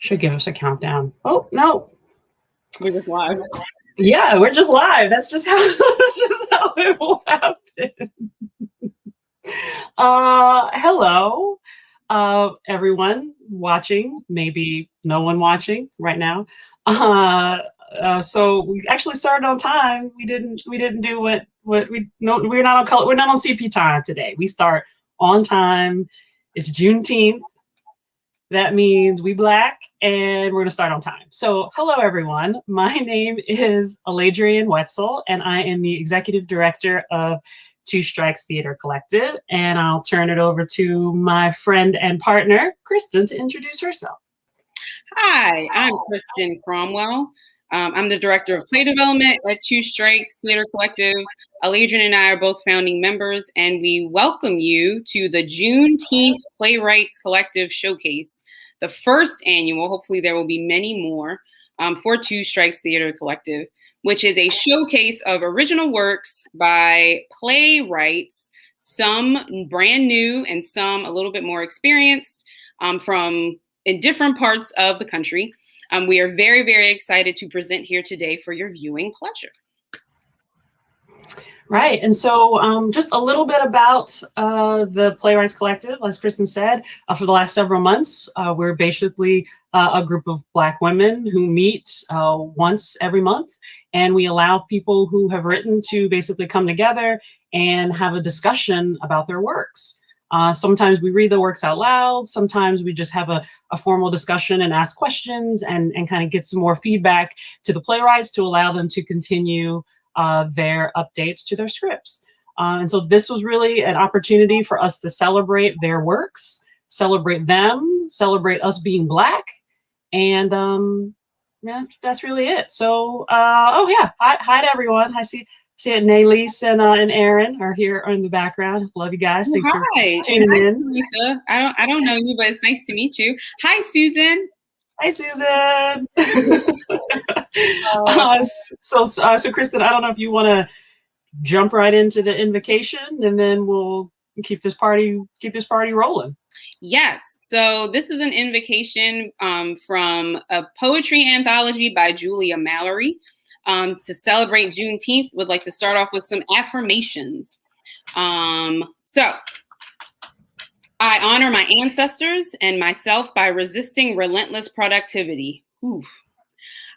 Should give us a countdown. Oh, no. We're just live. Yeah, we're just live. That's just how it will happen. Hello, everyone watching, maybe no one watching right now. So we actually started on time. We didn't do what we no, we're not on color, we're not on CP time today. We start on time. It's Juneteenth. That means we Black, and we're gonna start on time. So hello everyone, my name is Aladrian Wetzel, and I am the Executive Director of Two Strikes Theater Collective, and I'll turn it over to my friend and partner, Kristen, to introduce herself. Hi, I'm Kristen Cromwell. I'm the Director of Play Development at Two Strikes Theater Collective. Aladrian and I are both founding members, and we welcome you to the Juneteenth Playwrights Collective Showcase, the first annual, hopefully there will be many more, for Two Strikes Theater Collective, which is a showcase of original works by playwrights, some brand new and some a little bit more experienced, from in different parts of the country. We are very, very excited to present here today for your viewing pleasure. Right, and so just a little bit about the Playwrights Collective. As Kristen said, for the last several months, we're basically a group of Black women who meet once every month, and we allow people who have written to basically come together and have a discussion about their works. Sometimes we read the works out loud, sometimes we just have a formal discussion and ask questions and kind of get some more feedback to the playwrights to allow them to continue their updates to their scripts. And so this was really an opportunity for us to celebrate their works, celebrate them, celebrate us being Black, and yeah, that's really it. So, oh yeah, hi to everyone. I see it, Naylise and Aaron are here in the background. Love you guys. Thanks for tuning in. Lisa. I don't know you, but it's nice to meet you. Hi, Susan. Hi, Susan. So Kristen, I don't know if you want to jump right into the invocation, and then we'll keep this party rolling. Yes. So this is an invocation from a poetry anthology by Julia Mallory. To celebrate Juneteenth, would like to start off with some affirmations. So, I honor my ancestors and myself by resisting relentless productivity. Oof.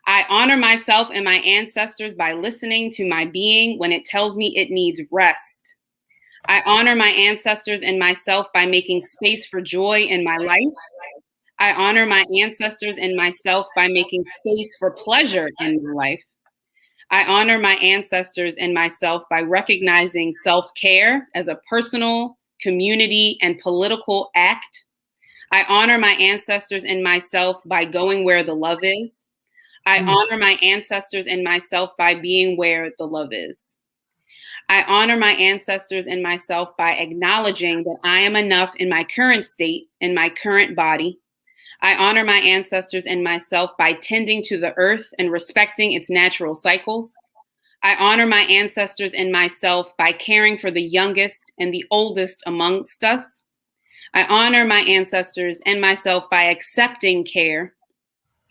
I honor myself and my ancestors by listening to my being when it tells me it needs rest. I honor my ancestors and myself by making space for joy in my life. I honor my ancestors and myself by making space for pleasure in my life. I honor my ancestors and myself by recognizing self-care as a personal, community, and political act. I honor my ancestors and myself by going where the love is. I honor my ancestors and myself by being where the love is. I honor my ancestors and myself by acknowledging that I am enough in my current state, in my current body. I honor my ancestors and myself by tending to the earth and respecting its natural cycles. I honor my ancestors and myself by caring for the youngest and the oldest amongst us. I honor my ancestors and myself by accepting care.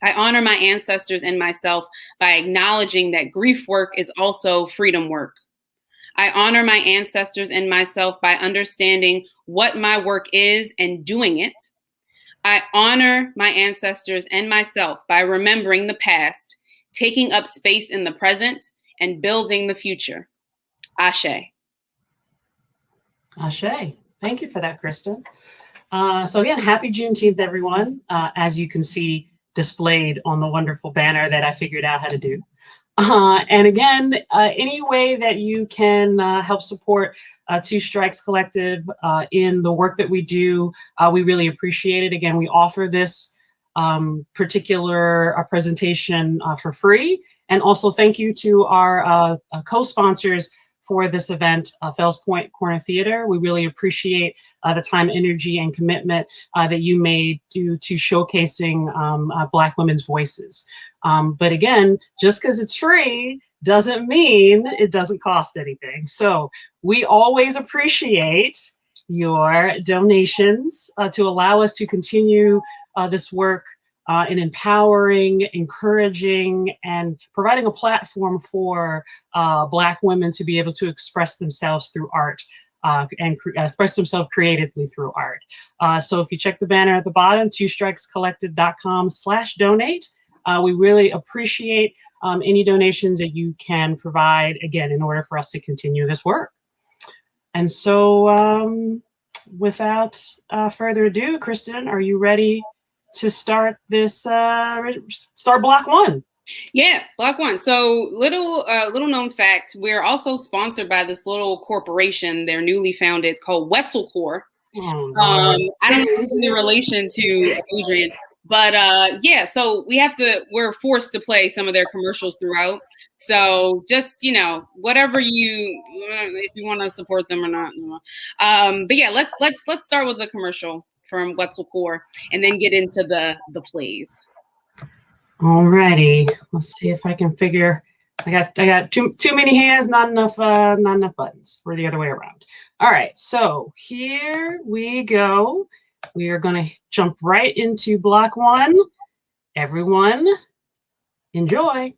I honor my ancestors and myself by acknowledging that grief work is also freedom work. I honor my ancestors and myself by understanding what my work is and doing it. I honor my ancestors and myself by remembering the past, taking up space in the present, and building the future. Ashe. Ashe. Thank you for that, Kristen. So again, happy Juneteenth, everyone. As you can see displayed on the wonderful banner that I figured out how to do. And again, any way that you can help support Two Strikes Collective in the work that we do, we really appreciate it. Again, we offer this particular presentation for free. And also thank you to our co-sponsors for this event, Fells Point Corner Theater. We really appreciate the time, energy, and commitment that you made to showcasing Black women's voices. But again, just because it's free doesn't mean it doesn't cost anything. So we always appreciate your donations to allow us to continue this work in empowering, encouraging, and providing a platform for Black women to be able to express themselves through art. Express themselves creatively through art. So if you check the banner at the bottom, twostrikescollective.com/donate. We really appreciate any donations that you can provide, again, in order for us to continue this work. And so without further ado, Kristen, are you ready to start this, start block one? Yeah, block one. So little known fact, we're also sponsored by this little corporation. They're newly founded called Wetzel Corps. Oh, I don't know if it's in relation to Adrian, but yeah, so we're forced to play some of their commercials throughout. So just, whatever if you want to support them or not. But yeah, let's start with the commercial from Wetzel Corps and then get into the plays. Alrighty, let's see if I can figure. I got too many hands, not enough buttons. Or the other way around. All right, so here we go. We are going to jump right into block one. Everyone, enjoy.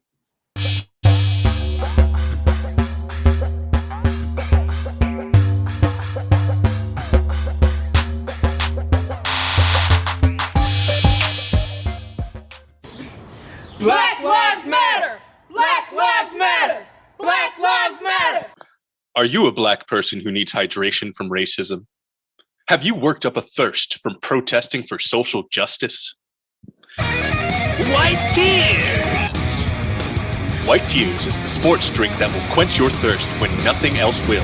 Black Lives Matter! Black Lives Matter! Black Lives Matter! Are you a Black person who needs hydration from racism? Have you worked up a thirst from protesting for social justice? White Tears! White Tears is the sports drink that will quench your thirst when nothing else will.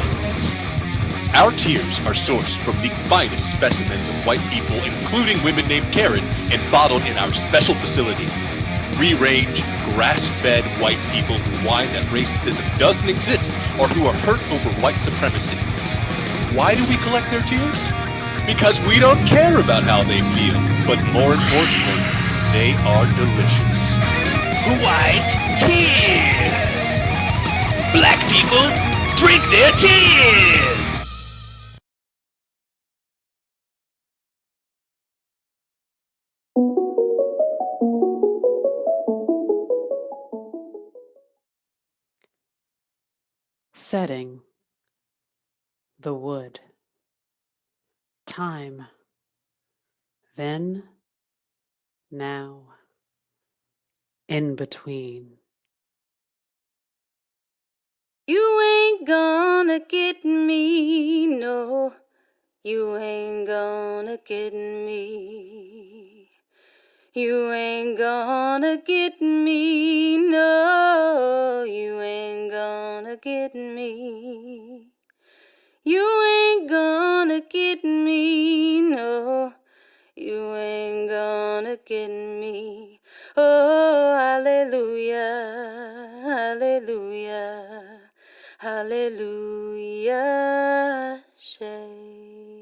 Our tears are sourced from the finest specimens of white people, including women named Karen, and bottled in our special facility. Free-range, grass-fed white people who whine that racism doesn't exist or who are hurt over white supremacy. Why do we collect their tears? Because we don't care about how they feel, but more importantly, they are delicious. White tears! Black people, drink their tears! Setting, the wood. Time, then, now, in between. You ain't gonna get me, no. You ain't gonna get me. You ain't gonna get me, no. You ain't gonna get me. You ain't gonna get me, no. You ain't gonna get me. Oh, hallelujah, hallelujah, hallelujah.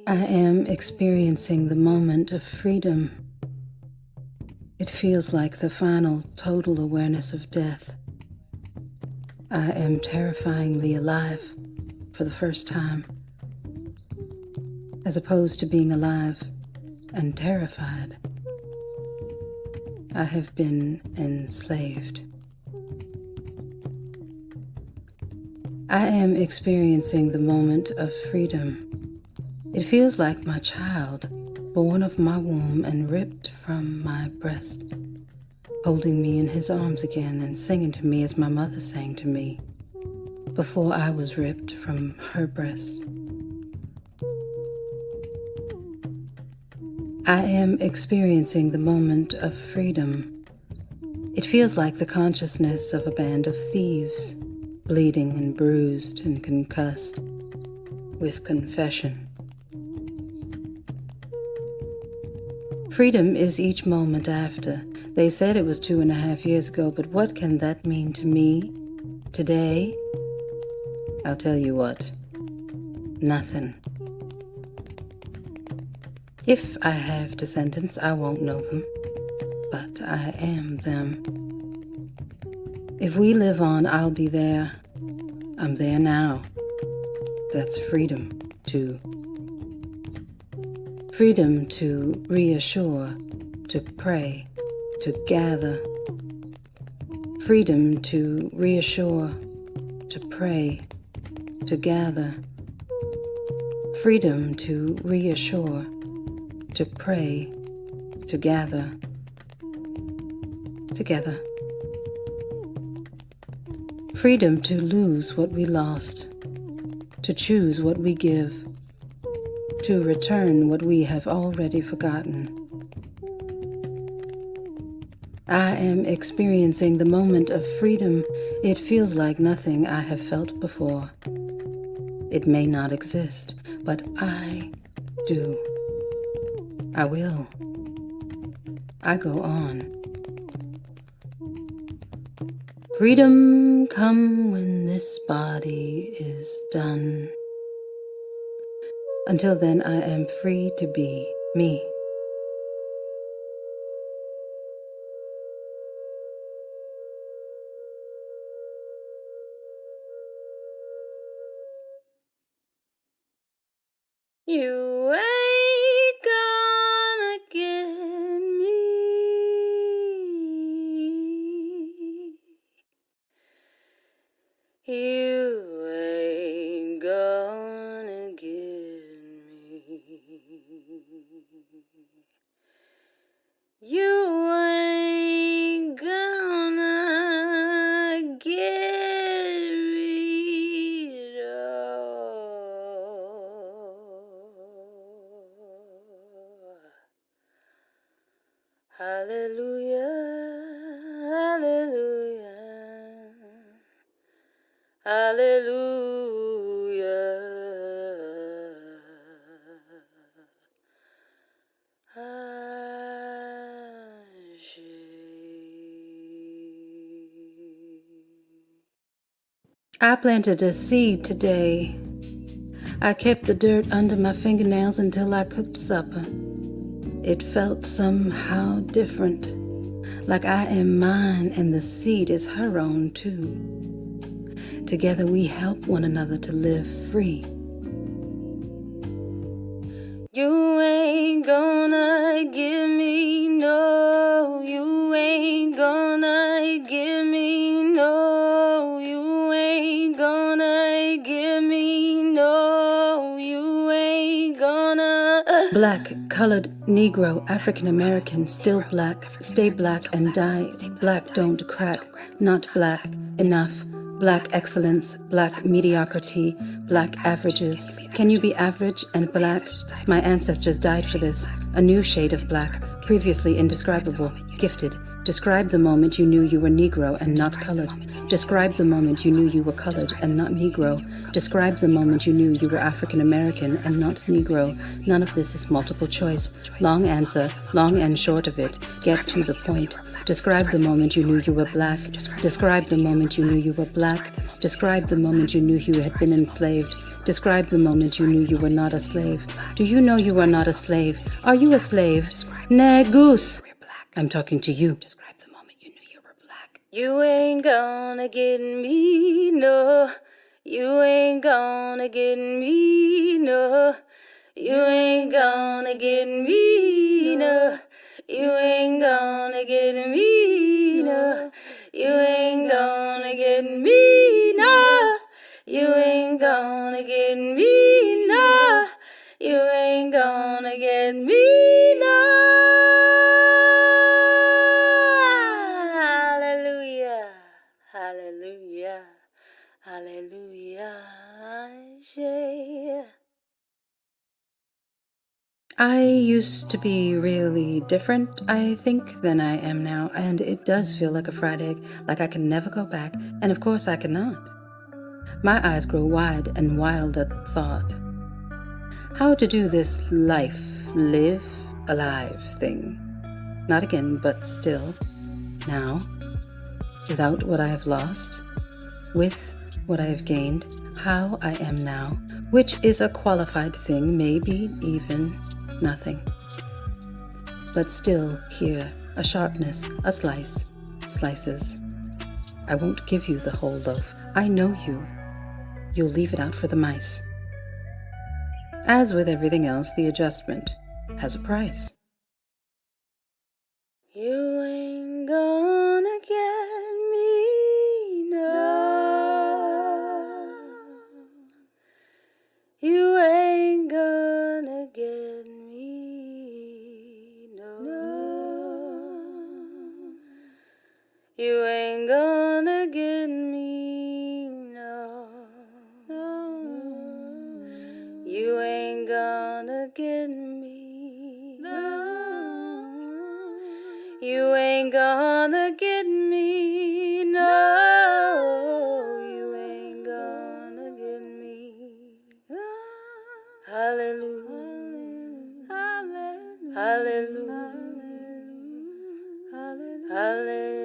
I am experiencing the moment of freedom. It feels like the final total awareness of death. I am terrifyingly alive for the first time, as opposed to being alive and terrified. I have been enslaved. I am experiencing the moment of freedom. It feels like my child, born of my womb and ripped from my breast, holding me in his arms again and singing to me as my mother sang to me before I was ripped from her breast. I am experiencing the moment of freedom. It feels like the consciousness of a band of thieves, bleeding and bruised and concussed, with confession. Freedom is each moment after. They said it was 2.5 years ago, but what can that mean to me today? I'll tell you what, nothing. If I have descendants, I won't know them, but I am them. If we live on, I'll be there. I'm there now. That's freedom, too. Freedom to reassure, to pray, to gather. Freedom to reassure, to pray, to gather. Freedom to reassure, to pray, to gather. Together. Freedom to lose what we lost, to choose what we give, to return what we have already forgotten. I am experiencing the moment of freedom. It feels like nothing I have felt before. It may not exist, but I do. I will. I go on. Freedom come when this body is done. Until then, I am free to be me. You ain't gonna get me. You ain't gonna get me. You ain't gonna get me, no. Hallelujah, hallelujah, hallelujah. I planted a seed today. I kept the dirt under my fingernails until I cooked supper. It felt somehow different, like I am mine and the seed is her own too. Together we help one another to live free. You ain't gonna give me no, you ain't gonna give me no, you ain't gonna give me no, you ain't gonna. Black, colored, Negro, African American, still black, stay black and die. Black don't crack, not black enough. Black excellence, black mediocrity, black averages. Can you be average and black? My ancestors died for this. A new shade of black, previously indescribable, gifted. Describe the moment you knew you were Negro and not colored. Describe the moment you knew you were colored and not Negro. Describe the moment you knew you were African American and not Negro. None of this is multiple choice. Long answer, long and short of it. Get to the point. Describe the moment you knew you were black. Describe the moment you knew you were black. Describe the moment you knew you had been enslaved. Describe the moment you knew you were not a slave. Do you know you are not a slave? Are you a slave? Negus. I'm talking to you. Describe the moment you knew you were black. You ain't gonna get me, no. You ain't gonna get me, no. You ain't gonna get me, no. You ain't gonna get me, no. You ain't gonna get me, no. You ain't gonna get me, no. You ain't gonna get me, no. Hallelujah, hallelujah, hallelujah. Yeah. I used to be really different, I think, than I am now, and it does feel like a fried egg, like I can never go back, and of course I cannot. My eyes grow wide and wild at the thought. How to do this life, live, alive thing. Not again, but still, now, without what I have lost, with what I have gained, how I am now, which is a qualified thing, maybe even nothing. But still here, a sharpness, a slice, slices. I won't give you the whole loaf. I know you. You'll leave it out for the mice. As with everything else, the adjustment has a price. You ain't You ain't gonna get me, no. You ain't gonna get me, no. You ain't gonna get me, no. You ain't gonna get me. Hallelujah, hallelujah, hallelujah, hallelujah.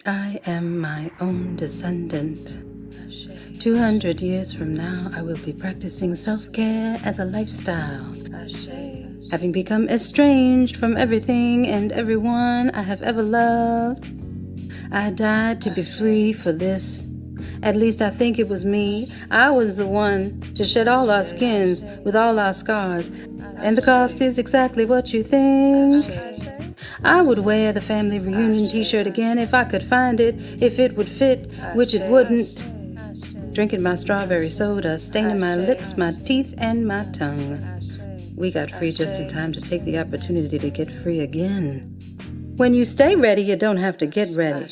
I am my own descendant. 200 years from now, I will be practicing self-care as a lifestyle. Having become estranged from everything and everyone I have ever loved, I died to be free for this. At least I think it was me. I was the one to shed all our skins with all our scars. And the cost is exactly what you think. I would wear the family reunion t-shirt again if I could find it, if it would fit, which it wouldn't. Drinking my strawberry soda, staining my lips, my teeth, and my tongue. We got free just in time to take the opportunity to get free again. When you stay ready, you don't have to get ready.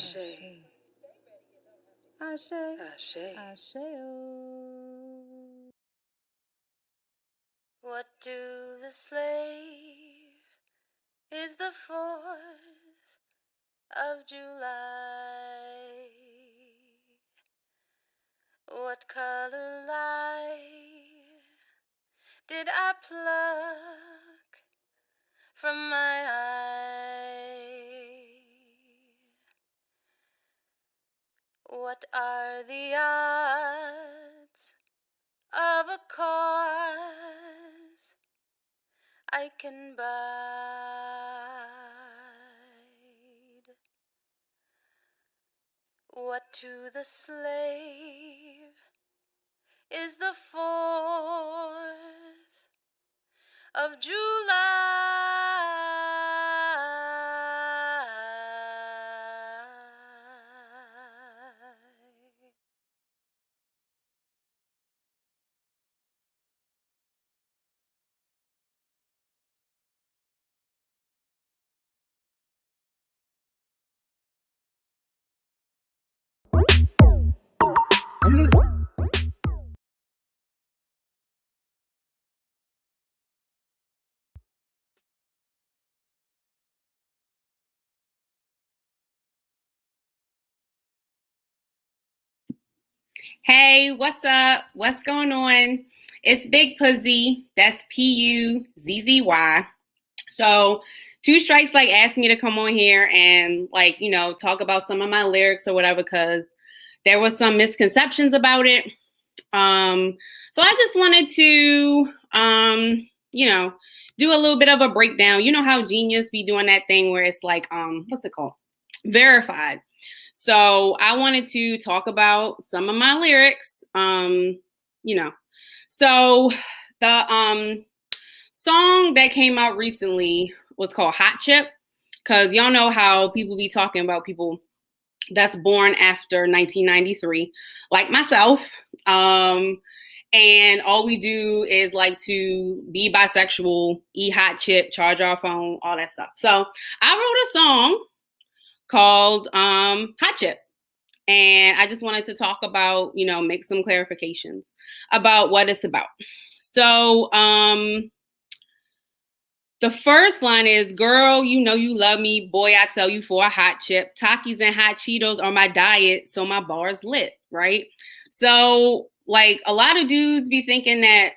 What do the slave is the 4th of July? What color light did I pluck from my eye? What are the odds of a cause I can bide? What to the slave is the 4th of July? Hey, what's up? What's going on? It's Big Puzzy. That's P-U-Z-Z-Y. So 2 Strikes asked me to come on here and talk about some of my lyrics or whatever, because there was some misconceptions about it. So I just wanted to do a little bit of a breakdown. You know how Genius be doing that thing where it's what's it called? Verified. So I wanted to talk about some of my lyrics. So the song that came out recently was called Hot Chip, because y'all know how people be talking about people that's born after 1993, like myself. And all we do is like to be bisexual, eat hot chip, charge our phone, all that stuff. So I wrote a song called Hot Chip. And I just wanted to talk about, make some clarifications about what it's about. So the first line is, girl, you know you love me. Boy, I tell you for a hot chip. Takis and hot Cheetos are my diet, so my bar's lit, right? So a lot of dudes be thinking that,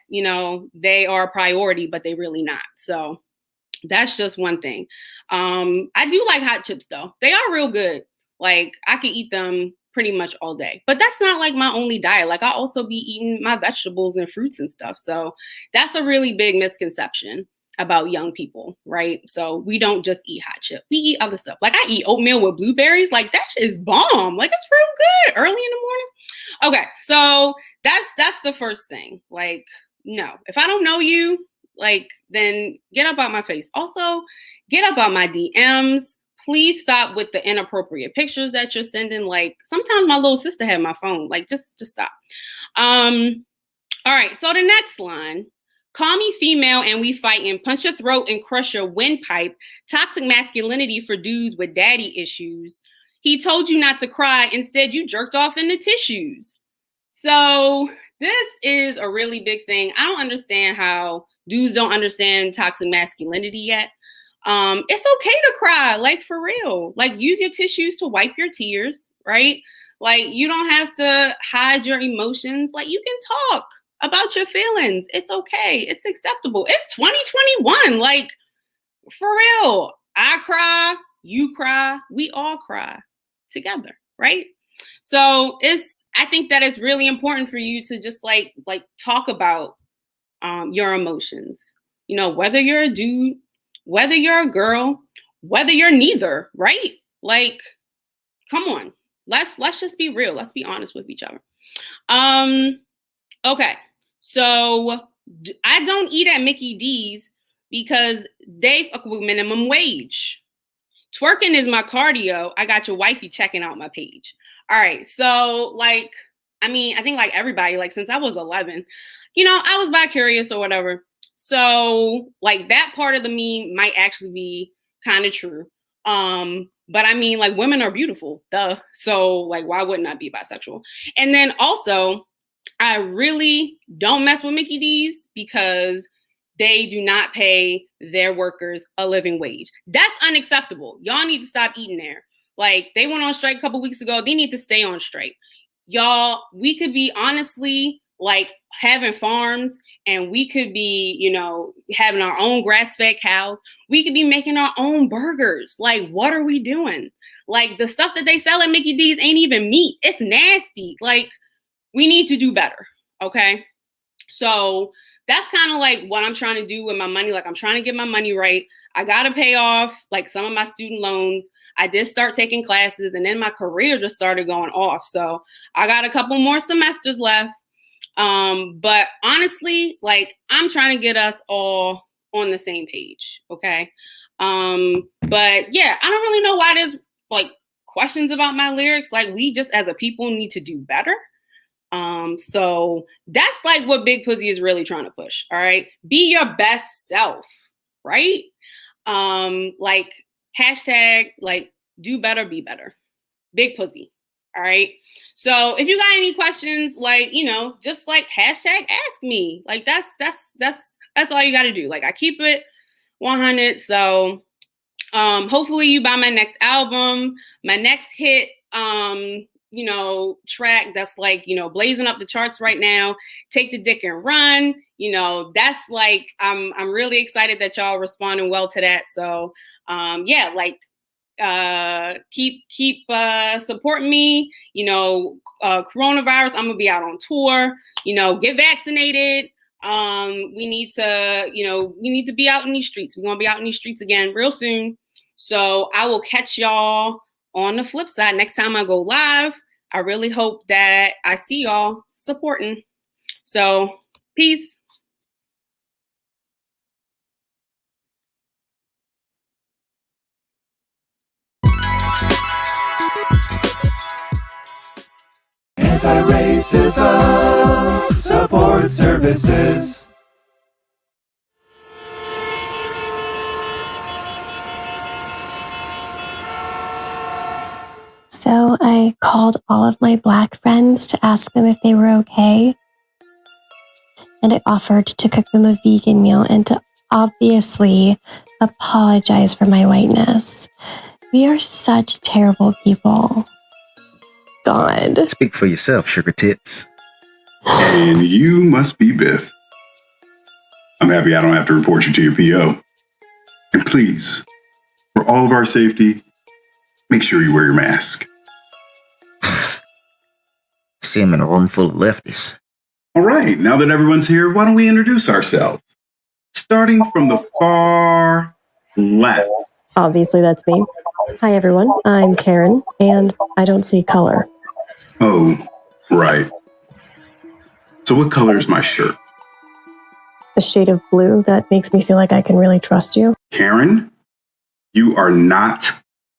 they are a priority, but they really not. So that's just one thing. I do like hot chips though. They are real good. I could eat them pretty much all day, but that's not my only diet. I also be eating my vegetables and fruits and stuff. So that's a really big misconception about young people, right? So we don't just eat hot chip. We eat other stuff. I eat oatmeal with blueberries. That shit is bomb. It's real good early in the morning. Okay, so that's the first thing. No, if I don't know you, then get up out my face. Also, get up out my DMs. Please stop with the inappropriate pictures that you're sending. Sometimes my little sister had my phone. Just stop. All right. So the next line, Call me female and we fight and punch your throat and crush your windpipe. Toxic masculinity for dudes with daddy issues. He told you not to cry. Instead, you jerked off in the tissues. So this is a really big thing. I don't understand how dudes don't understand toxic masculinity yet. It's okay to cry, like for real. Like use your tissues to wipe your tears, right? Like you don't have to hide your emotions. Like you can talk about your feelings. It's okay. It's acceptable. It's 2021. Like for real. I cry, you cry, we all cry together, right? So I think that it's really important for you to just like talk about your emotions. You know, whether you're a dude, whether you're a girl, whether you're neither, right? Like, come on. Let's just be real. Let's be honest with each other. Okay. So I don't eat at Mickey D's because they fuck with minimum wage. Twerking is my cardio. I got your wifey checking out my page. All right. So like, I mean, I think like everybody, like since I was 11, you know, I was bi-curious or whatever. So like that part of the meme might actually be kind of true. But I mean, like women are beautiful, duh. So like, why wouldn't I be bisexual? And then also, I really don't mess with Mickey D's because they do not pay their workers a living wage. That's unacceptable. Y'all need to stop eating there. Like they went on strike a couple weeks ago. They need to stay on strike. Y'all, we could be honestly like having farms and we could be, you know, having our own grass-fed cows. We could be making our own burgers. Like, what are we doing? Like the stuff that they sell at Mickey D's ain't even meat. It's nasty. Like, we need to do better, okay? So that's kind of like what I'm trying to do with my money. Like I'm trying to get my money right. I got to pay off like some of my student loans. I did start taking classes and then my career just started going off. So I got a couple more semesters left. But honestly, like I'm trying to get us all on the same page, okay? But yeah, I don't really know why there's like questions about my lyrics. Like we just as a people need to do better. So that's like what Big Pussy is really trying to push. All right. Be your best self. Right. Like hashtag, like do better, be better. Big Pussy. All right. So if you got any questions, like, you know, just like hashtag ask me. Like that's all you got to do. Like I keep it 100. So, hopefully you buy my next album, my next hit, you know, track that's like, you know, blazing up the charts right now. Take the Dick and Run. You know, that's like, I'm really excited that y'all responding well to that. So, yeah, like, keep supporting me. You know, coronavirus, I'm gonna be out on tour. You know, get vaccinated. We need to be out in these streets. We're gonna be out in these streets again real soon. So I will catch y'all on the flip side next time I go live. I really hope that I see y'all supporting. So peace. Anti-racism support services. So I called all of my Black friends to ask them if they were okay. And I offered to cook them a vegan meal and to obviously apologize for my whiteness. We are such terrible people. God. Speak for yourself, sugar tits. And you must be Biff. I'm happy I don't have to report you to your PO. And please, for all of our safety, make sure you wear your mask. See him in a room full of lefties. All right, now that everyone's here, why don't we introduce ourselves? Starting from the far left. Obviously, that's me. Hi, everyone. I'm Karen, and I don't see color. Oh, right. So what color is my shirt? A shade of blue that makes me feel like I can really trust you. Karen, you are not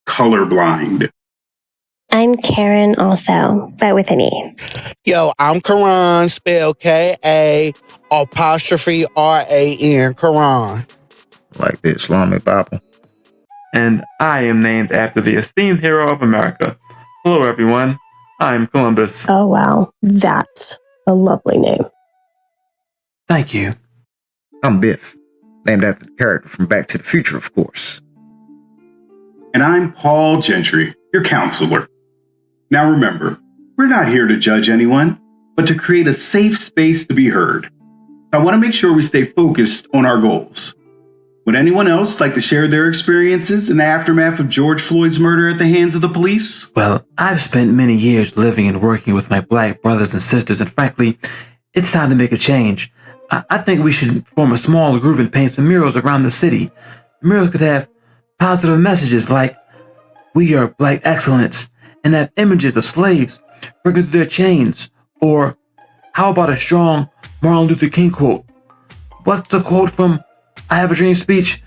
colorblind. I'm Karen also, but with an E. Yo, I'm Karan, spelled K-A-R-A-N, Karan. Like the Islamic Bible. And I am named after the esteemed hero of America. Hello, everyone. I'm Columbus. Oh, wow. That's a lovely name. Thank you. I'm Biff, named after the character from Back to the Future, of course. And I'm Paul Gentry, your counselor. Now remember, we're not here to judge anyone, but to create a safe space to be heard. I want to make sure we stay focused on our goals. Would anyone else like to share their experiences in the aftermath of George Floyd's murder at the hands of the police? Well, I've spent many years living and working with my black brothers and sisters, and frankly, it's time to make a change. I think we should form a small group and paint some murals around the city. The murals could have positive messages like, "We are black excellence," and have images of slaves breaking through their chains. Or, how about a strong Martin Luther King quote? What's the quote from I Have a Dream speech?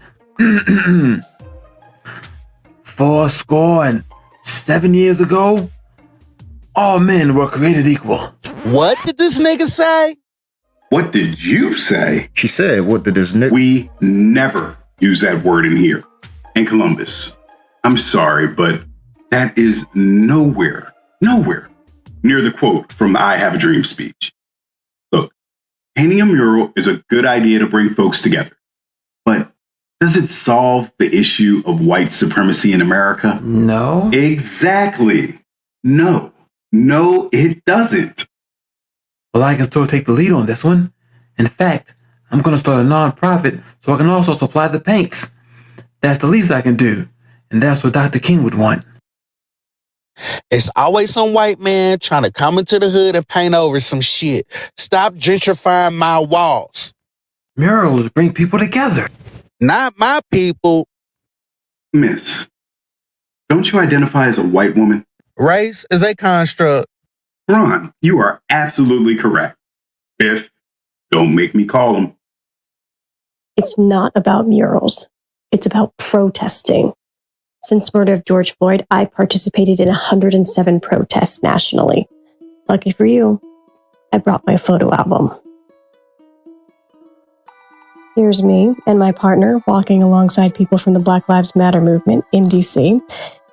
7 years ago, all men were created equal. What did this nigga say? What did you say? She said, what did this nigga... We never use that word in here. And Columbus, I'm sorry, but that is nowhere near the quote from the I Have a Dream speech. Look, painting a mural is a good idea to bring folks together. But does it solve the issue of white supremacy in America? No. Exactly. No, it doesn't. Well, I can still take the lead on this one. In fact, I'm going to start a nonprofit so I can also supply the paints. That's the least I can do. And that's what Dr. King would want. It's always some white man trying to come into the hood and paint over some shit. Stop gentrifying my walls. Murals bring people together. Not my people. Miss, don't you identify as a white woman? Race is a construct. Ron, you are absolutely correct. Biff, don't make me call him. It's not about murals. It's about protesting. Since the murder of George Floyd, I've participated in 107 protests nationally. Lucky for you, I brought my photo album. Here's me and my partner walking alongside people from the Black Lives Matter movement in DC.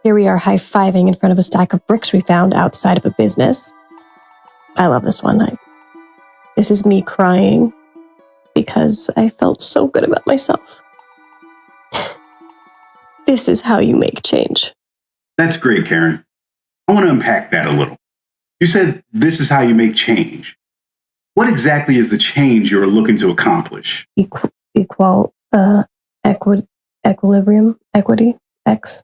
Here we are high-fiving in front of a stack of bricks we found outside of a business. I love this one. This is me crying because I felt so good about myself. This is how you make change. That's great, Karen. I want to unpack that a little. You said this is how you make change. What exactly is the change you're looking to accomplish? Equilibrium, equity, X,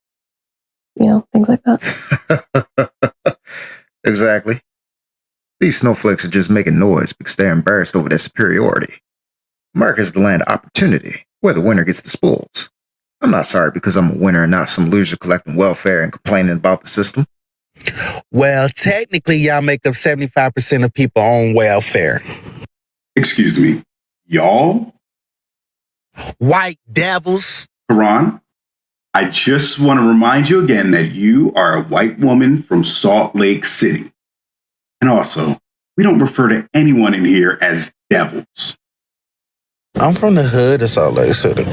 things like that. Exactly. These snowflakes are just making noise because they're embarrassed over their superiority. America's the land of opportunity, where the winner gets the spoils. I'm not sorry because I'm a winner and not some loser collecting welfare and complaining about the system. Well, technically, y'all make up 75% of people on welfare. Excuse me, y'all? White devils. Karan, I just want to remind you again that you are a white woman from Salt Lake City. And also, we don't refer to anyone in here as devils. I'm from the hood of Salt Lake City.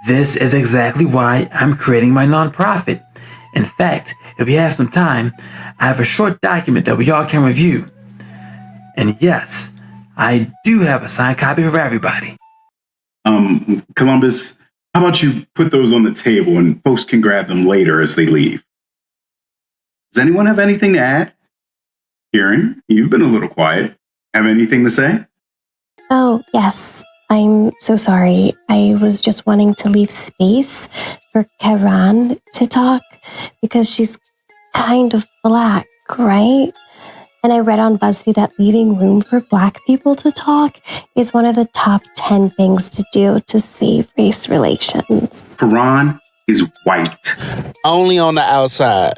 This is exactly why I'm creating my nonprofit. In fact, if you have some time, I have a short document that we all can review. And yes, I do have a signed copy for everybody. Columbus, how about you put those on the table and folks can grab them later as they leave? Does anyone have anything to add? Karen, you've been a little quiet. Have anything to say? Oh, yes. I'm so sorry. I was just wanting to leave space for Karan to talk because she's kind of black, right? And I read on BuzzFeed that leaving room for black people to talk is one of the top 10 things to do to save race relations. Karan is white. Only on the outside.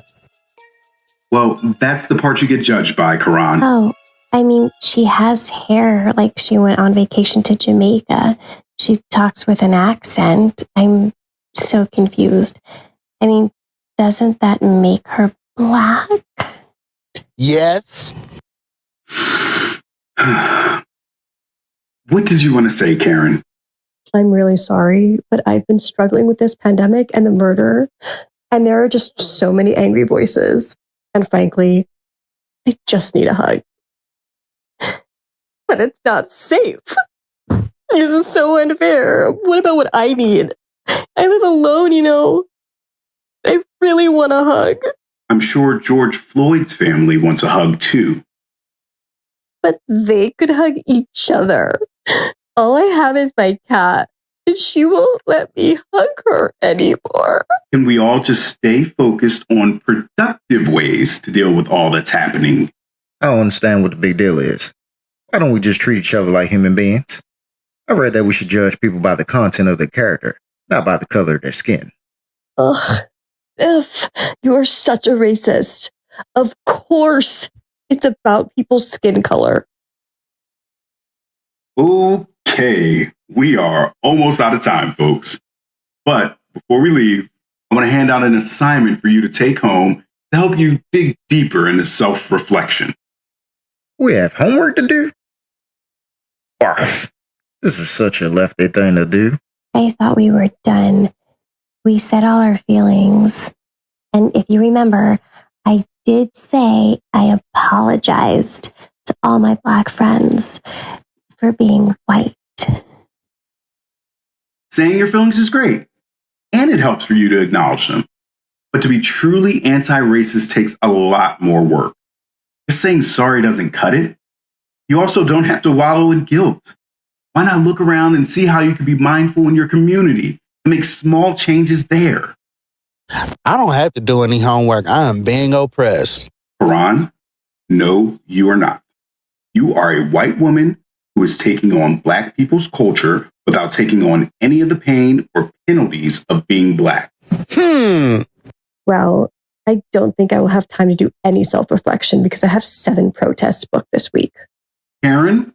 Well, that's the part you get judged by, Karan. Oh, I mean, she has hair like she went on vacation to Jamaica. She talks with an accent. I'm so confused. I mean, doesn't that make her Black? Yes. What did you want to say, Karen? I'm really sorry, but I've been struggling with this pandemic and the murder, and there are just so many angry voices. And frankly, I just need a hug. But it's not safe. This is so unfair. What about what I need? I live alone, you know. I really want a hug. I'm sure George Floyd's family wants a hug too. But they could hug each other. All I have is my cat, and she won't let me hug her anymore. Can we all just stay focused on productive ways to deal with all that's happening? I don't understand what the big deal is. Why don't we just treat each other like human beings? I read that we should judge people by the content of their character, not by the color of their skin. Ugh. You're such a racist. Of course, it's about people's skin color. Okay, we are almost out of time, folks. But before we leave, I want to hand out an assignment for you to take home to help you dig deeper into self-reflection. We have homework to do? Barf. This is such a lefty thing to do. I thought we were done. We said all our feelings. And if you remember, I did say I apologized to all my Black friends for being white. Saying your feelings is great, and it helps for you to acknowledge them. But to be truly anti-racist takes a lot more work. Just saying sorry doesn't cut it. You also don't have to wallow in guilt. Why not look around and see how you can be mindful in your community and make small changes there? I don't have to do any homework. I am being oppressed. Karan, no, you are not. You are a white woman who is taking on Black people's culture without taking on any of the pain or penalties of being Black. Well, I don't think I will have time to do any self-reflection because I have 7 protests booked this week. Karen,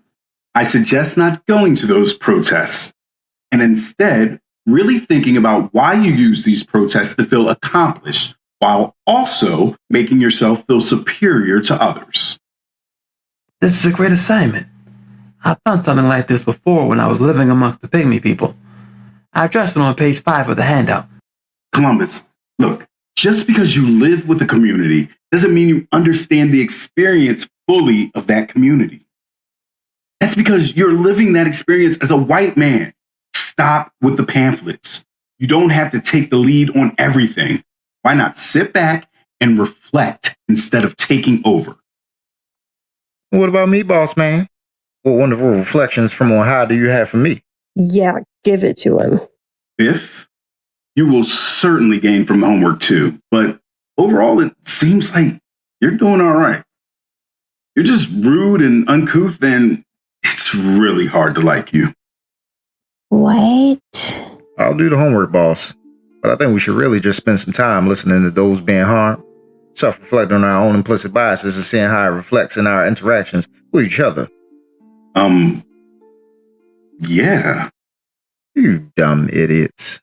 I suggest not going to those protests and instead really thinking about why you use these protests to feel accomplished while also making yourself feel superior to others. This is a great assignment. I've done something like this before when I was living amongst the pygmy people. I addressed it on page 5 of the handout. Columbus, look, just because you live with a community doesn't mean you understand the experience fully of that community. That's because you're living that experience as a white man. Stop with the pamphlets. You don't have to take the lead on everything. Why not sit back and reflect instead of taking over? What about me, boss man? What wonderful reflections from on high do you have for me? Yeah, give it to him. Biff, you will certainly gain from homework too, but overall it seems like you're doing all right. You're just rude and uncouth, and it's really hard to like you. What? I'll do the homework, boss. But I think we should really just spend some time listening to those being harmed, self-reflect on our own implicit biases and seeing how it reflects in our interactions with each other. Yeah. You dumb idiots.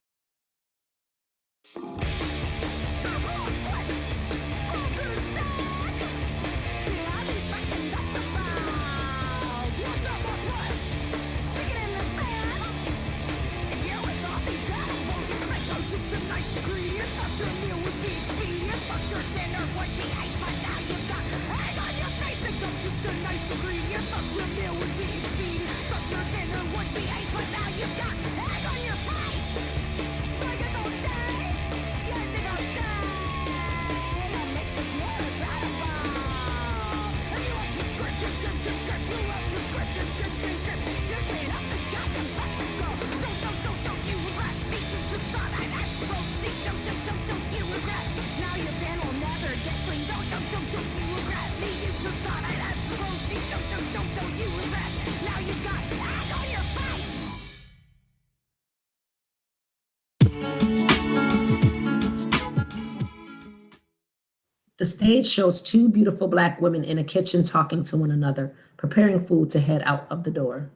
The stage shows 2 beautiful Black women in a kitchen talking to one another, preparing food to head out of the door.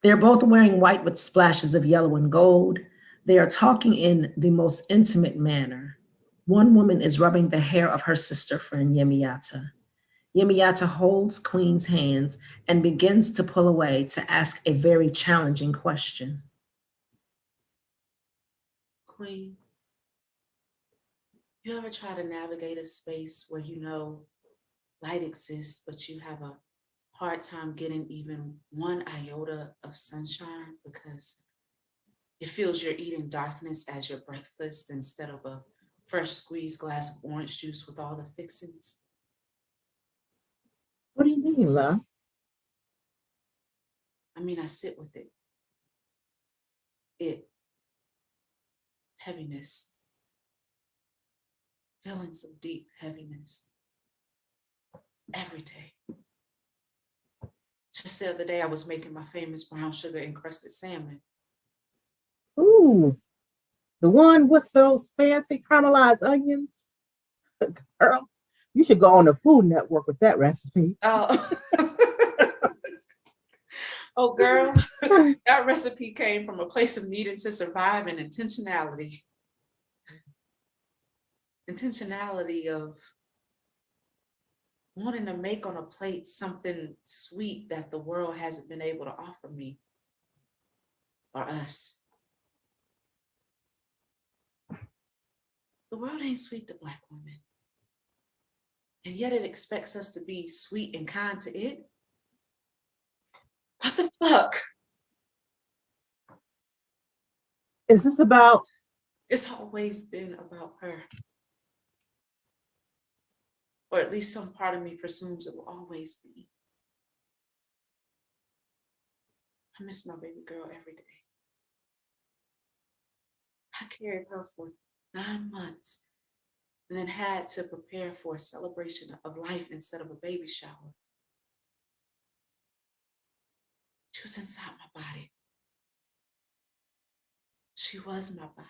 They're both wearing white with splashes of yellow and gold. They are talking in the most intimate manner. One woman is rubbing the hair of her sister friend Yemiata. Yemiata holds Queen's hands and begins to pull away to ask a very challenging question. Queen, you ever try to navigate a space where you know light exists, but you have a hard time getting even one iota of sunshine because it feels you're eating darkness as your breakfast instead of a fresh squeezed glass of orange juice with all the fixings? What do you mean, love? I mean, I sit with it. Heaviness. Feelings of deep heaviness. Every day. Just the other day, I was making my famous brown sugar encrusted salmon. Ooh, the one with those fancy caramelized onions? Girl, you should go on the Food Network with that recipe. Oh, oh, girl, that recipe came from a place of needing to survive and intentionality. Intentionality of wanting to make on a plate something sweet that the world hasn't been able to offer me or us. The world ain't sweet to Black women. And yet it expects us to be sweet and kind to it. What the fuck? Is this about? It's always been about her. Or at least some part of me presumes it will always be. I miss my baby girl every day. I carried her for 9 months and then had to prepare for a celebration of life instead of a baby shower. She was inside my body. She was my body.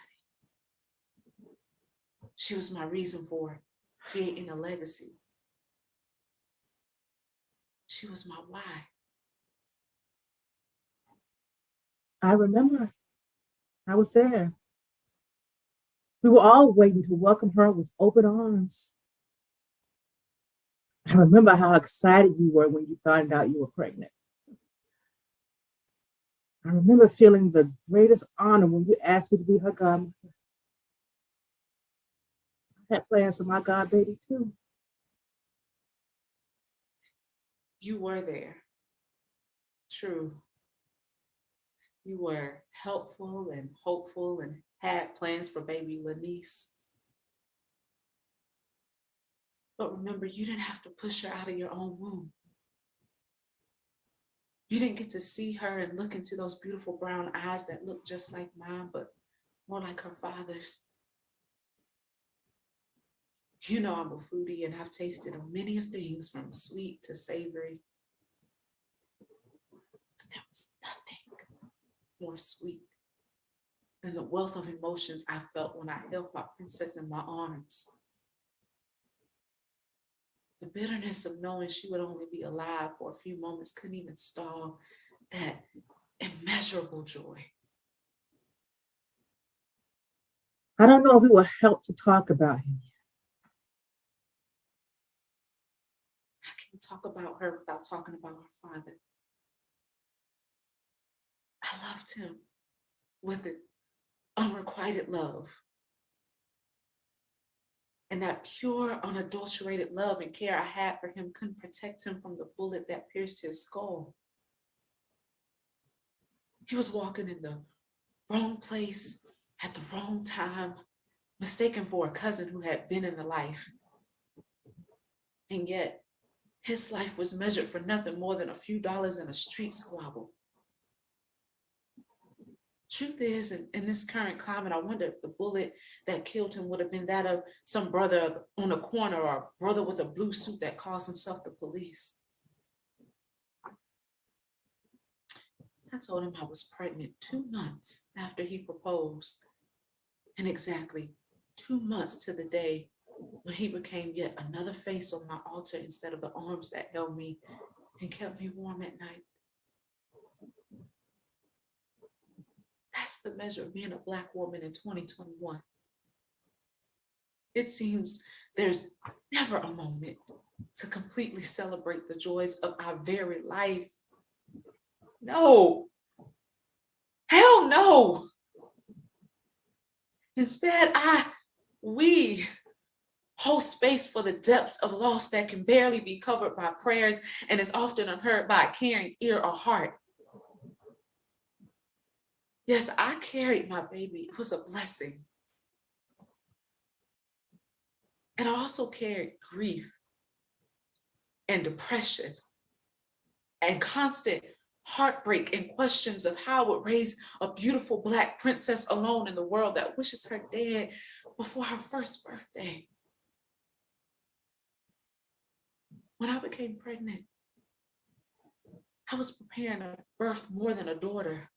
She was my reason for creating a legacy. She was my why. I remember. I was there. We were all waiting to welcome her with open arms. I remember how excited you were when you found out you were pregnant. I remember feeling the greatest honor when you asked me to be her godmother. I had plans for my godbaby too. You were there. True. You were helpful and hopeful and had plans for baby Lanice. But remember, you didn't have to push her out of your own womb. You didn't get to see her and look into those beautiful brown eyes that look just like mine, but more like her father's. You know I'm a foodie and I've tasted of many of things from sweet to savory. But there was nothing more sweet than the wealth of emotions I felt when I held my princess in my arms. The bitterness of knowing she would only be alive for a few moments couldn't even stall that immeasurable joy. I don't know if we will help to talk about him yet. I can't talk about her without talking about her father. I loved him with an unrequited love. And that pure, unadulterated love and care I had for him couldn't protect him from the bullet that pierced his skull. He was walking in the wrong place at the wrong time, mistaken for a cousin who had been in the life. And yet, his life was measured for nothing more than a few dollars in a street squabble. Truth is, in this current climate, I wonder if the bullet that killed him would have been that of some brother on a corner or a brother with a blue suit that calls himself the police. I told him I was pregnant 2 months after he proposed, and exactly 2 months to the day when he became yet another face on my altar instead of the arms that held me and kept me warm at night. That's the measure of being a Black woman in 2021. It seems there's never a moment to completely celebrate the joys of our very life. No. Hell no. Instead, we hold space for the depths of loss that can barely be covered by prayers and is often unheard by a caring ear or heart. Yes, I carried my baby. It was a blessing. And I also carried grief and depression and constant heartbreak and questions of how I would raise a beautiful Black princess alone in the world that wishes her dead before her first birthday. When I became pregnant, I was preparing to birth more than a daughter.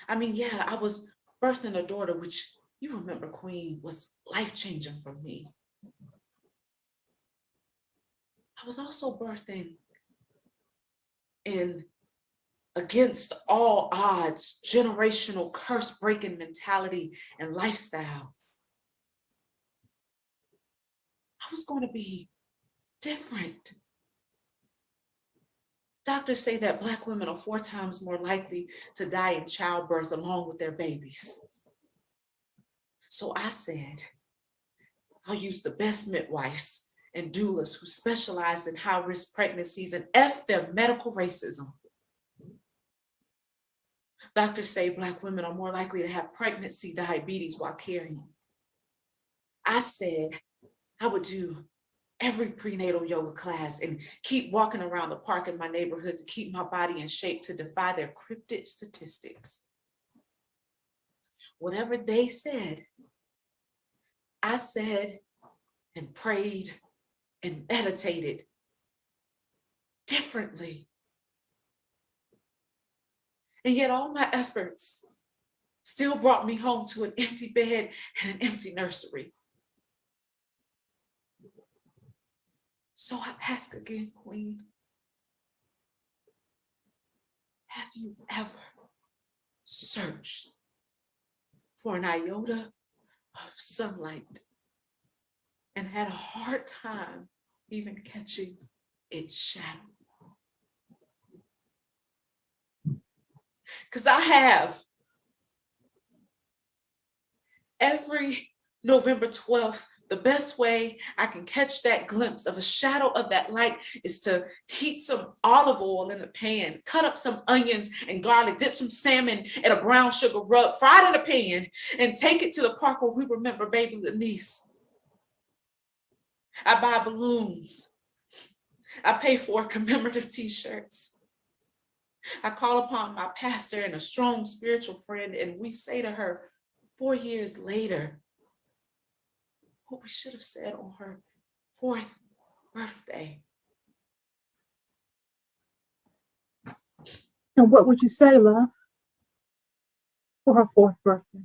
I mean, yeah, I was birthing a daughter, which you remember, Queen, was life-changing for me. I was also birthing in against all odds, generational curse-breaking mentality and lifestyle. I was going to be different. Doctors say that Black women are 4 times more likely to die in childbirth along with their babies. So I said, I'll use the best midwives and doulas who specialize in high-risk pregnancies and F their medical racism. Doctors say Black women are more likely to have pregnancy diabetes while carrying. I said I would do every prenatal yoga class and keep walking around the park in my neighborhood to keep my body in shape to defy their cryptic statistics. Whatever they said, I said and prayed and meditated differently. And yet all my efforts still brought me home to an empty bed and an empty nursery. So I ask again, Queen, have you ever searched for an iota of sunlight and had a hard time even catching its shadow? Because I have. Every November 12th, the best way I can catch that glimpse of a shadow of that light is to heat some olive oil in a pan, cut up some onions and garlic, dip some salmon in a brown sugar rub, fry it in a pan, and take it to the park where we remember baby Lenise. I buy balloons. I pay for commemorative t-shirts. I call upon my pastor and a strong spiritual friend, and we say to her 4 years later what we should have said on her 4th birthday. And what would you say, love, for her 4th birthday?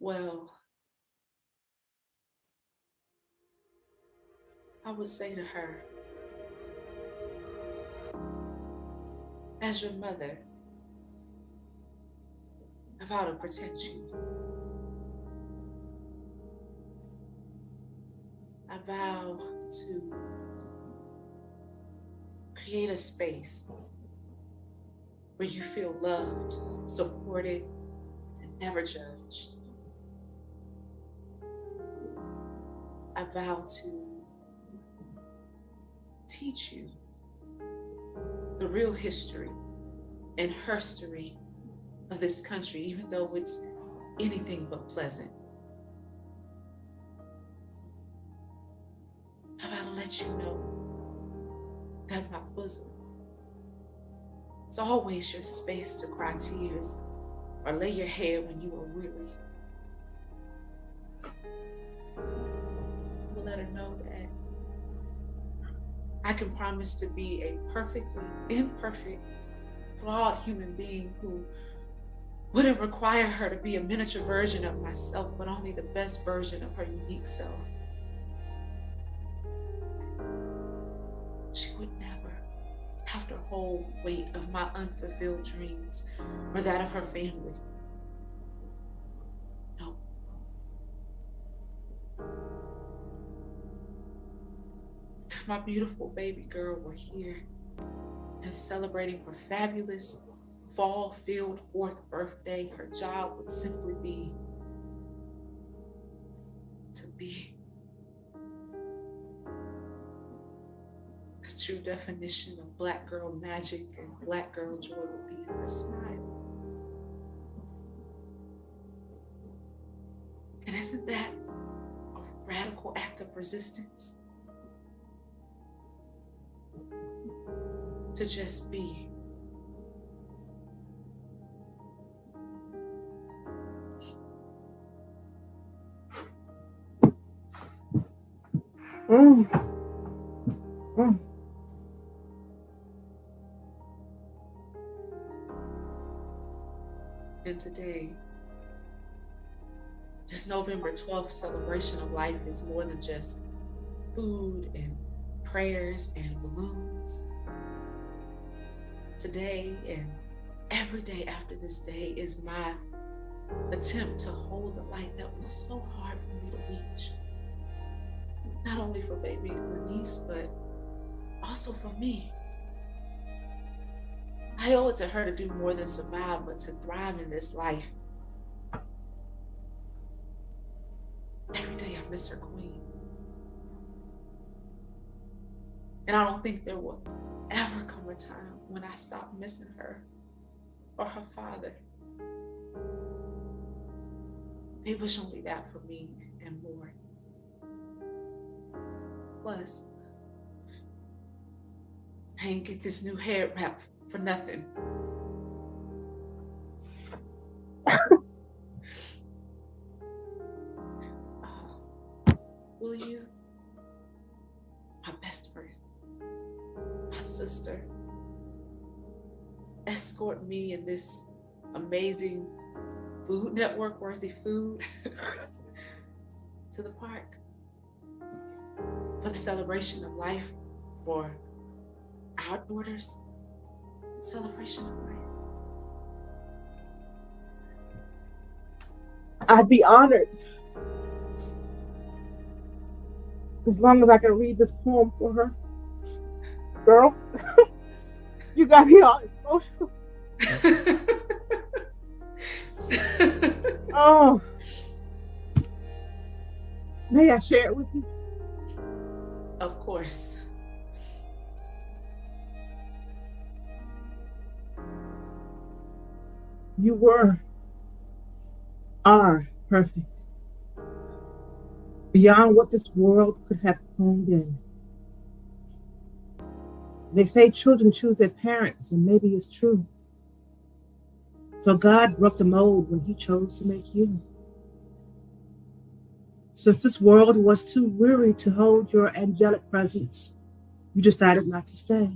Well, I would say to her, as your mother, I vow to protect you. I vow to create a space where you feel loved, supported, and never judged. I vow to teach you the real history and herstory of this country, even though it's anything but pleasant. I vow to let you know that my bosom is always your space to cry tears or lay your head when you are weary. I will let her know that I can promise to be a perfectly imperfect, flawed human being who wouldn't require her to be a miniature version of myself, but only the best version of her unique self. She would never, have to hold weight of my unfulfilled dreams or that of her family. No. If my beautiful baby girl were here and celebrating her fabulous fall-filled 4th birthday, her job would simply be to be. The true definition of Black girl magic and Black girl joy would be her smile. And isn't that a radical act of resistance? To just be. Mm. Mm. And today, this November 12th celebration of life is more than just food and prayers and balloons. Today and every day after this day is my attempt to hold the light that was so hard for me to reach. Not only for baby Lanice, but also for me. I owe it to her to do more than survive, but to thrive in this life. Every day I miss her queen. And I don't think there will ever come a time when I stop missing her or her father. They wish only that for me and more. Plus, I ain't get this new hair wrap for nothing. Will you, my best friend, my sister, escort me in this amazing Food Network worthy food to the park for the celebration of life, for our daughter's celebration of life? I'd be honored. As long as I can read this poem for her. Girl, you got me all emotional. Oh. May I share it with you? Of course. You are perfect. Beyond what this world could have honed in. They say children choose their parents, and maybe it's true. So God broke the mold when he chose to make you. Since this world was too weary to hold your angelic presence, you decided not to stay.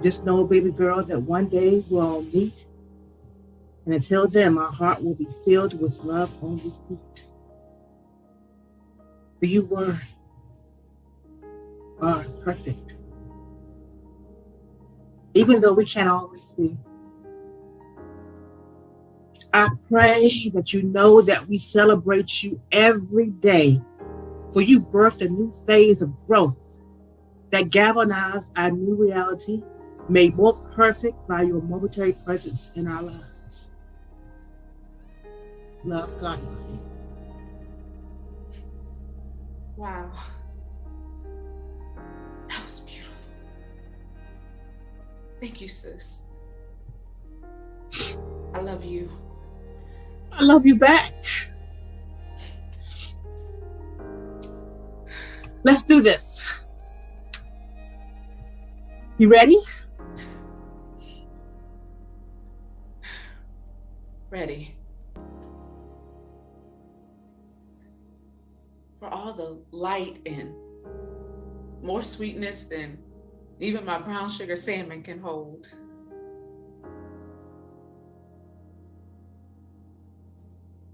Just know, baby girl, that one day we'll meet. And until then, my heart will be filled with love on repeat. For you are perfect. Even though we can't always be. I pray that you know that we celebrate you every day, for you birthed a new phase of growth that galvanized our new reality, made more perfect by your momentary presence in our lives. Love, God. Wow. That was beautiful. Thank you, sis. I love you. I love you back. Let's do this. You ready? Ready. For all the light and more sweetness than even my brown sugar salmon can hold.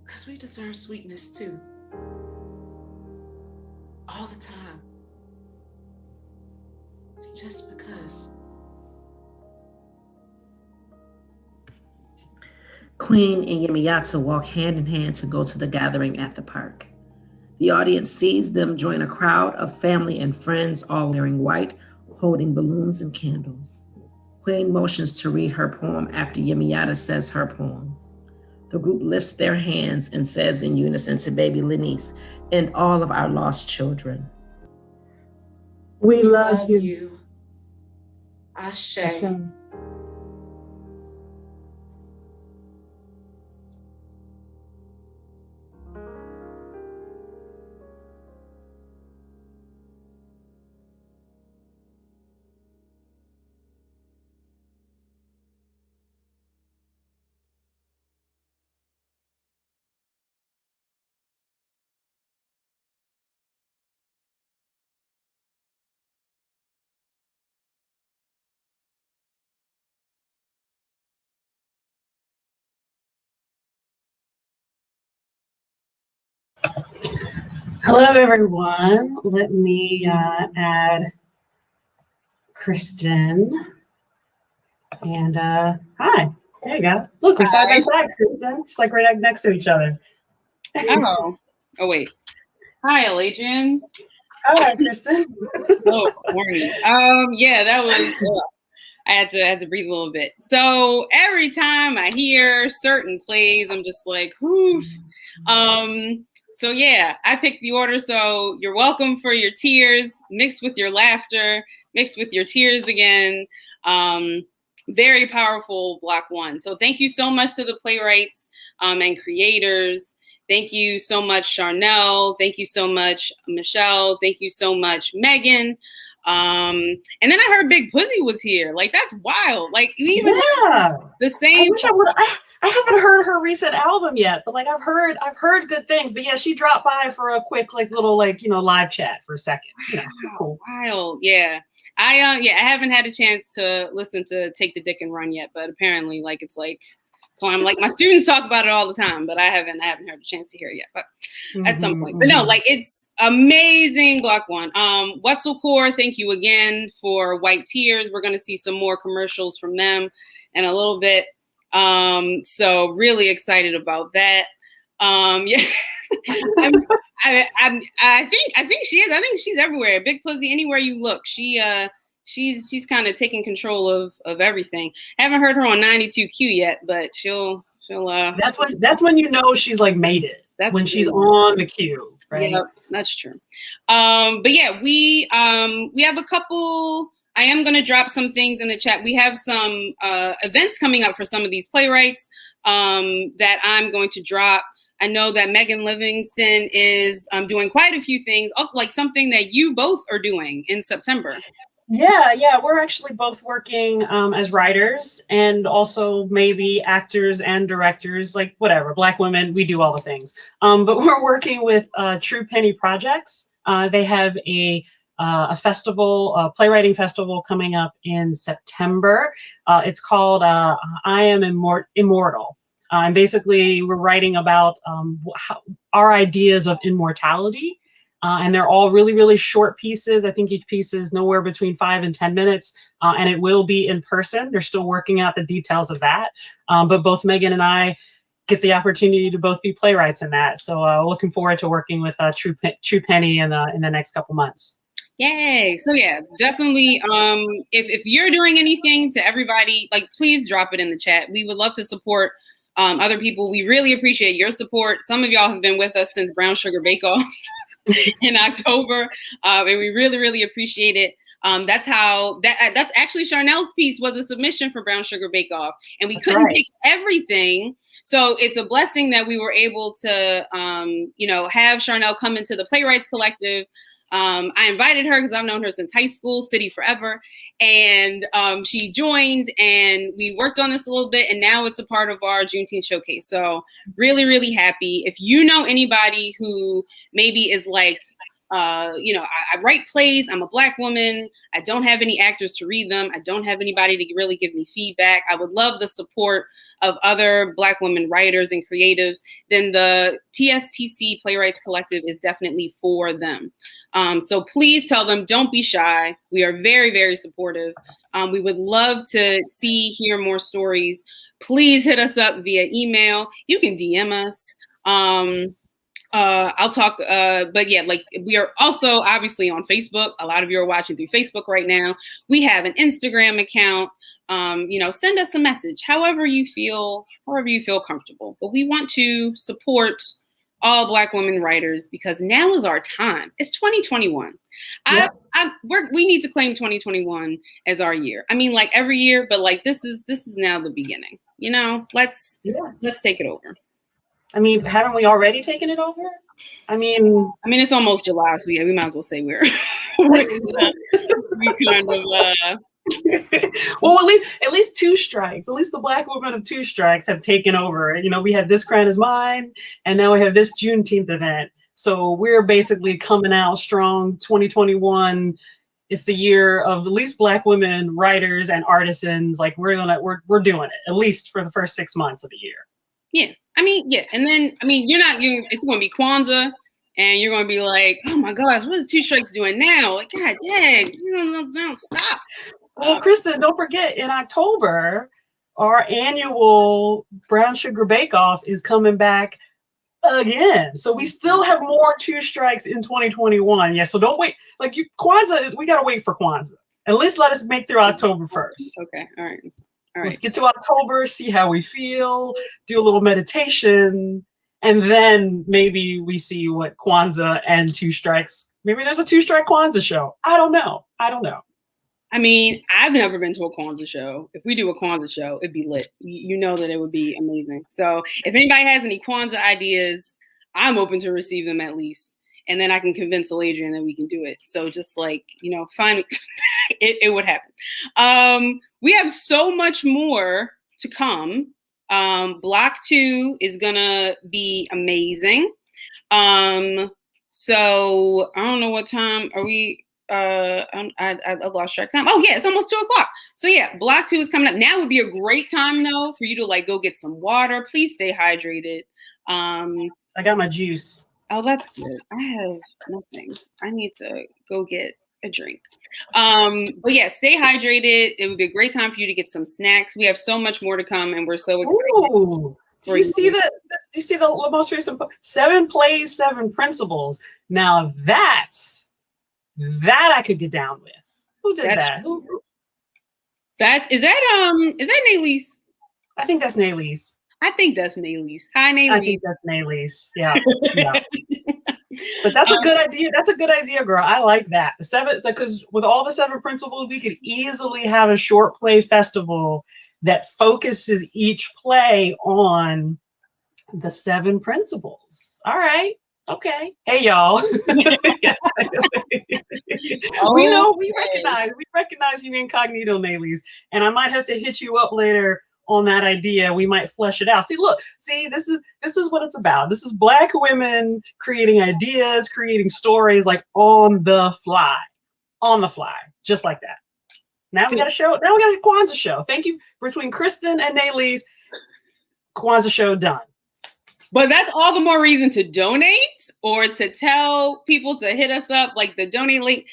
Because we deserve sweetness too. All the time. just because. Queen and Yemiyata walk hand in hand to go to the gathering at the park. The audience sees them join a crowd of family and friends, all wearing white, holding balloons and candles. Queen motions to read her poem after Yemiyata says her poem. The group lifts their hands and says in unison to baby Lenice and all of our lost children, We love you. Ashe. Ashe. Hello, everyone. Let me add Kristen. And hi. There you go. Look, we're side by side, Kristen. It's like right next to each other. Oh wait. Hi, Adrian. Hi, Kristen. Oh, corny. Yeah, that was. I had to breathe a little bit. So every time I hear certain plays, I'm just like, oof. So yeah, I picked the order. So you're welcome for your tears, mixed with your laughter, mixed with your tears again. Very powerful block one. So thank you so much to the playwrights and creators. Thank you so much, Charnel. Thank you so much, Michelle. Thank you so much, Megan. And then I heard Big Pussy was here. Like, that's wild. Like, you even the same. I wish I would. I haven't heard her recent album yet, but like I've heard good things. But yeah, she dropped by for a quick little live chat for a second. Cool. Wild. Yeah. I haven't had a chance to listen to Take the Dick and Run yet, but apparently it's climb. Like my students talk about it all the time, but I haven't heard a chance to hear it yet. But at some point. But no, it's amazing. Block one. Wetzelcore, thank you again for White Tears. We're gonna see some more commercials from them in a little bit. So really excited about that. Yeah. I think she is. I think she's everywhere. Big Pussy, anywhere you look. She's kind of taking control of everything. Haven't heard her on 92Q yet, but she'll that's when you know she's made it. That's when she's on the queue, right? Yeah, that's true. But yeah, we have a couple. I am going to drop some things in the chat. We have some events coming up for some of these playwrights that I'm going to drop. I know that Megan Livingston is doing quite a few things, like something that you both are doing in September. Yeah, we're actually both working as writers and also maybe actors and directors, like whatever, Black women, we do all the things. But we're working with True Penny Projects. They have a festival, a playwriting festival coming up in September. It's called I Am Immortal. And basically we're writing about our ideas of immortality. And they're all really, really short pieces. I think each piece is nowhere between 5 and 10 minutes, and it will be in person. They're still working out the details of that. But both Megan and I get the opportunity to both be playwrights in that. So looking forward to working with True Penny in the next couple months. Yay. So yeah, definitely. If you're doing anything, to everybody, please drop it in the chat. We would love to support other people. We really appreciate your support. Some of y'all have been with us since Brown Sugar Bake Off in October, and we really, really appreciate it. That's actually Charnel's piece was a submission for Brown Sugar Bake Off, and we couldn't pick everything. So it's a blessing that we were able to, have Charnel come into the Playwrights Collective. I invited her because I've known her since high school, City Forever. And she joined and we worked on this a little bit, and now it's a part of our Juneteenth showcase. So really, really happy. If you know anybody who maybe is I write plays. I'm a Black woman. I don't have any actors to read them. I don't have anybody to really give me feedback. I would love the support of other Black women writers and creatives. Then the TSTC Playwrights Collective is definitely for them. So please tell them, don't be shy. We are very, very supportive. We would love to hear more stories. Please hit us up via email. You can DM us. I'll talk, but yeah, like we are also obviously on Facebook. A lot of you are watching through Facebook right now. We have an Instagram account. Send us a message, however you feel comfortable. But we want to support all Black women writers because now is our time. It's 2021. Yep. We need to claim 2021 as our year. I mean, like every year, but like this is now the beginning. Let's take it over. I mean, haven't we already taken it over? I mean, it's almost July, so yeah, we might as well say we're we kind of well, at least two strikes. At least the Black women of two strikes have taken over. We had This Crown Is Mine, and now we have this Juneteenth event. So we're basically coming out strong. 2021 is the year of at least Black women writers and artisans. Like we're doing it at least for the first 6 months of the year. Yeah. And then it's going to be Kwanzaa, and you're going to be like, oh my gosh, what is Two Strikes doing now? Like, God dang, don't stop. Well, Kristen, don't forget, in October, our annual Brown Sugar Bake Off is coming back again. So we still have more Two Strikes in 2021. Yeah, so don't wait. Like Kwanzaa, we got to wait for Kwanzaa. At least let us make through October first. Okay, all right. Let's get to October, see how we feel, do a little meditation, and then maybe we see what Kwanzaa and Two Strikes. Maybe there's a Two-Strike Kwanzaa show. I don't know. I mean, I've never been to a Kwanzaa show. If we do a Kwanzaa show, it'd be lit. You know that it would be amazing. So if anybody has any Kwanzaa ideas, I'm open to receive them at least. And then I can convince Aladrian that we can do it. So just find it would happen. We have so much more to come. Block 2 is gonna be amazing. So I don't know what time are we. I lost track of time. Oh yeah, it's almost 2:00. So yeah, Block 2 is coming up. Now would be a great time though for you to go get some water. Please stay hydrated. I got my juice. Oh, that's good. I have nothing. I need to go get a drink. But yeah, stay hydrated. It would be a great time for you to get some snacks. We have so much more to come, and we're so excited. Ooh, do you see the most recent 7 plays, 7 principles? Now that I could get down with. Who did that? Is that Naylise? I think that's Naylise. Hi, Naylise. I think that's Naylise. Yeah. But that's a good idea. That's a good idea, girl. I like that. The 7, because with all the 7 principles, we could easily have a short play festival that focuses each play on the 7 principles. All right. Okay. Hey, y'all. Yes. We recognize you incognito, Naylise, and I might have to hit you up later on that idea. We might flesh it out. This is what it's about. This is Black women creating ideas, creating stories on the fly, just like that. Now we got a show. Now we got a Kwanzaa show. Thank you. Between Kristen and Naylise, Kwanzaa show done. But that's all the more reason to donate or to tell people to hit us up, the donate link.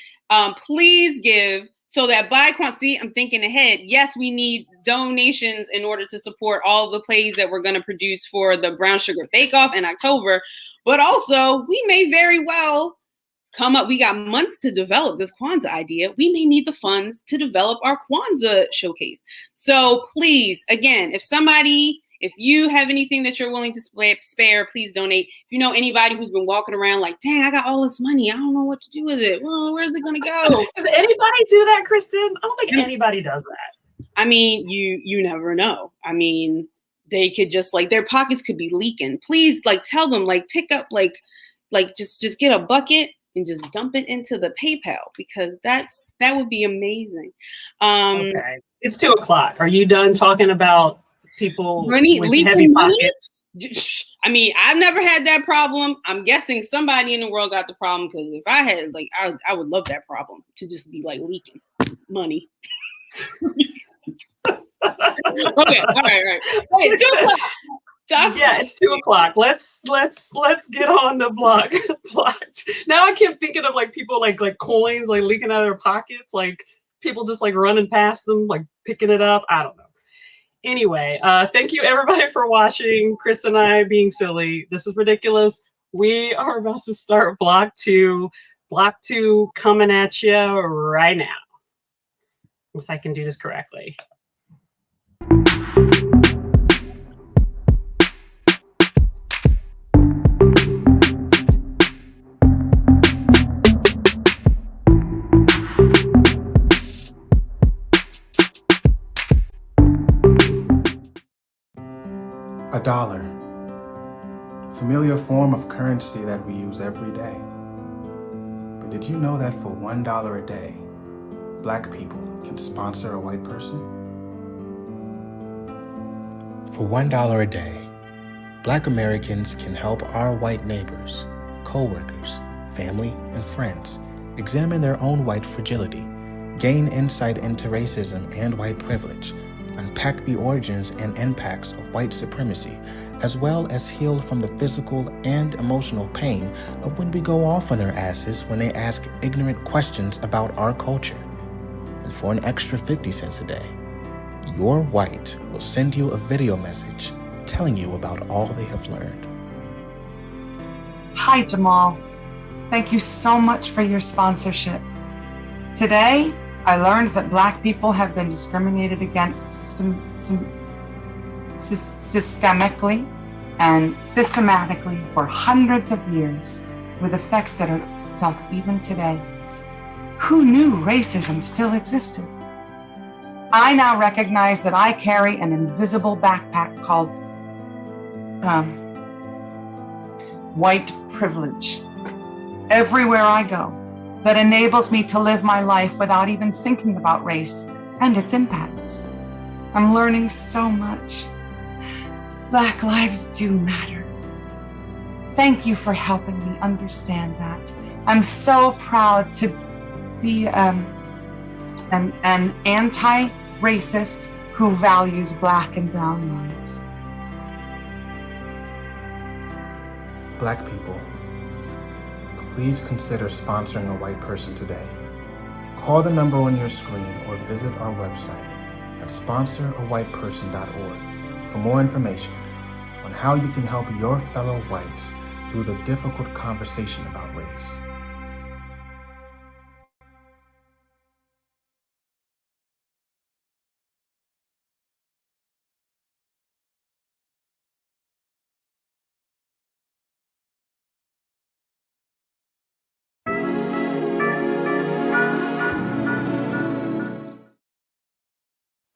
Please give so that by Kwanzaa, see, I'm thinking ahead. Yes, we need donations in order to support all the plays that we're going to produce for the Brown Sugar Bake Off in October. But also, we may very well come up. We got months to develop this Kwanzaa idea. We may need the funds to develop our Kwanzaa showcase. So please, again, if you have anything that you're willing to spare, please donate. If you know anybody who's been walking around dang, I got all this money, I don't know what to do with it. Well, where's it going to go? Does anybody do that, Kristen? I don't think anybody does that. I mean, you never know. I mean, they could just their pockets could be leaking. Please tell them pick up just get a bucket and just dump it into the PayPal because that would be amazing. Okay. It's 2:00. Are you done talking about people with heavy pockets? I mean, I've never had that problem. I'm guessing somebody in the world got the problem, because if I had, like, I would love that problem to just be like leaking money. Okay, all right. Wait, 2:00. Yeah, it's 2:00. Let's get on the block. Now I keep thinking of like people like coins like leaking out of their pockets, like people just like running past them, like picking it up. I don't know. Anyway, thank you everybody for watching. Chris and I being silly. This is ridiculous. We are about to start block two. Block two coming at you right now. Unless I can do this correctly. A dollar, familiar form of currency that we use every day. But did you know that for $1 a day, Black people can sponsor a white person? For $1 a day, Black Americans can help our white neighbors, co-workers, family, and friends examine their own white fragility, gain insight into racism and white privilege, unpack the origins and impacts of white supremacy, as well as heal from the physical and emotional pain of when we go off on their asses when they ask ignorant questions about our culture. And for an extra 50 cents a day, your white will send you a video message telling you about all they have learned. Hi, Jamal. Thank you so much for your sponsorship. Today, I learned that Black people have been discriminated against systemically and systematically for hundreds of years, with effects that are felt even today. Who knew racism still existed? I now recognize that I carry an invisible backpack called white privilege everywhere I go, that enables me to live my life without even thinking about race and its impacts. I'm learning so much. Black lives do matter. Thank you for helping me understand that. I'm so proud to be an anti-racist who values Black and brown lives. Black people, please consider sponsoring a white person today. Call the number on your screen or visit our website at sponsorawhiteperson.org for more information on how you can help your fellow whites through the difficult conversation about race.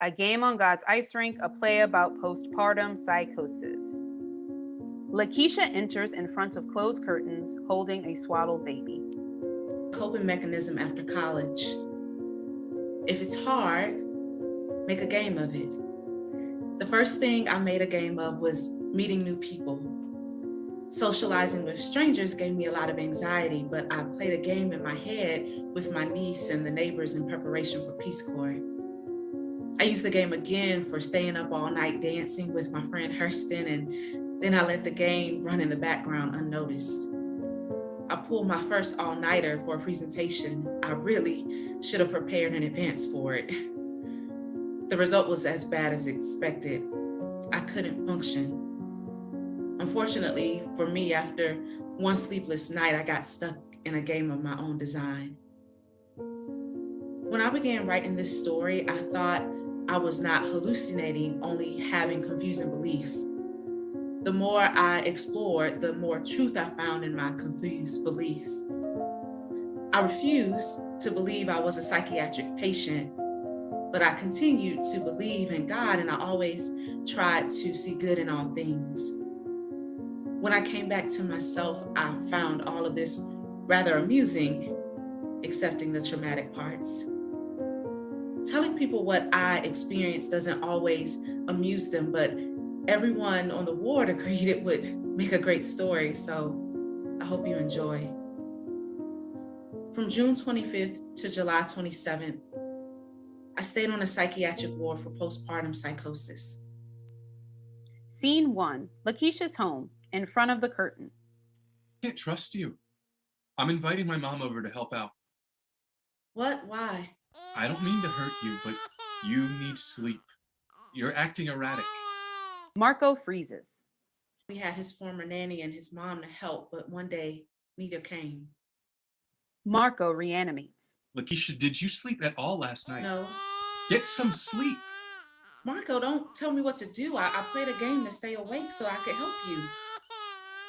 A Game on God's Ice Rink, a play about postpartum psychosis. Lakeisha enters in front of closed curtains, holding a swaddled baby. Coping mechanism after college. If it's hard, make a game of it. The first thing I made a game of was meeting new people. Socializing with strangers gave me a lot of anxiety, but I played a game in my head with my niece and the neighbors in preparation for Peace Corps. I used the game again for staying up all night dancing with my friend Hurston, and then I let the game run in the background unnoticed. I pulled my first all-nighter for a presentation I really should have prepared in advance for it. The result was as bad as expected. I couldn't function. Unfortunately for me, after one sleepless night, I got stuck in a game of my own design. When I began writing this story, I thought I was not hallucinating, only having confusing beliefs. The more I explored, the more truth I found in my confused beliefs. I refused to believe I was a psychiatric patient, but I continued to believe in God, and I always tried to see good in all things. When I came back to myself, I found all of this rather amusing, accepting the traumatic parts. Telling people what I experienced doesn't always amuse them, but Everyone on the ward agreed it would make a great story, so I hope you enjoy. From June 25th to July 27th, I stayed on a psychiatric ward for postpartum psychosis. Scene 1. Lakeisha's home, in front of the curtain. I can't trust you. I'm inviting my mom over to help out. What? Why? I don't mean to hurt you, but you need sleep. You're acting erratic. Marco freezes. We had his former nanny and his mom to help, but one day, neither came. Marco reanimates. Lakeisha, did you sleep at all last night? No. Get some sleep. Marco, don't tell me what to do. I played a game to stay awake so I could help you.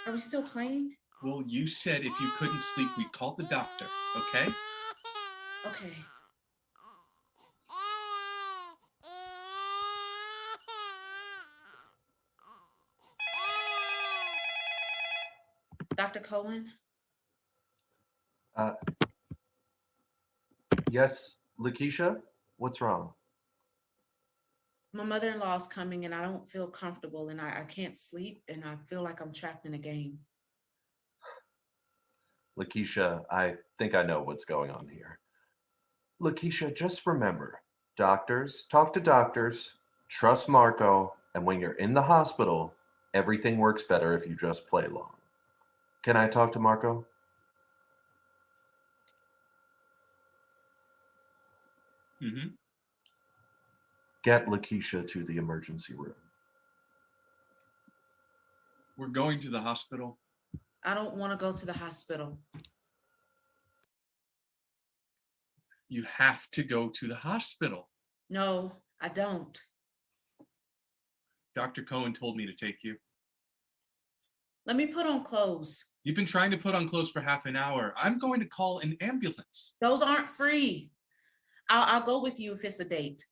Are we still playing? Well, you said if you couldn't sleep, we'd call the doctor, okay? Okay. Dr. Cohen? Yes, Lakeisha? What's wrong? My mother-in-law's coming and I don't feel comfortable and I can't sleep and I feel like I'm trapped in a game. Lakeisha, I think I know what's going on here. Lakeisha, just remember, doctors talk to doctors, trust Marco, and when you're in the hospital, everything works better if you just play along. Can I talk to Marco? Mm-hmm. Get Lakeisha to the emergency room. We're going to the hospital. I don't want to go to the hospital. You have to go to the hospital. No, I don't. Dr. Cohen told me to take you. Let me put on clothes. You've been trying to put on clothes for half an hour. I'm going to call an ambulance. Those aren't free. I'll go with you if it's a date.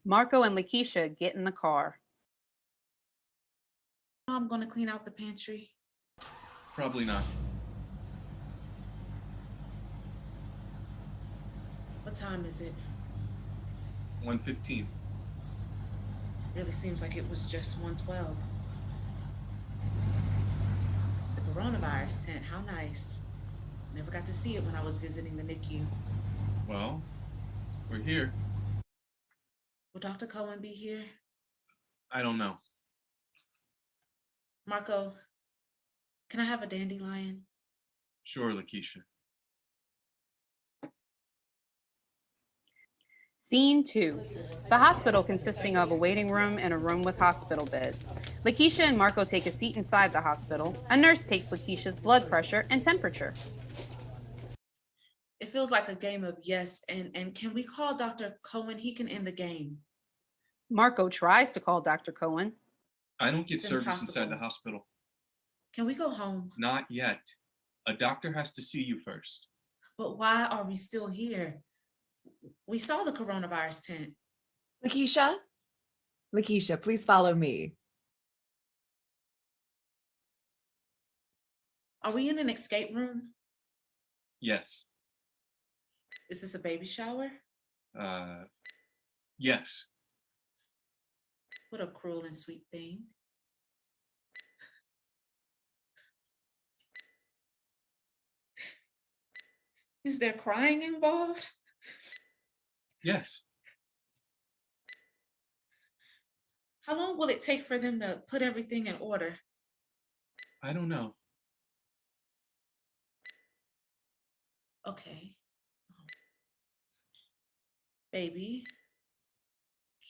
Marco and Lakeisha get in the car. I'm going to clean out the pantry. Probably not. What time is it? 1:15. Really seems like it was just 1:12. The coronavirus tent, how nice. Never got to see it when I was visiting the NICU. Well, we're here. Will Dr. Cohen be here? I don't know. Marco, can I have a dandelion? Sure, Lakeisha. Scene 2. The hospital consisting of a waiting room and a room with hospital beds. Lakeisha and Marco take a seat inside the hospital. A nurse takes Lakeisha's blood pressure and temperature. It feels like a game of yes, and can we call Dr. Cohen? He can end the game. Marco tries to call Dr. Cohen. I don't get It's service impossible. inside the hospital. Can we go home? Not yet. A doctor has to see you first. But why are we still here? We saw the coronavirus tent. Lakeisha? Lakeisha, please follow me. Are we in an escape room? Yes. Is this a baby shower? Yes. What a cruel and sweet thing. Is there crying involved? Yes. How long will it take for them to put everything in order? I don't know. Okay. Baby,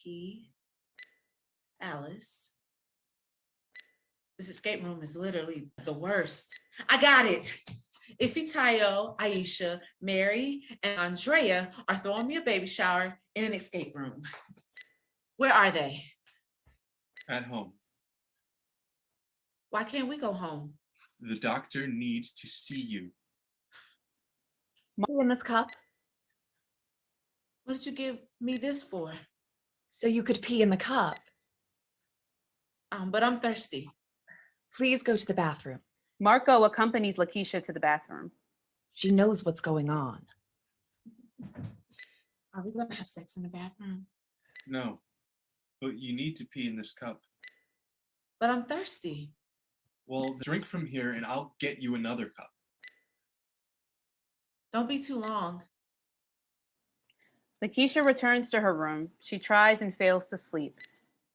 Key, Alice. This escape room is literally the worst. I got it. Ifitayo, Aisha, Mary, and Andrea are throwing me a baby shower in an escape room. Where are they? At home. Why can't we go home? The doctor needs to see you. In this cup, What did you give me this for? so you could pee in the cup. But I'm thirsty. Please go to the bathroom. Marco accompanies Lakeisha to the bathroom. She knows what's going on. Are we gonna have sex in the bathroom? No. But you need to pee in this cup. But I'm thirsty. Well, drink from here and I'll get you another cup. Don't be too long. Lakeisha returns to her room. She tries and fails to sleep.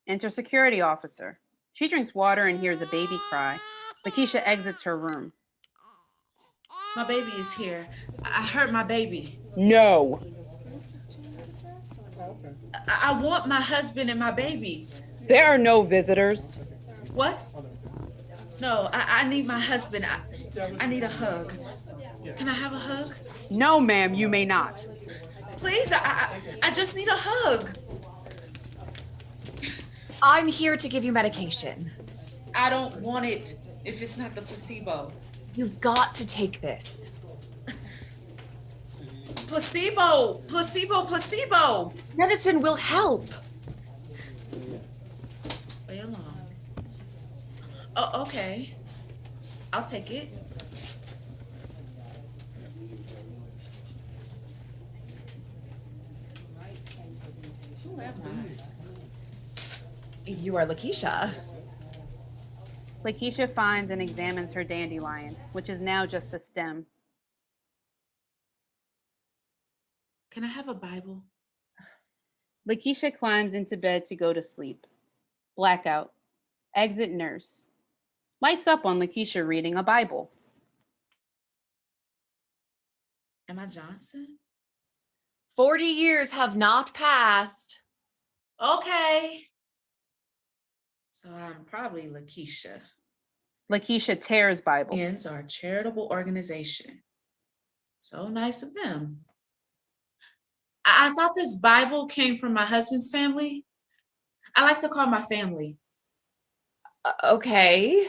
Enter security officer. She drinks water and hears a baby cry. Lakeisha exits her room. My baby is here. I hurt my baby. No. I want my husband and my baby. There are no visitors. What? No, I need my husband. I need a hug. Can I have a hug? No, ma'am, you may not. Please, I just need a hug. I'm here to give you medication. I don't want it if it's not the placebo. You've got to take this. Placebo! Placebo! Placebo! Medicine will help. Play along. Oh, okay. I'll take it. Who am I? You are Lakeisha. Lakeisha finds and examines her dandelion, which is now just a stem. Can I have a Bible? Lakeisha climbs into bed to go to sleep. Blackout. Exit nurse. Lights up on Lakeisha reading a Bible. Am I Johnson? 40 years have not passed. Okay. So I'm probably Lakeisha. Lakeisha tears Bible. Friends are a charitable organization. So nice of them. I thought this Bible came from my husband's family. I like to call my family. Okay.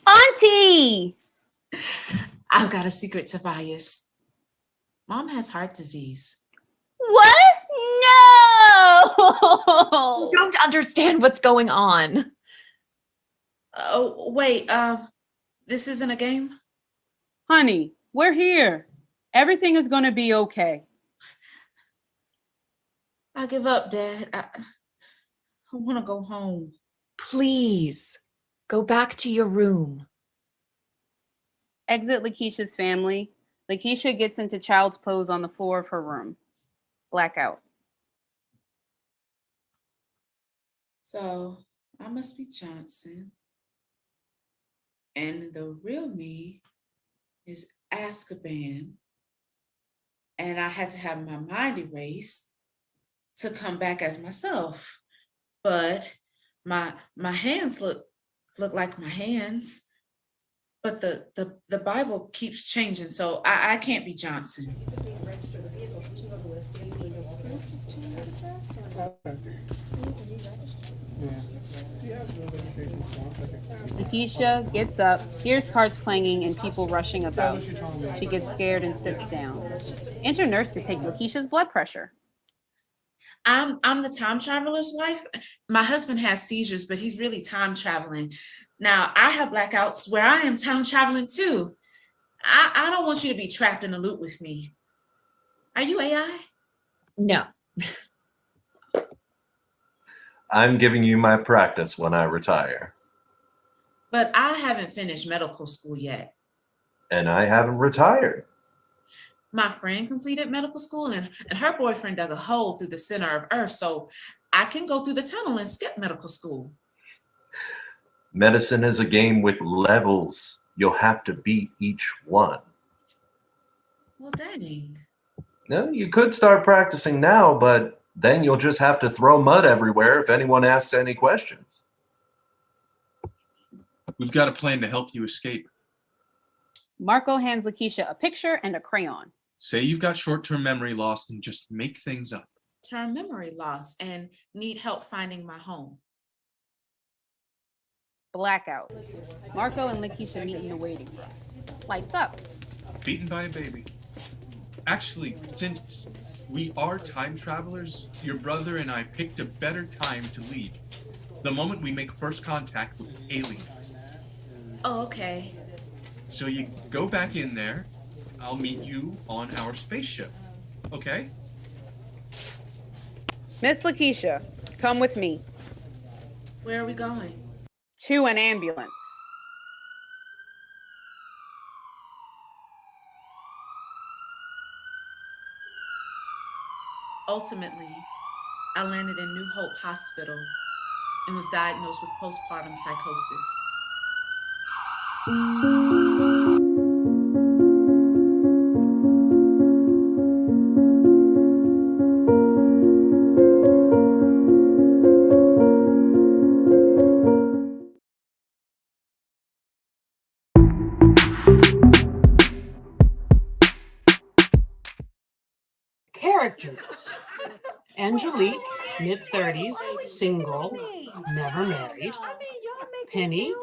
Auntie! I've got a secret, Tobias. Mom has heart disease. What? No! You don't understand what's going on. Oh, wait, this isn't a game? Honey, we're here. Everything is going to be okay. I give up, Dad. I want to go home. Please, go back to your room. Exit Lakeisha's family. Lakeisha gets into child's pose on the floor of her room. Blackout. So, I must be Johnson. And the real me is Azkaban. And I had to have my mind erased to come back as myself. But my hands look like my hands. But the Bible keeps changing, so I can't be Johnson. Lakeisha gets up, hears carts clanging and people rushing about. She gets scared and sits down. Enter nurse to take Lakeisha's blood pressure. I'm the time traveler's wife. My husband has seizures, but he's really time traveling. Now, I have blackouts where I am time traveling too. I don't want you to be trapped in a loop with me. Are you AI? No. I'm giving you my practice when I retire. But I haven't finished medical school yet. And I haven't retired. My friend completed medical school and her boyfriend dug a hole through the center of Earth, so I can go through the tunnel and skip medical school. Medicine is a game with levels. You'll have to beat each one. Well, dang. No, you could start practicing now, but then you'll just have to throw mud everywhere if anyone asks any questions. We've got a plan to help you escape. Marco hands Lakeisha a picture and a crayon. Say you've got short-term memory loss and just make things up. Term memory loss and need help finding my home. Blackout. Marco and Lakeisha meet in the waiting room. Lights up. Beaten by a baby. Actually, since we are time travelers, your brother and I picked a better time to leave. The moment we make first contact with aliens. Oh, okay. So you go back in there. I'll meet you on our spaceship. Okay? Miss Lakeisha, come with me. Where are we going? To an ambulance. Ultimately, I landed in New Hope Hospital and was diagnosed with postpartum psychosis. Characters. Angelique, mid-30s, single, never married. Penny,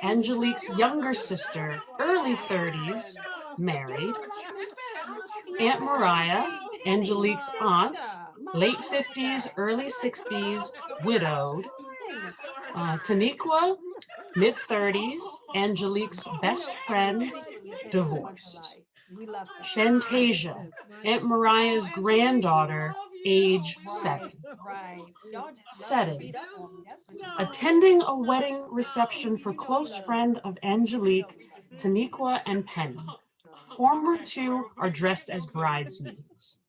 Angelique's younger sister, early 30s, married. Aunt Mariah, Angelique's aunt, late 50s, early 60s, widowed. Taniqua, mid-30s, Angelique's best friend, divorced. Fantasia, Aunt Mariah's granddaughter, age 7. Setting. Attending a wedding reception for close friend of Angelique, Taniqua and Penny. Former two are dressed as bridesmaids.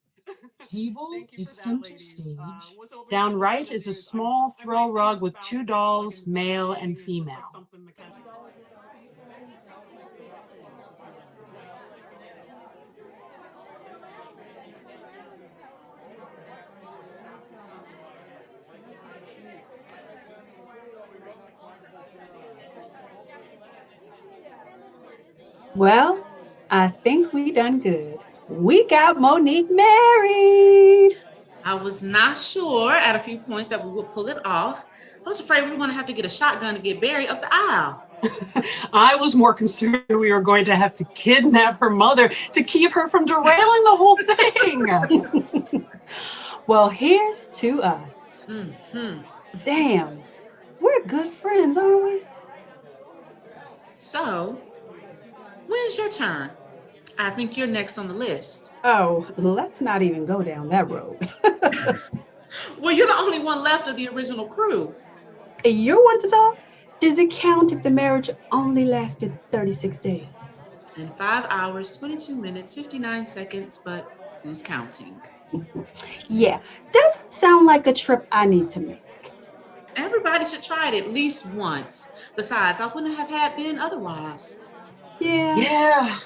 Table is center stage. Down right is a small throw rug with 2 dolls, male and female. Well, I think we done good. We got Monique married. I was not sure at a few points that we would pull it off. I was afraid we were going to have to get a shotgun to get Barry up the aisle. I was more concerned we were going to have to kidnap her mother to keep her from derailing the whole thing. Well, here's to us. Mm-hmm. Damn, we're good friends, aren't we? So, when's your turn? I think you're next on the list. Oh, let's not even go down that road. Well, you're the only one left of the original crew. You want to talk? Does it count if the marriage only lasted 36 days? And 5 hours, 22 minutes, 59 seconds, but who's counting? Yeah, doesn't sound like a trip I need to make. Everybody should try it at least once. Besides, I wouldn't have had been otherwise. Yeah.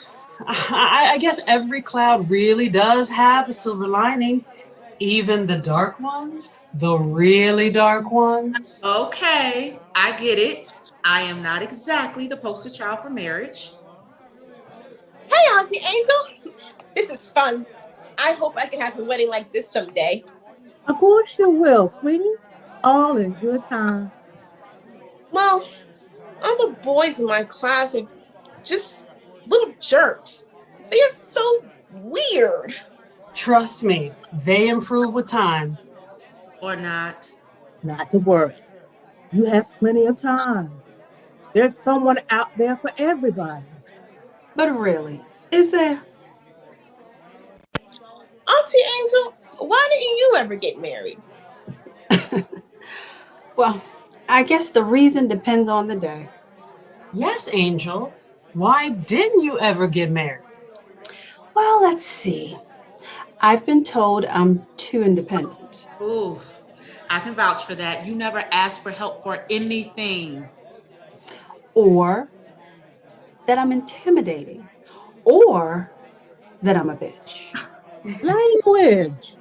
I guess every cloud really does have a silver lining. Even the dark ones, the really dark ones. Okay, I get it. I am not exactly the poster child for marriage. Hey, Auntie Angel. This is fun. I hope I can have a wedding like this someday. Of course you will, sweetie. All in good time. Well, all the boys in my class are just little jerks. They are so weird. Trust me, they improve with time. Or not. Not to worry. You have plenty of time. There's someone out there for everybody. But really, is there? Auntie Angel, why didn't you ever get married? Well, I guess the reason depends on the day. Yes, Angel. Why didn't you ever get married? Well, let's see. I've been told I'm too independent. Oof. I can vouch for that. You never asked for help for anything. Or that I'm intimidating. Or that I'm a bitch. Language.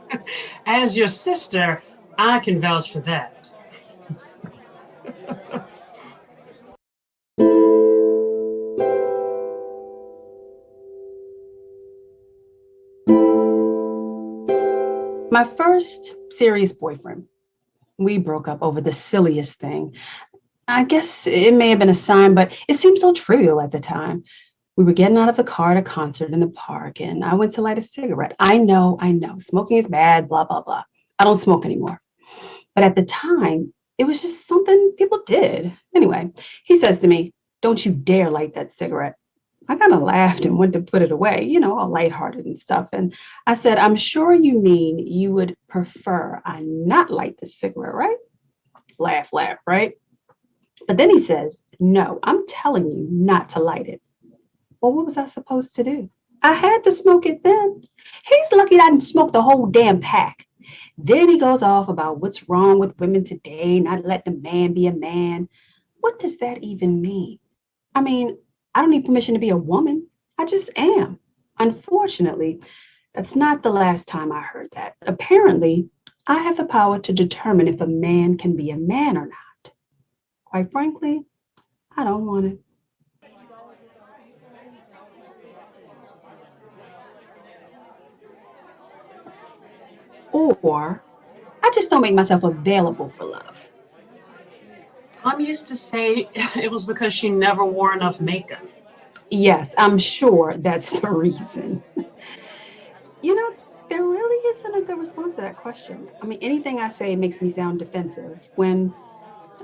As your sister, I can vouch for that. My first serious boyfriend. We broke up over the silliest thing. I guess it may have been a sign, but it seemed so trivial at the time. We were getting out of the car at a concert in the park, and I went to light a cigarette. I know, smoking is bad, blah, blah, blah. I don't smoke anymore. But at the time, it was just something people did. Anyway, he says to me, "Don't you dare light that cigarette." I kind of laughed and went to put it away, all lighthearted and stuff. And I said, I'm sure you mean you would prefer I not light the cigarette, right? Laugh, laugh, right? But then he says, no, I'm telling you not to light it. Well, what was I supposed to do? I had to smoke it then. He's lucky I didn't smoke the whole damn pack. Then he goes off about what's wrong with women today, not letting a man be a man. What does that even mean? I mean, I don't need permission to be a woman. I just am. Unfortunately, that's not the last time I heard that. Apparently, I have the power to determine if a man can be a man or not. Quite frankly, I don't want it. Or I just don't make myself available for love. Mom used to say it was because she never wore enough makeup. Yes, I'm sure that's the reason. There really isn't a good response to that question. I mean, anything I say makes me sound defensive when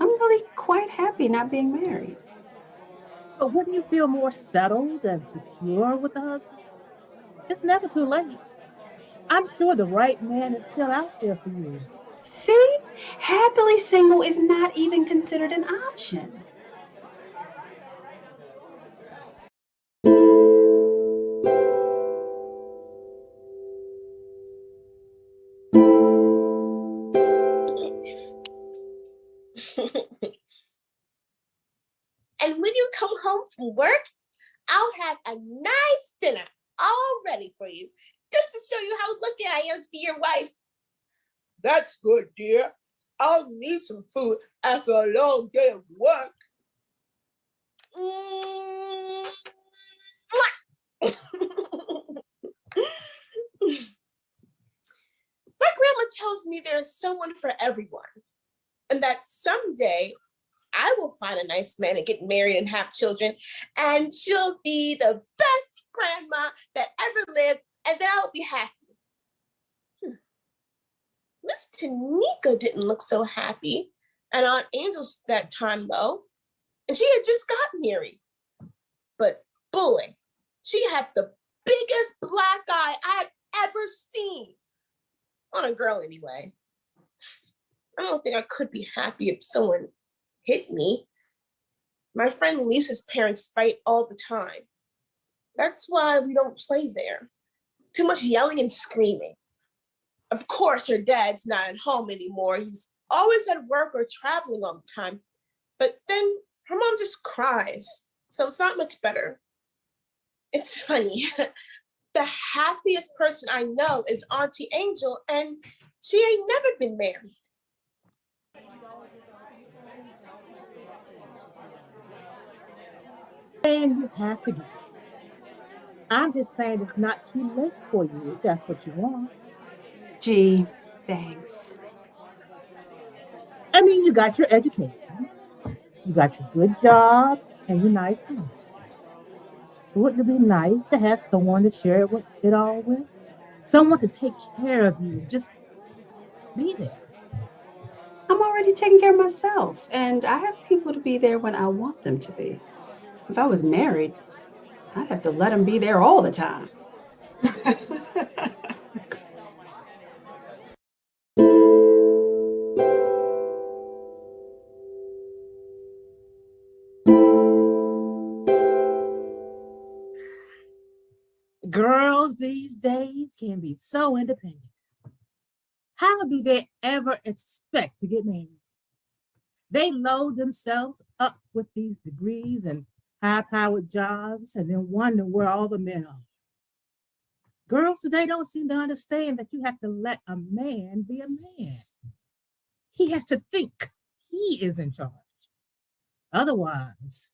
I'm really quite happy not being married. But wouldn't you feel more settled and secure with a husband? It's never too late. I'm sure the right man is still out there for you. See, happily single is not even considered an option. And when you come home from work, I'll have a nice dinner all ready for you, just to show you how lucky I am to be your wife. That's good, dear. I'll need some food after a long day of work. My grandma tells me there's someone for everyone, and that someday I will find a nice man and get married and have children, and she'll be the best grandma that ever lived, and then I'll be happy. Miss Tanika didn't look so happy, and Aunt Angel's that time though, and she had just got married. But boy, she had the biggest black eye I've ever seen. On a girl anyway. I don't think I could be happy if someone hit me. My friend Lisa's parents fight all the time. That's why we don't play there. Too much yelling and screaming. Of course, her dad's not at home anymore. He's always at work or traveling all the time. But then her mom just cries, so it's not much better. It's funny. The happiest person I know is Auntie Angel, and she ain't never been married. And you have to do it. I'm just saying it's not too late for you if that's what you want. Gee, thanks. I mean, you got your education, you got your good job, and your nice house. Wouldn't it be nice to have someone to share it all with? Someone to take care of you and just be there. I'm already taking care of myself, and I have people to be there when I want them to be. If I was married, I'd have to let them be there all the time. Girls these days can be so independent. How do they ever expect to get married? They load themselves up with these degrees and high-powered jobs and then wonder where all the men are. Girls today don't seem to understand that you have to let a man be a man. He has to think he is in charge. Otherwise,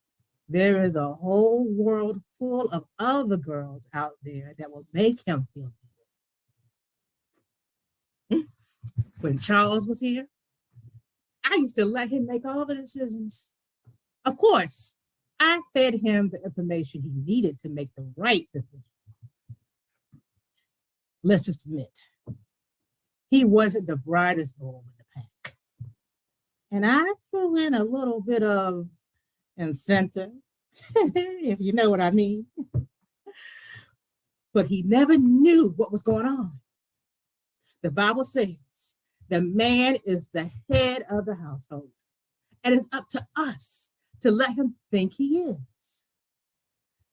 there is a whole world full of other girls out there that will make him feel good. When Charles was here, I used to let him make all the decisions. Of course, I fed him the information he needed to make the right decision. Let's just admit, he wasn't the brightest bulb in the pack. And I threw in a little bit of incentive if you know what I mean. But he never knew what was going on. The Bible says the man is the head of the household, and it's up to us to let him think he is.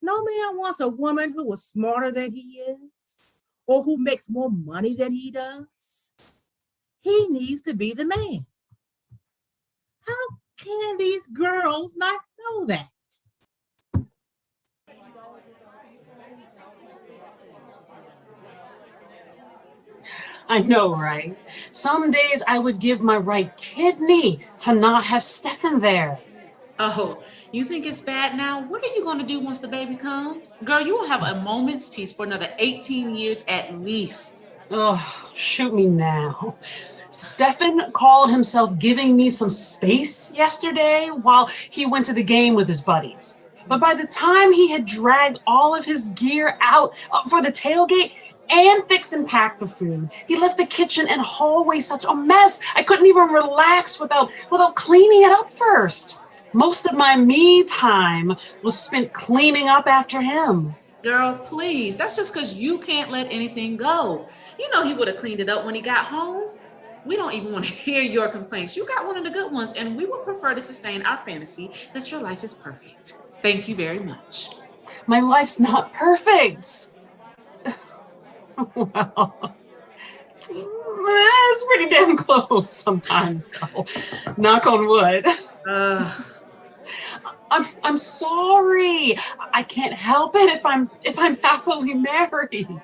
No man wants a woman who is smarter than he is or who makes more money than he does. He needs to be the man. How can these girls not know that? I know, right? Some days I would give my right kidney to not have Stefan there. Oh, you think it's bad now? What are you going to do once the baby comes? Girl, you will have a moment's peace for another 18 years at least. Oh, shoot me now. Stefan called himself giving me some space yesterday while he went to the game with his buddies. But by the time he had dragged all of his gear out for the tailgate and fixed and packed the food, he left the kitchen and hallway such a mess. I couldn't even relax without cleaning it up first. Most of my me time was spent cleaning up after him. Girl, please. That's just because you can't let anything go. You know he would have cleaned it up when he got home. We don't even want to hear your complaints. You got one of the good ones, and we would prefer to sustain our fantasy that your life is perfect. Thank you very much. My life's not perfect. Well, it's pretty damn close sometimes, though. Knock on wood. I'm sorry. I can't help it if I'm happily married.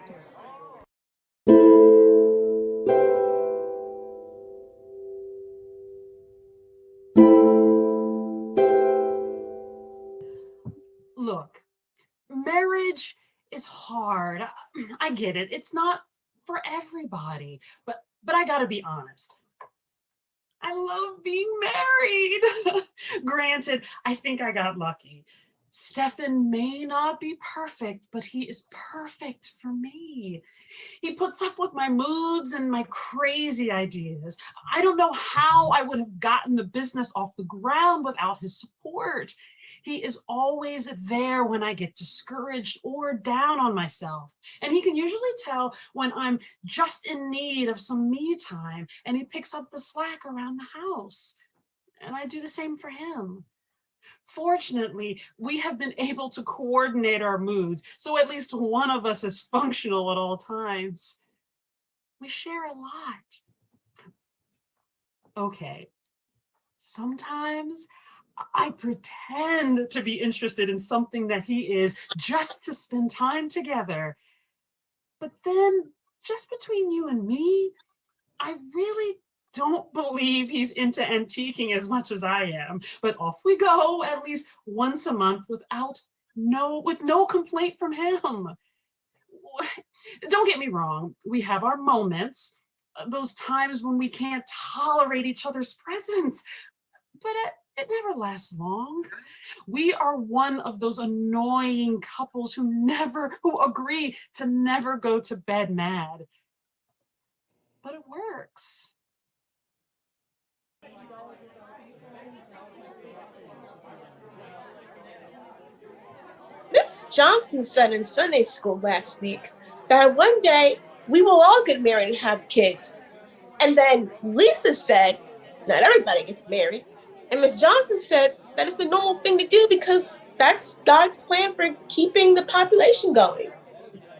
Look, marriage is hard. I get it. It's not for everybody, but I gotta be honest. I love being married. Granted, I think I got lucky. Stefan may not be perfect, but he is perfect for me. He puts up with my moods and my crazy ideas. I don't know how I would have gotten the business off the ground without his support. He is always there when I get discouraged or down on myself. And he can usually tell when I'm just in need of some me time, and he picks up the slack around the house. And I do the same for him. Fortunately, we have been able to coordinate our moods, so at least one of us is functional at all times. We share a lot. Okay, sometimes I pretend to be interested in something that he is just to spend time together. But then, just between you and me, I really don't believe he's into antiquing as much as I am. But off we go at least once a month with no complaint from him. Don't get me wrong, we have our moments, those times when we can't tolerate each other's presence, but it never lasts long. We are one of those annoying couples who agree to never go to bed mad. But it works. Miss Johnson said in Sunday school last week that one day we will all get married and have kids. And then Lisa said, not everybody gets married. And Miss Johnson said that it's the normal thing to do because that's God's plan for keeping the population going.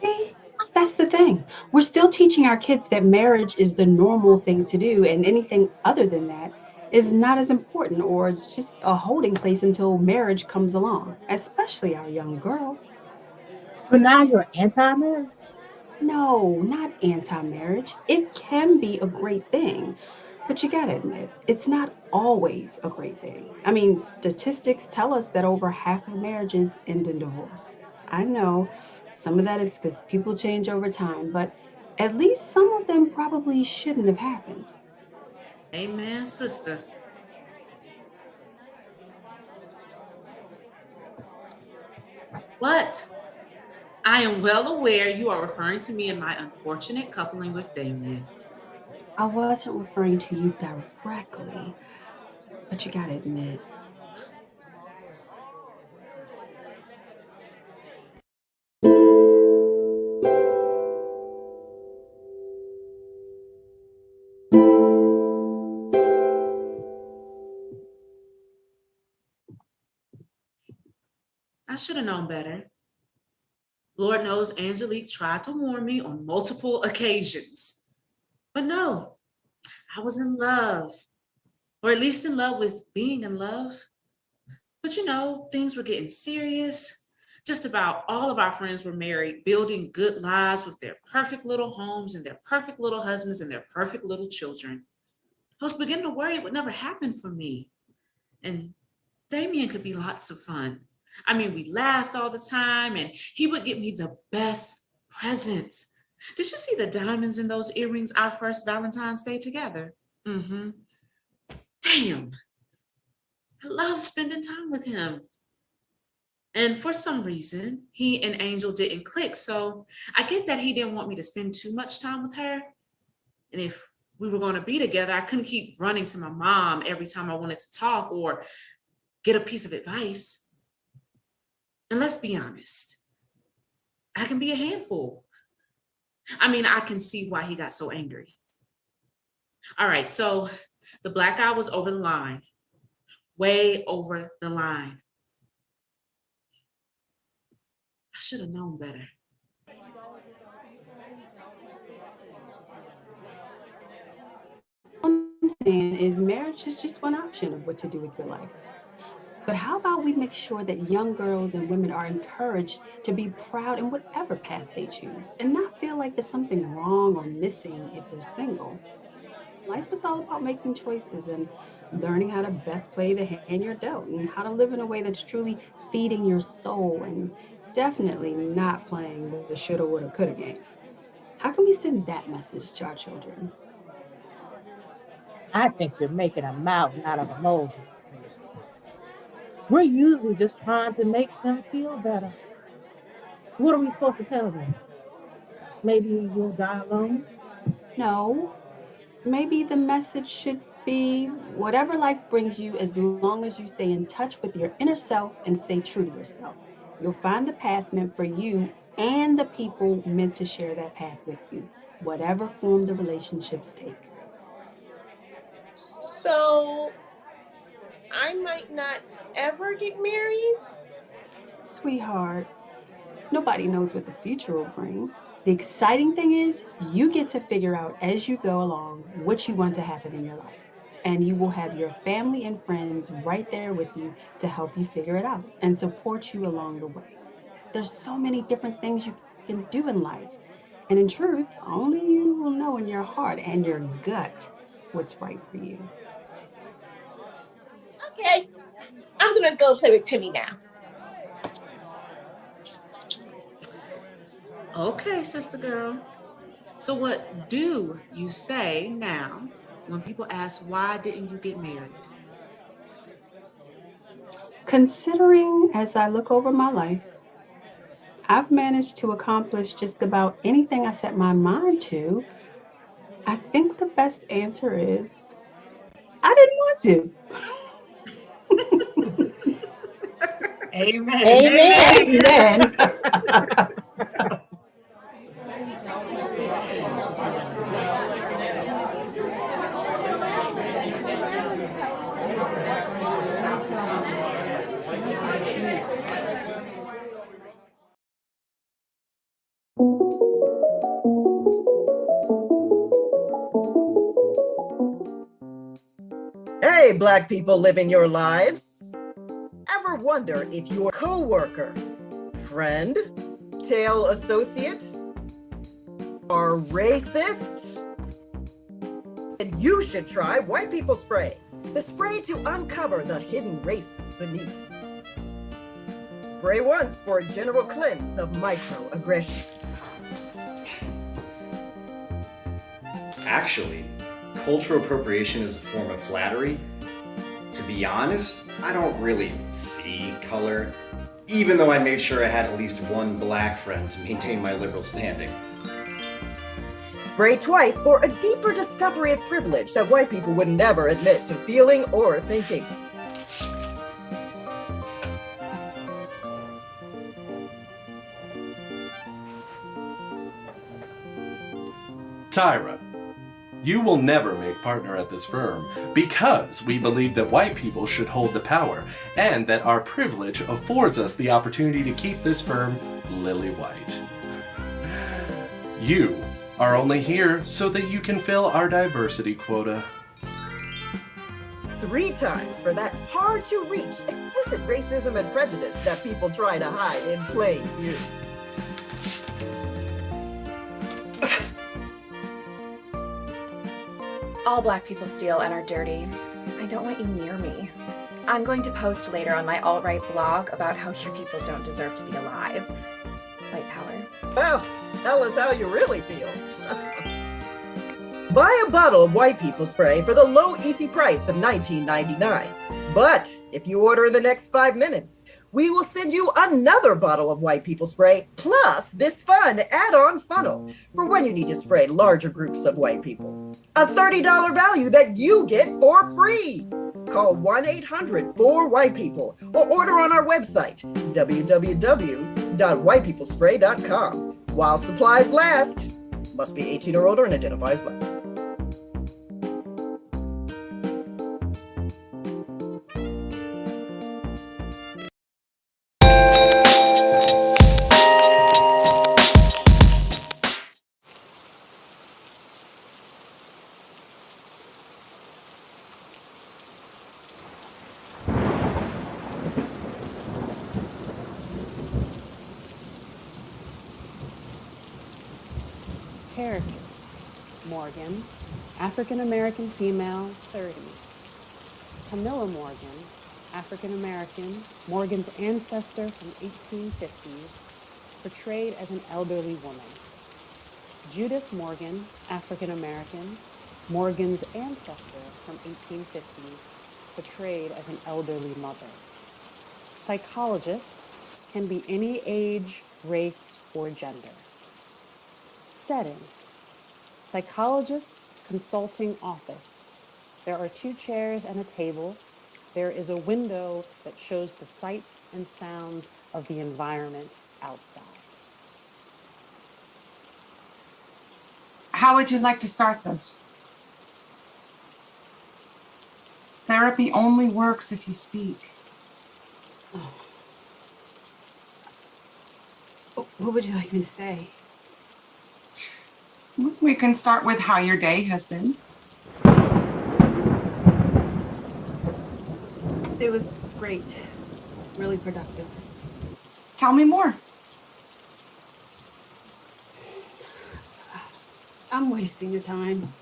See, that's the thing. We're still teaching our kids that marriage is the normal thing to do, and anything other than that is not as important, or it's just a holding place until marriage comes along, especially our young girls. So now you're anti-marriage? No, not anti-marriage. It can be a great thing, but you gotta admit, it's not always a great thing. I mean, statistics tell us that over half of marriages end in divorce. I know some of that is because people change over time, but at least some of them probably shouldn't have happened. Amen, sister. What? I am well aware you are referring to me and my unfortunate coupling with Damien. I wasn't referring to you directly, but you gotta admit, I should have known better. Lord knows Angelique tried to warn me on multiple occasions. But no, I was in love, or at least in love with being in love. But you know, things were getting serious. Just about all of our friends were married, building good lives with their perfect little homes and their perfect little husbands and their perfect little children. I was beginning to worry it would never happen for me. And Damien could be lots of fun. I mean, we laughed all the time and he would get me the best presents. Did you see the diamonds in those earrings our first Valentine's Day together? Mm-hmm. Damn. I love spending time with him. And for some reason, he and Angel didn't click. So I get that he didn't want me to spend too much time with her. And if we were going to be together, I couldn't keep running to my mom every time I wanted to talk or get a piece of advice. And let's be honest, I can be a handful. I mean, I can see why he got so angry. All right, so the black eye was over the line, way over the line. I should have known better. What I'm saying is marriage is just one option of what to do with your life. But how about we make sure that young girls and women are encouraged to be proud in whatever path they choose and not feel like there's something wrong or missing if they're single. Life is all about making choices and learning how to best play the hand you're dealt and how to live in a way that's truly feeding your soul and definitely not playing the shoulda, woulda, coulda game. How can we send that message to our children? I think you're making a mountain out of a molehill. We're usually just trying to make them feel better. What are we supposed to tell them? Maybe you'll die alone? No. Maybe the message should be whatever life brings you, as long as you stay in touch with your inner self and stay true to yourself. You'll find the path meant for you and the people meant to share that path with you, whatever form the relationships take. So I might not ever get married? Sweetheart, nobody knows what the future will bring. The exciting thing is you get to figure out as you go along what you want to happen in your life. And you will have your family and friends right there with you to help you figure it out and support you along the way. There's so many different things you can do in life. And in truth, only you will know in your heart and your gut what's right for you. Okay, I'm gonna go play with Timmy now. Okay, sister girl. So what do you say now when people ask, why didn't you get married? Considering as I look over my life, I've managed to accomplish just about anything I set my mind to. I think the best answer is I didn't want to. Amen. Amen. Hey, Black people living your lives. Ever wonder if your coworker, friend, tail associate are racist? And you should try White People Spray, the spray to uncover the hidden racists beneath. Spray once for a general cleanse of microaggressions. Actually, cultural appropriation is a form of flattery. To be honest, I don't really see color, even though I made sure I had at least one black friend to maintain my liberal standing. Spray twice for a deeper discovery of privilege that white people would never admit to feeling or thinking. Tyra, You will never make partner at this firm because we believe that white people should hold the power and that our privilege affords us the opportunity to keep this firm lily white. You are only here so that you can fill our diversity quota. 3 times for that hard-to-reach explicit racism and prejudice that people try to hide in plain view. All Black people steal and are dirty. I don't want you near me. I'm going to post later on my alt-right blog about how you people don't deserve to be alive. White power. Well, tell us how you really feel. Buy a bottle of white people spray for the low, easy price of $19.99. But if you order in the next 5 minutes, we will send you another bottle of white people spray plus this fun add-on funnel for when you need to spray larger groups of white people. A $30 value that you get for free. Call 1-800-4-WHITE-PEOPLE or order on our website, www.whitepeoplespray.com. While supplies last. Must be 18 or older and identify as Black. Characters: Morgan, African American female, 30s. Camilla Morgan, African American, Morgan's ancestor from 1850s, portrayed as an elderly woman. Judith Morgan, African American, Morgan's ancestor from 1850s, portrayed as an elderly mother. Psychologist can be any age, race, or gender. Setting: psychologist's consulting office. There are 2 chairs and a table. There is a window that shows the sights and sounds of the environment outside. How would you like to start this? Therapy only works if you speak. What would you like me to say? We can start with how your day has been. It was great. Really productive. Tell me more. I'm wasting your time.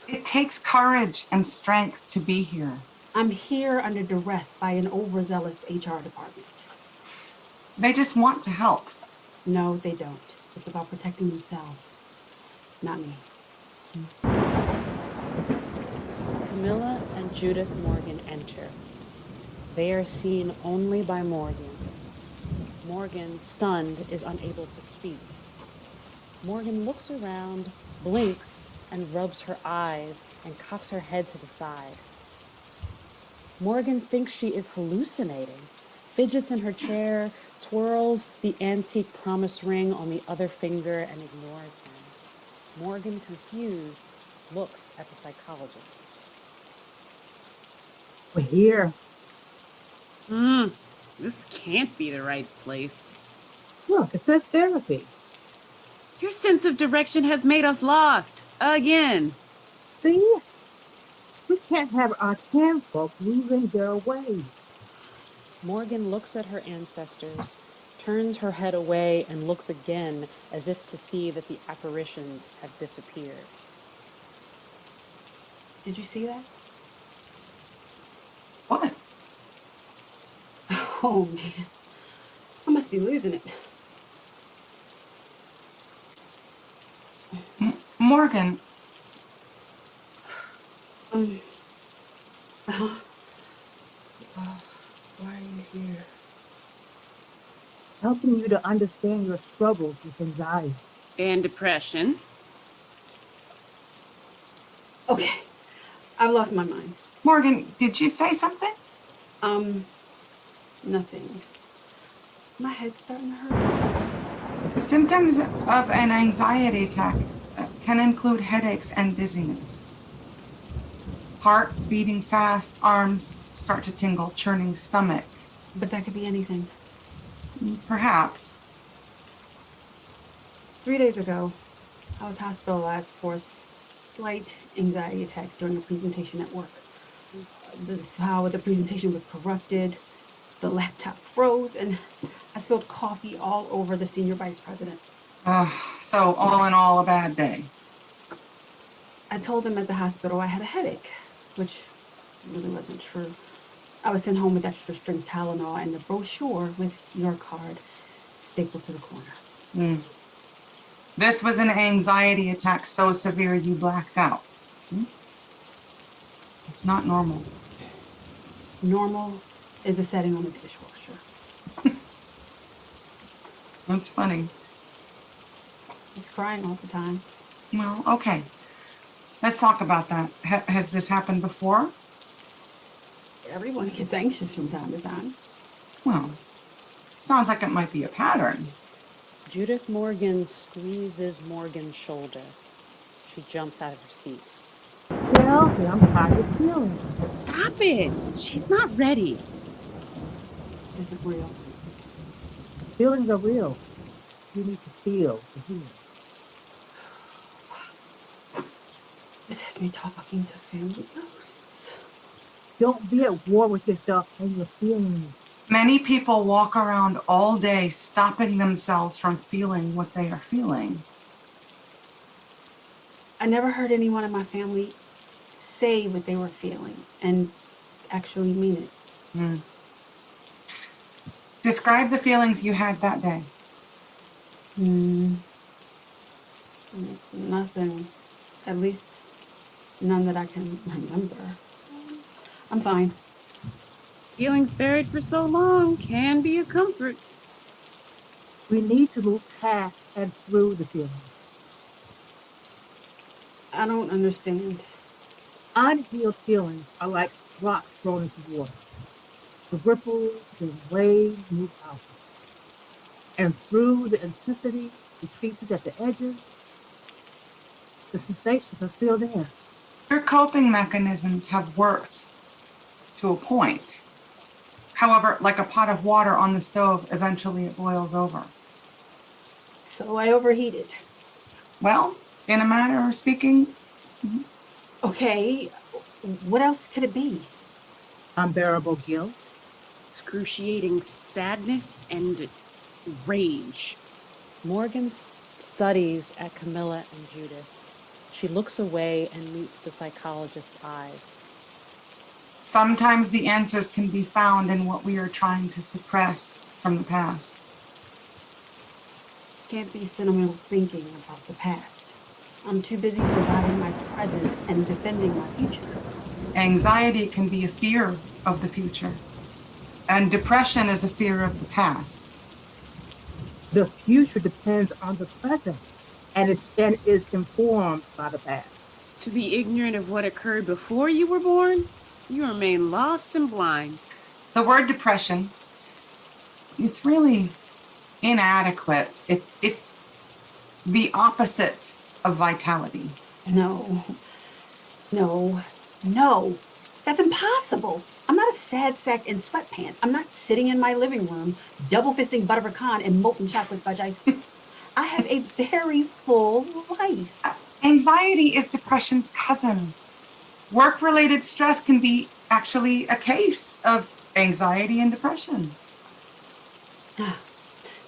It takes courage and strength to be here. I'm here under duress by an overzealous HR department. They just want to help. No, they don't. It's about protecting themselves, not me. Camilla and Judith Morgan enter. They are seen only by Morgan. Morgan, stunned, is unable to speak. Morgan looks around, blinks, and rubs her eyes and cocks her head to the side. Morgan thinks she is hallucinating, fidgets in her chair, twirls the antique promise ring on the other finger and ignores them. Morgan, confused, looks at the psychologist. We're here. This can't be the right place. Look, it says therapy. Your sense of direction has made us lost. Again. See? We can't have our kinfolk losing their way. Morgan looks at her ancestors, turns her head away, and looks again as if to see that the apparitions have disappeared. Did you see that? What? Oh, man. I must be losing it. Morgan. Why are you here? Helping you to understand your struggles with anxiety. And depression. Okay. I've lost my mind. Morgan, did you say something? Nothing. My head's starting to hurt. Symptoms of an anxiety attack can include headaches and dizziness. Heart beating fast, arms start to tingle, churning stomach. But that could be anything. Perhaps. 3 days ago, I was hospitalized for a slight anxiety attack during a presentation at work. How the presentation was corrupted, the laptop froze, and I spilled coffee all over the senior vice president. So all in all, a bad day. I told them at the hospital I had a headache, which really wasn't true. I was sent home with extra strength Tylenol and the brochure with your card stapled to the corner. This was an anxiety attack so severe you blacked out. It's not normal. Normal is a setting on the dishwasher. That's funny. It's crying all the time. Well, okay. Let's talk about that. Has this happened before? Everyone gets anxious from time to time. Well, sounds like it might be a pattern. Judith Morgan squeezes Morgan's shoulder. She jumps out of her seat. Chelsea, I'm tired of feeling. Stop it. She's not ready. This isn't real. Feelings are real. You need to feel to heal. This has me talking to family ghosts. Don't be at war with yourself and your feelings. Many people walk around all day stopping themselves from feeling what they are feeling. I never heard anyone in my family say what they were feeling and actually mean it. Describe the feelings you had that day. Nothing. At least none that I can remember. I'm fine. Feelings buried for so long can be a comfort. We need to move past and through the feelings. I don't understand. Unhealed feelings are like rocks thrown into water. The ripples and waves move out. And through the intensity decreases at the edges, the sensations are still there. Your coping mechanisms have worked to a point. However, like a pot of water on the stove, eventually it boils over. So I overheated. Well, in a manner of speaking. Okay, what else could it be? Unbearable guilt. Excruciating sadness and rage. Morgan studies at Camilla and Judith. She looks away and meets the psychologist's eyes. Sometimes the answers can be found in what we are trying to suppress from the past. Can't be sentimental thinking about the past. I'm too busy surviving my present and defending my future. Anxiety can be a fear of the future, and depression is a fear of the past. The future depends on the present, and is informed by the past. To be ignorant of what occurred before you were born, you remain lost and blind. The word depression, it's really inadequate. It's the opposite of vitality. No. That's impossible. I'm not a sad sack in sweatpants. I'm not sitting in my living room, double fisting butter pecan and molten chocolate fudge ice cream. I have a very full life. Anxiety is depression's cousin. Work-related stress can be actually a case of anxiety and depression.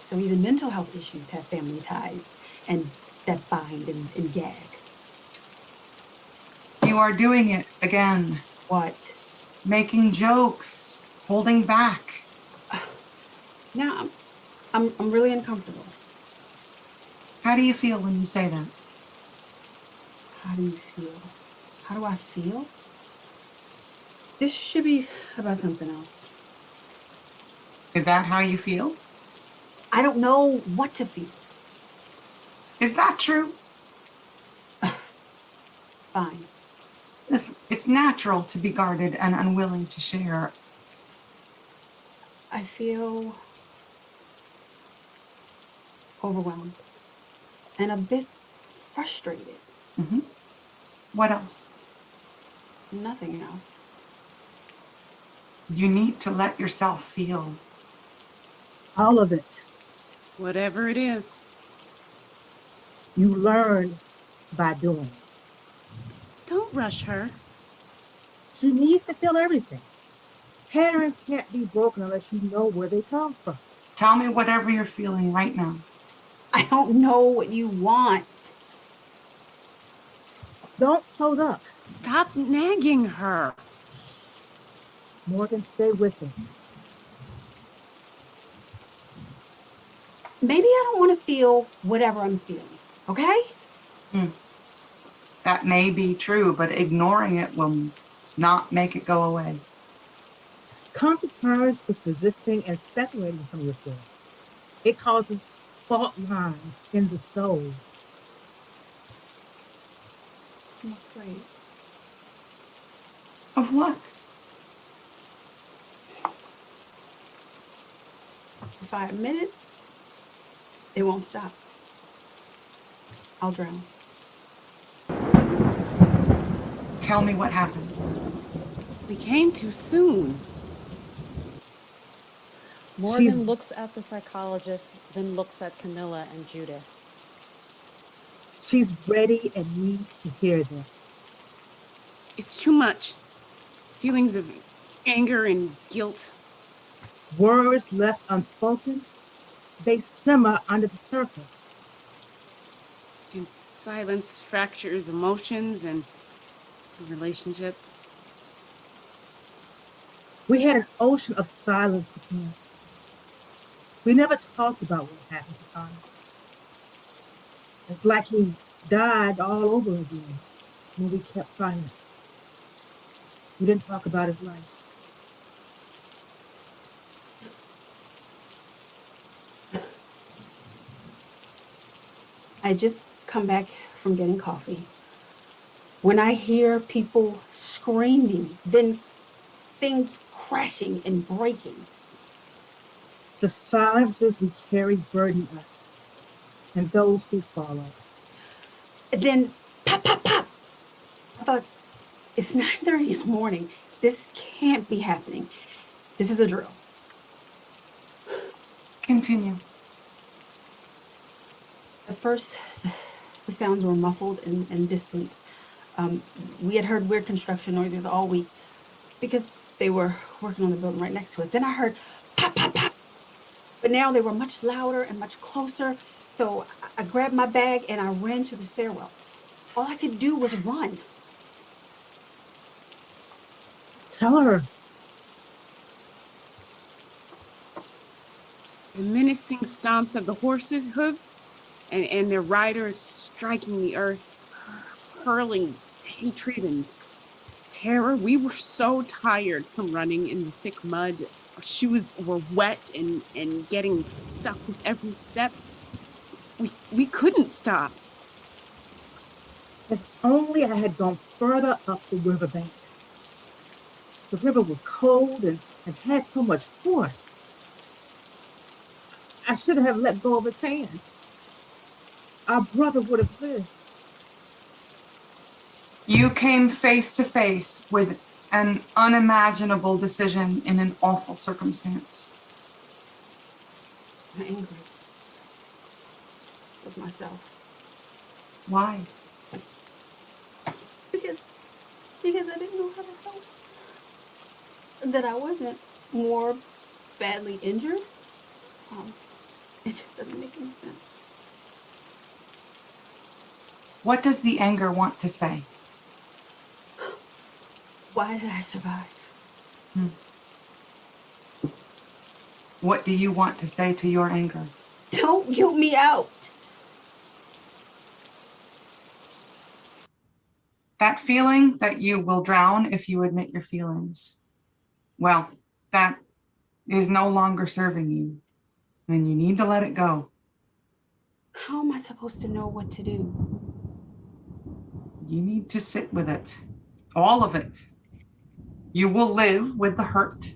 So even mental health issues have family ties and that bind and gag. You are doing it again. What? Making jokes, holding back. Now I'm really uncomfortable. How do you feel when you say that? How do you feel? How do I feel? This should be about something else. Is that how you feel? I don't know what to feel. Is that true? Fine. It's natural to be guarded and unwilling to share. I feel overwhelmed and a bit frustrated. Mm-hmm. What else? Nothing else. You need to let yourself feel. All of it. Whatever it is. You learn by doing. Don't rush her. She needs to feel everything. Patterns can't be broken unless you know where they come from. Tell me whatever you're feeling right now. I don't know what you want. Don't close up. Stop nagging her. Morgan, stay with him. Maybe I don't want to feel whatever I'm feeling, okay? That may be true, but ignoring it will not make it go away. Come to terms with resisting and separating from your feelings. It causes fault lines in the soul. I'm afraid. Of what? If I admit it, it won't stop. I'll drown. Tell me what happened. We came too soon. Morgan looks at the psychologist, then looks at Camilla and Judith. She's ready and needs to hear this. It's too much. Feelings of anger and guilt. Words left unspoken, they simmer under the surface. And silence fractures emotions and relationships. We had an ocean of silence between us. We never talked about what happened to Tommy. It's like he died all over again when we kept silent. We didn't talk about his life. I just come back from getting coffee. When I hear people screaming, then things crashing and breaking. The silences we carry burden us and those who follow. And then pop, pop, pop. I thought, it's 9:30 in the morning. This can't be happening. This is a drill. Continue. At first, the sounds were muffled and distant. We had heard weird construction noises all week because they were working on the building right next to us. Then I heard pop, pop, pop. But now they were much louder and much closer. So I grabbed my bag and I ran to the stairwell. All I could do was run. Tell her. The menacing stomps of the horses' hooves and their riders striking the earth, hurling hatred and terror. We were so tired from running in the thick mud. Our shoes were wet and getting stuck with every step. We couldn't stop. If only I had gone further up the riverbank. The river was cold and had so much force. I should have let go of his hand. Our brother would have lived. You came face to face with an unimaginable decision in an awful circumstance. I'm angry with myself. Why? Because I didn't know how to help. That I wasn't more badly injured. It just doesn't make any sense. What does the anger want to say? Why did I survive? What do you want to say to your anger? Don't guilt me out. That feeling that you will drown if you admit your feelings. Well, that is no longer serving you, and you need to let it go. How am I supposed to know what to do? You need to sit with it, all of it. You will live with the hurt,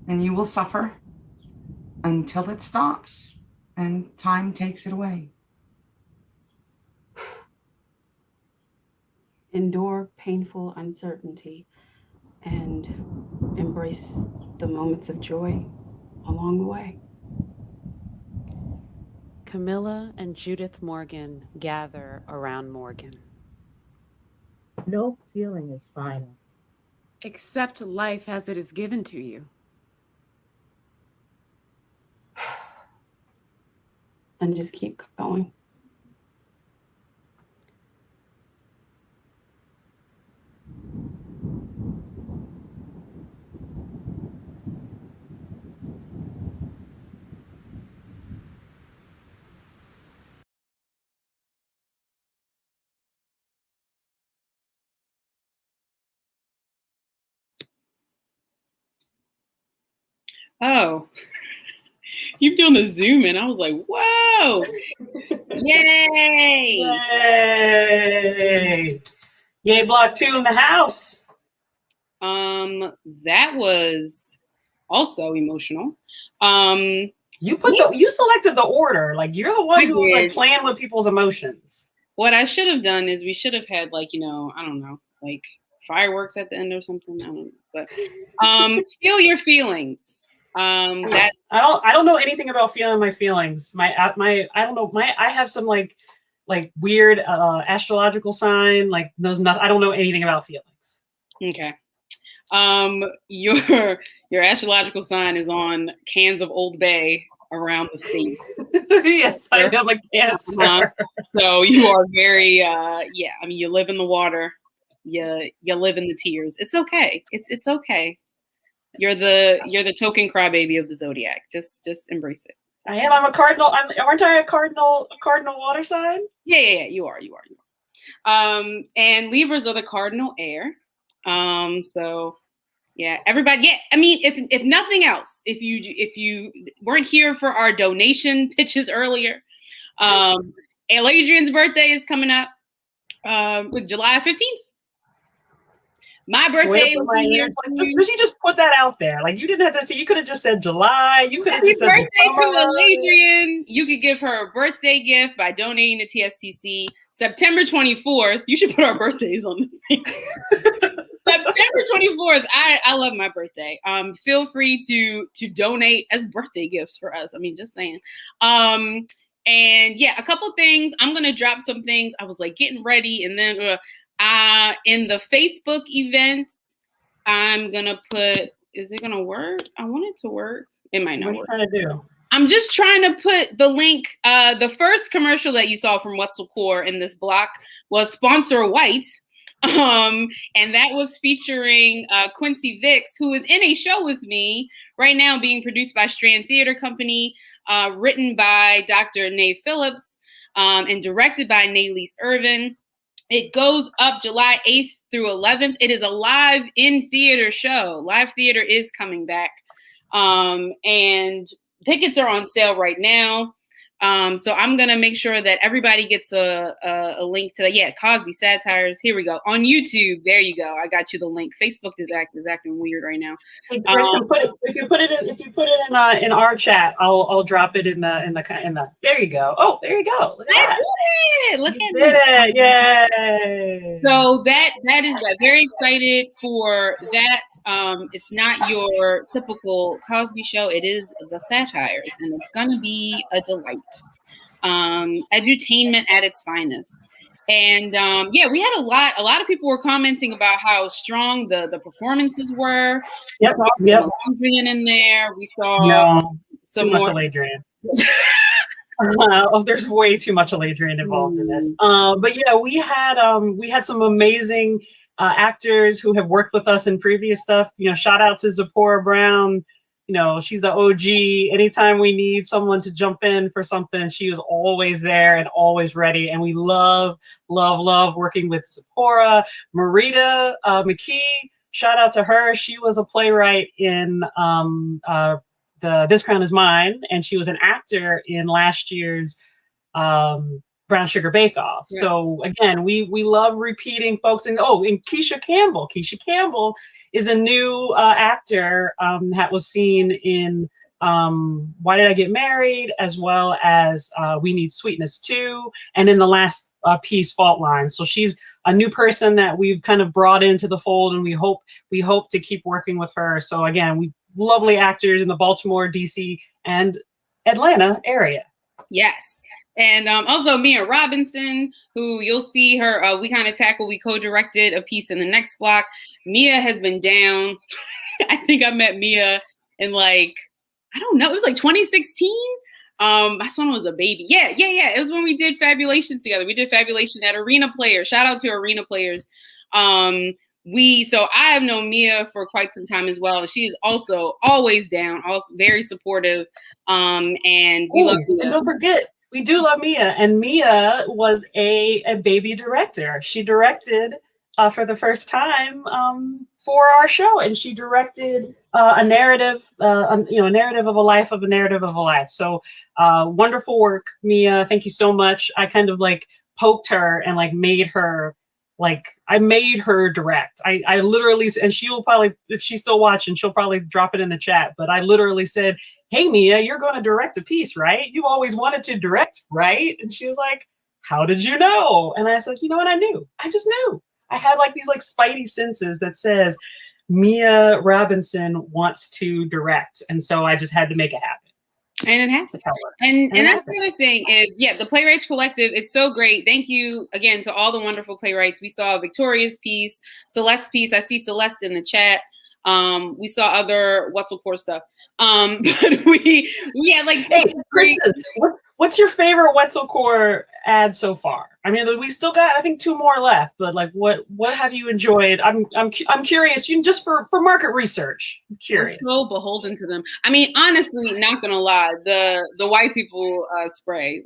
and you will suffer until it stops and time takes it away. endure painful uncertainty, and embrace the moments of joy along the way. Camilla and Judith Morgan gather around Morgan. No feeling is final. Accept life as it is given to you. And just keep going. Oh, you're doing the zoom in. I was like, whoa. Yay. Yay. Yay, block 2 in the house. That was also emotional. You selected the order. Like, you're the one who was like playing with people's emotions. What I should have done is we should have had, like, I don't know, like fireworks at the end or something. I don't know. But feel your feelings. I don't know anything about feeling my feelings. I don't know. I have some like weird astrological sign. Like, I don't know anything about feelings. Okay. Your astrological sign is on cans of Old Bay around the state. Yes, I am a Cancer. So you are very you live in the water. You live in the tears. It's okay. It's okay. You're the token crybaby of the zodiac. Just embrace it. I am. I'm a cardinal. Aren't I a cardinal water sign? Yeah. You are. And Libras are the cardinal air. So yeah, everybody. Yeah, I mean, if nothing else, if you weren't here for our donation pitches earlier, Adrian's birthday is coming up, July 15th. My birthday will be here. She just put that out there. Like, you didn't have to say. You could have just said July. You could have just said birthday to Adrian. You could give her a birthday gift by donating to TSTC. September 24th. You should put our birthdays on the thing. September 24th. I love my birthday. Feel free to donate as birthday gifts for us. I mean, just saying. And yeah, a couple things. I'm gonna drop some things. I was like getting ready, and then in the Facebook events, I'm gonna put. Is it gonna work? I want it to work. It might not work. What are you trying to do? I'm just trying to put the link. The first commercial that you saw from Wetzel Core in this block was Sponsor White. And that was featuring Quincy Vicks, who is in a show with me right now being produced by Strand Theater Company, written by Dr. Nave Phillips, and directed by Naylise Irvin. It goes up July 8th through 11th. It is a live in-theater show. Live theater is coming back. And tickets are on sale right now. So I'm going to make sure that everybody gets a link to that. Yeah, Cosby Satires. Here we go. On YouTube. There you go. I got you the link. Facebook is acting weird right now. Hey, Kristen, if you put it in our chat, I'll drop it in the. There you go. Oh, there you go. Look at that. I did it. Look at it. Yay. So that is that. Very excited for that. It's not your typical Cosby show. It is the Satires, and it's going to be a delight. Edutainment at its finest. And yeah, we had a lot of people were commenting about how strong the performances were. Yep. We saw Adrian in there. We saw too much of Adrian. There's way too much of Adrian involved in this. But yeah, we had some amazing actors who have worked with us in previous stuff. Shout out to Zipporah Brown. She's the OG. Anytime we need someone to jump in for something, she was always there and always ready. And we love working with Zipporah. Marita McKee, shout out to her. She was a playwright in the This Crown Is Mine, and she was an actor in last year's Brown Sugar Bake Off. Yeah. So again, we love repeating folks. And Keisha Campbell is a new actor that was seen in Why Did I Get Married, as well as We Need Sweetness Too, and in the last piece, Fault Line. So she's a new person that we've kind of brought into the fold, and we hope to keep working with her. So again, we lovely actors in the Baltimore, DC, and Atlanta area. Yes. And also Mia Robinson, who you'll see her, we kind of tackle, we co-directed a piece in the next block. Mia has been down. I think I met Mia in like, I don't know, it was like 2016. My son was a baby. Yeah. It was when we did Fabulation together. We did Fabulation at Arena Players. Shout out to Arena Players. So I have known Mia for quite some time as well. And she is also always down, also very supportive. And we love Mia. And don't forget, we do love Mia. And Mia was a baby director. She directed for the first time for our show, and she directed a narrative, a narrative of a life of a narrative of a life. So wonderful work, Mia. Thank you so much. I kind of like poked her and like made her direct. I literally, and she will probably, if she's still watching, she'll probably drop it in the chat, but I literally said, hey, Mia, you're going to direct a piece, right? You always wanted to direct, right? And she was like, how did you know? And I said, you know what? I knew. I just knew. I had like these like spidey senses that says Mia Robinson wants to direct. And so I just had to make it happen. And it happened. And that's the other thing is, the Playwrights Collective, it's so great. Thank you again to all the wonderful playwrights. We saw Victoria's piece, Celeste's piece. I see Celeste in the chat. We saw other Wetzelcore stuff. But we had like, hey, Kristen, what's your favorite Wetzelcore ad so far? I mean, we still got, I think, 2 more left, but like, what have you enjoyed? I'm curious. You just for market research. I'm curious. I'm so beholden to them. I mean, honestly, not gonna lie, the white people spray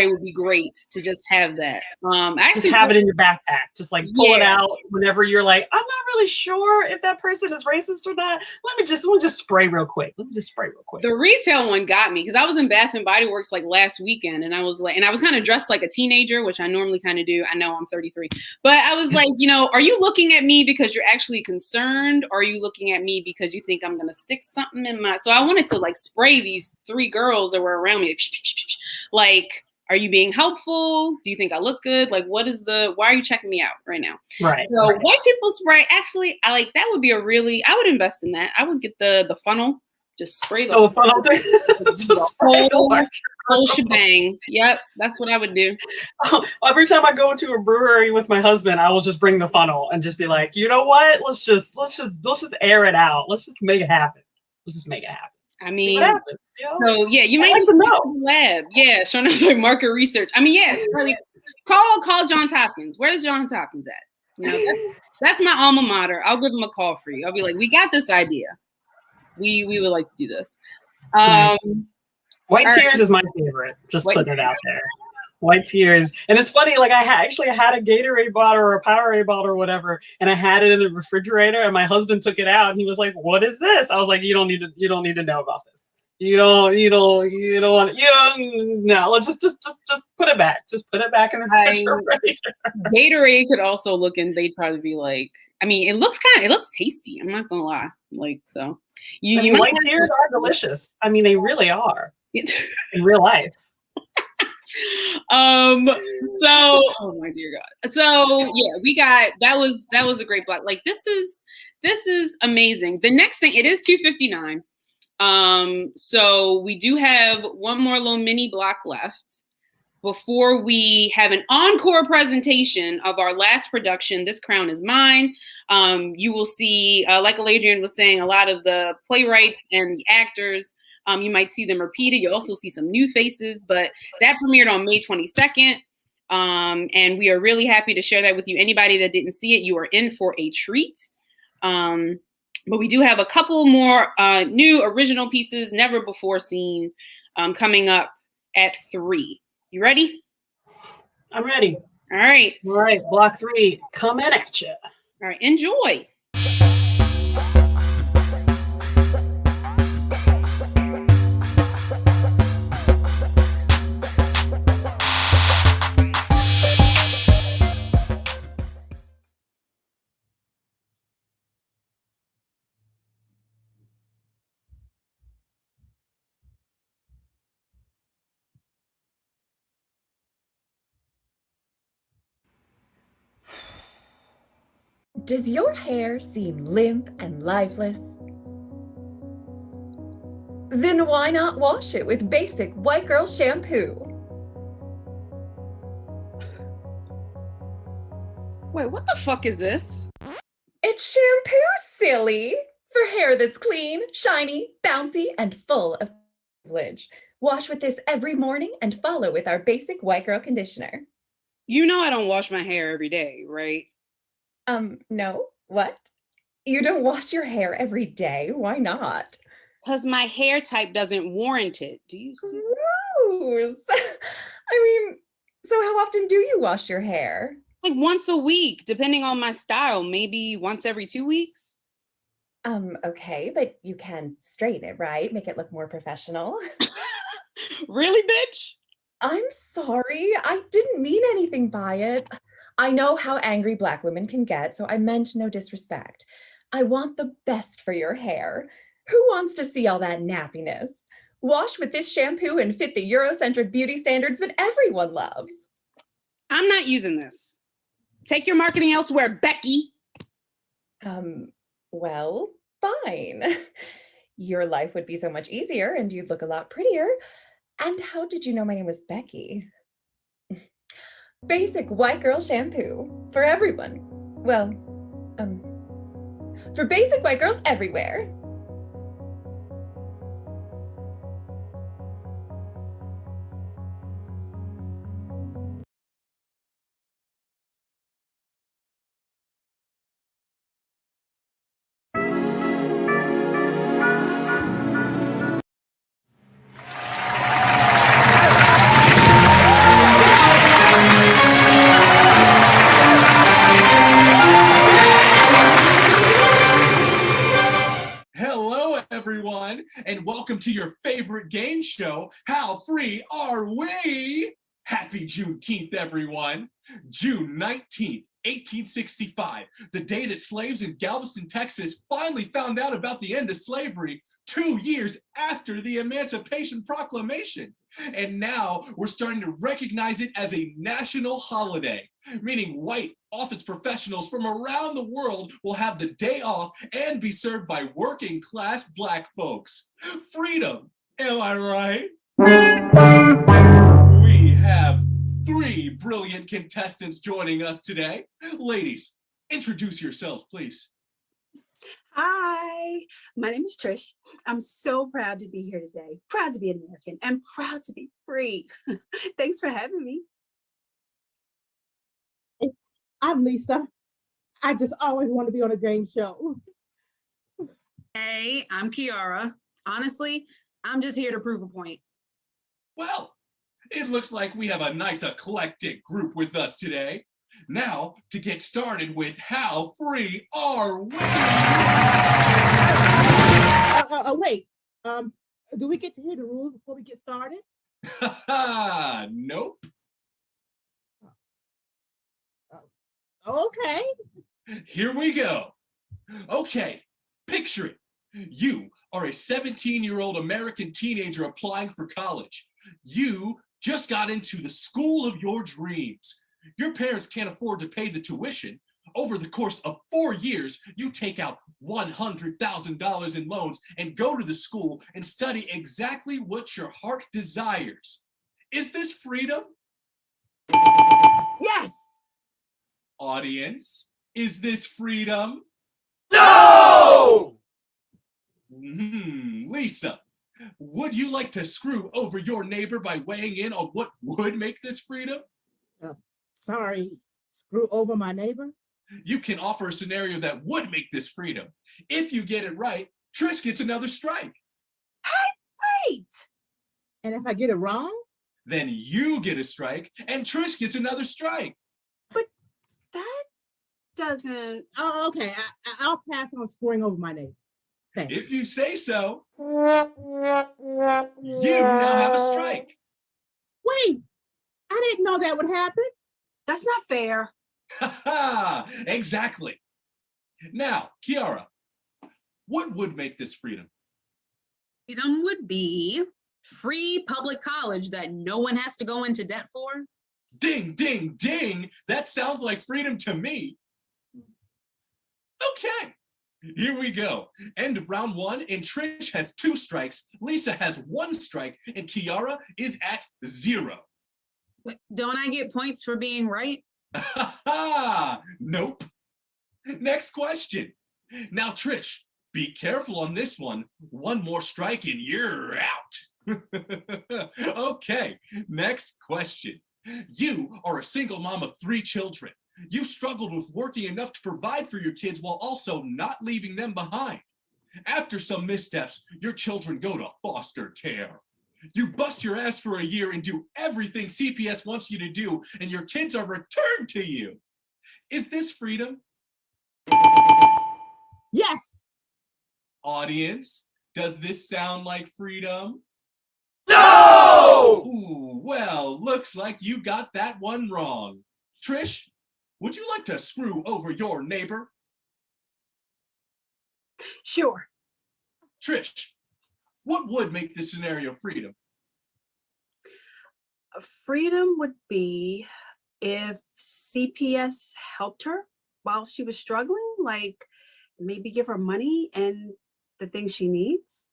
would be great to just have that. Actually, just have it in your backpack. Just like pull it out whenever you're like, I'm not really sure if that person is racist or not. Let me just spray real quick. The retail one got me because I was in Bath and Body Works like last weekend, and I was kind of dressed like a teenager, which I normally kind of do. I know I'm 33, but I was like, are you looking at me because you're actually concerned, or are you looking at me because you think I'm gonna stick something in my? So I wanted to like spray these 3 girls that were around me. Like, are you being helpful? Do you think I look good? Like, why are you checking me out right now? Right. So white people spray, actually, I like, that would be I would invest in that. I would get the funnel, just spray the funnel. the whole shebang. Yep. That's what I would do. Every time I go into a brewery with my husband, I will just bring the funnel and just be like, you know what? Let's just air it out. Let's just make it happen. I mean, see what happens, so you might like to know. Lab. Yeah, Shauna's like market research. I mean, like, call Johns Hopkins. Where's Johns Hopkins at? That's my alma mater. I'll give them a call for you. I'll be like, we got this idea. We would like to do this. White Tears is my favorite. Just putting it out there. White Tears. And it's funny, like I actually had a Gatorade bottle or a Powerade bottle or whatever, and I had it in the refrigerator, and my husband took it out and he was like, what is this? I was like, you don't need to know about this. No, let's just put it back. Just put it back in the refrigerator. Gatorade could also look, and they'd probably be like, I mean, it looks tasty. I'm not gonna lie. Like, so White Tears are delicious. I mean, they really are in real life. Oh my dear God. So we got that was a great block. Like, this is amazing. The next thing, it is 2:59. So we do have one more little mini block left before we have an encore presentation of our last production, This Crown Is Mine. You will see, like Adrian was saying, a lot of the playwrights and the actors. You might see them repeated. You'll also see some new faces, but that premiered on May 22nd. And we are really happy to share that with you. Anybody that didn't see it, you are in for a treat. But we do have a couple more new original pieces, never before seen, coming up at 3. You ready? I'm ready. All right. All right. Block 3 coming at you. All right. Enjoy. Does your hair seem limp and lifeless? Then why not wash it with basic white girl shampoo? Wait, what the fuck is this? It's shampoo, silly! For hair that's clean, shiny, bouncy, and full of privilege. Wash with this every morning and follow with our basic white girl conditioner. You know I don't wash my hair every day, right? No. What? You don't wash your hair every day? Why not? Because my hair type doesn't warrant it. Do you see? Gross. I mean, so how often do you wash your hair? Like once a week, depending on my style, maybe once every 2 weeks. Okay, but you can straighten it, right? Make it look more professional. Really, bitch? I'm sorry. I didn't mean anything by it. I know how angry Black women can get, so I meant no disrespect. I want the best for your hair. Who wants to see all that nappiness? Wash with this shampoo and fit the Eurocentric beauty standards that everyone loves. I'm not using this. Take your marketing elsewhere, Becky. Well, fine. Your life would be so much easier and you'd look a lot prettier. And how did you know my name was Becky? Basic white girl shampoo for everyone. Well, for basic white girls everywhere. Hello, everyone, and welcome to your favorite game show, How Free Are We? Happy Juneteenth, everyone. June 19th, 1865, the day that slaves in Galveston, Texas finally found out about the end of slavery 2 years after the Emancipation Proclamation. And now we're starting to recognize it as a national holiday, meaning white office professionals from around the world will have the day off and be served by working class Black folks. Freedom, am I right? We have 3 brilliant contestants joining us today. Ladies, introduce yourselves, please. Hi, my name is Trish. I'm so proud to be here today. Proud to be an American and proud to be free. Thanks for having me. I'm Lisa. I just always want to be on a game show. Hey, I'm Kiara. Honestly, I'm just here to prove a point. Well, it looks like we have a nice eclectic group with us today. Now, to get started with How Free Are We? Wait, do we get to hear the rules before we get started? Nope. Okay. Here we go. Okay, picture it. You are a 17-year-old American teenager applying for college. You just got into the school of your dreams. Your parents can't afford to pay the tuition. Over the course of 4 years, you take out $100,000 in loans and go to the school and study exactly what your heart desires. Is this freedom? Yes! Audience, is this freedom? No! Lisa, would you like to screw over your neighbor by weighing in on what would make this freedom? Sorry, screw over my neighbor? You can offer a scenario that would make this freedom. If you get it right, Trish gets another strike. Hey, wait! And if I get it wrong? Then you get a strike and Trish gets another strike. But that doesn't... Oh, okay. I'll pass on screwing over my neighbor. Thanks. If you say so. You now have a strike. Wait, I didn't know that would happen. That's not fair. Exactly. Now, Kiara, what would make this freedom? Freedom would be free public college that no one has to go into debt for. Ding, ding, ding. That sounds like freedom to me. Okay, here we go. End of round one, and Trish has 2 strikes, Lisa has 1 strike, and Kiara is at 0. Don't I get points for being right? Nope. Next question. Now, Trish, be careful on this one. 1 more strike and you're out. Okay, next question. You are a single mom of 3 children. You struggled with working enough to provide for your kids while also not leaving them behind. After some missteps, your children go to foster care. You bust your ass for a year and do everything CPS wants you to do, and your kids are returned to you. Is this freedom? Yes. Audience, does this sound like freedom? No! Ooh, well, looks like you got that one wrong. Trish, would you like to screw over your neighbor? Sure. Trish, what would make this scenario freedom? Freedom would be if CPS helped her while she was struggling, like maybe give her money and the things she needs.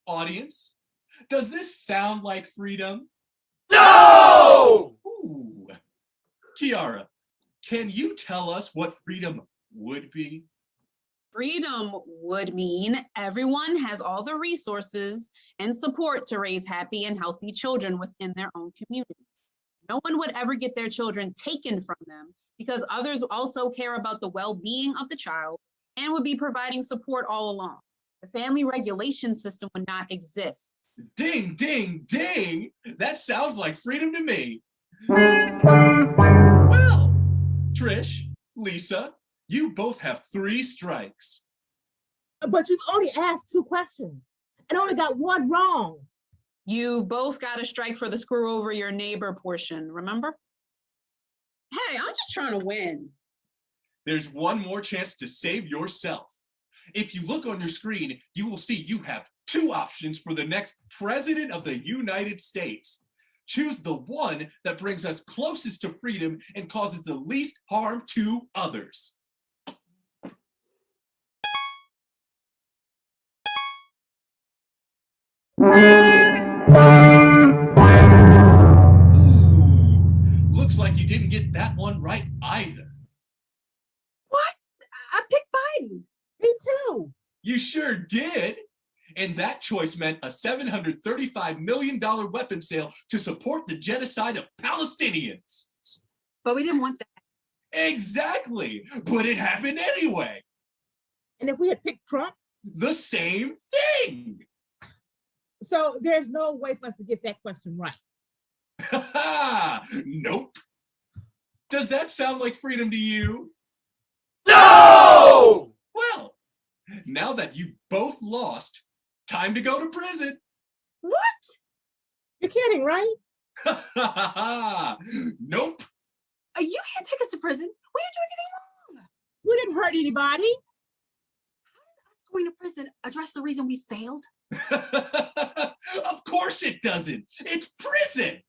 Audience, does this sound like freedom? No! Ooh. Kiara, can you tell us what freedom would be? Freedom would mean everyone has all the resources and support to raise happy and healthy children within their own community. No one would ever get their children taken from them because others also care about the well-being of the child and would be providing support all along. The family regulation system would not exist. Ding, ding, ding! That sounds like freedom to me. Well, Trish, Lisa, you both have 3 strikes. But you've only asked 2 questions and only got 1 wrong. You both got a strike for the screw over your neighbor portion, remember? Hey, I'm just trying to win. There's 1 more chance to save yourself. If you look on your screen, you will see you have 2 options for the next President of the United States. Choose the one that brings us closest to freedom and causes the least harm to others. Ooh, looks like you didn't get that one right either. What? I picked Biden. Me too. You sure did. And that choice meant a $735 million weapon sale to support the genocide of Palestinians. But we didn't want that. Exactly, but it happened anyway. And if we had picked Trump? The same thing. So there's no way for us to get that question right. Nope. Does that sound like freedom to you? No! Well, now that you've both lost, time to go to prison. What? You're kidding, right? Nope. You can't take us to prison. We didn't do anything wrong. We didn't hurt anybody. How does us going to prison address the reason we failed? Of course it doesn't. It's prison.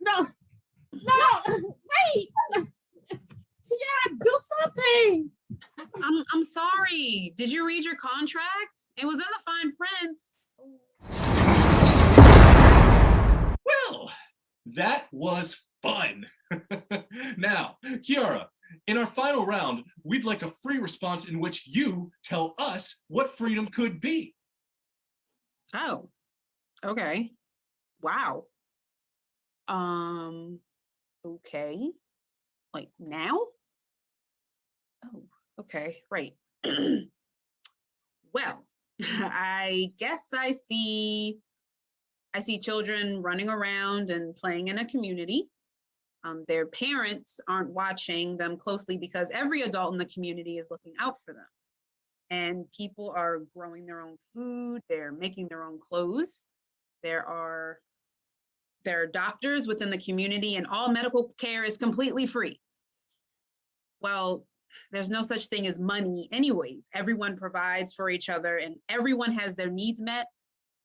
No, wait. Yeah, do something. I'm sorry. Did you read your contract? It was in the fine print. Well, that was fun. Now, Kiara, in our final round, we'd like a free response in which you tell us what freedom could be. Oh, okay. Wow. Okay. Like now? Oh, okay, right. Well, I guess I see children running around and playing in a community. Their parents aren't watching them closely because every adult in the community is looking out for them. And people are growing their own food, they're making their own clothes. There are doctors within the community and all medical care is completely free. Well, there's no such thing as money anyways. Everyone provides for each other and everyone has their needs met.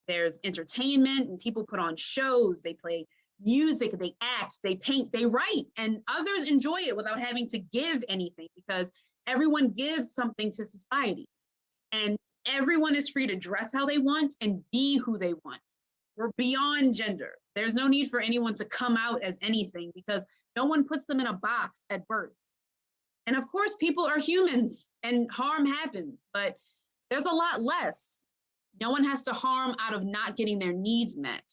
There's entertainment and people put on shows, they play music, they act, they paint, they write, and others enjoy it without having to give anything because Everyone gives something to society, and everyone is free to dress how they want and be who they want. We're beyond gender. There's no need for anyone to come out as anything because no one puts them in a box at birth. And of course, people are humans and harm happens, but there's a lot less. No one has to harm out of not getting their needs met.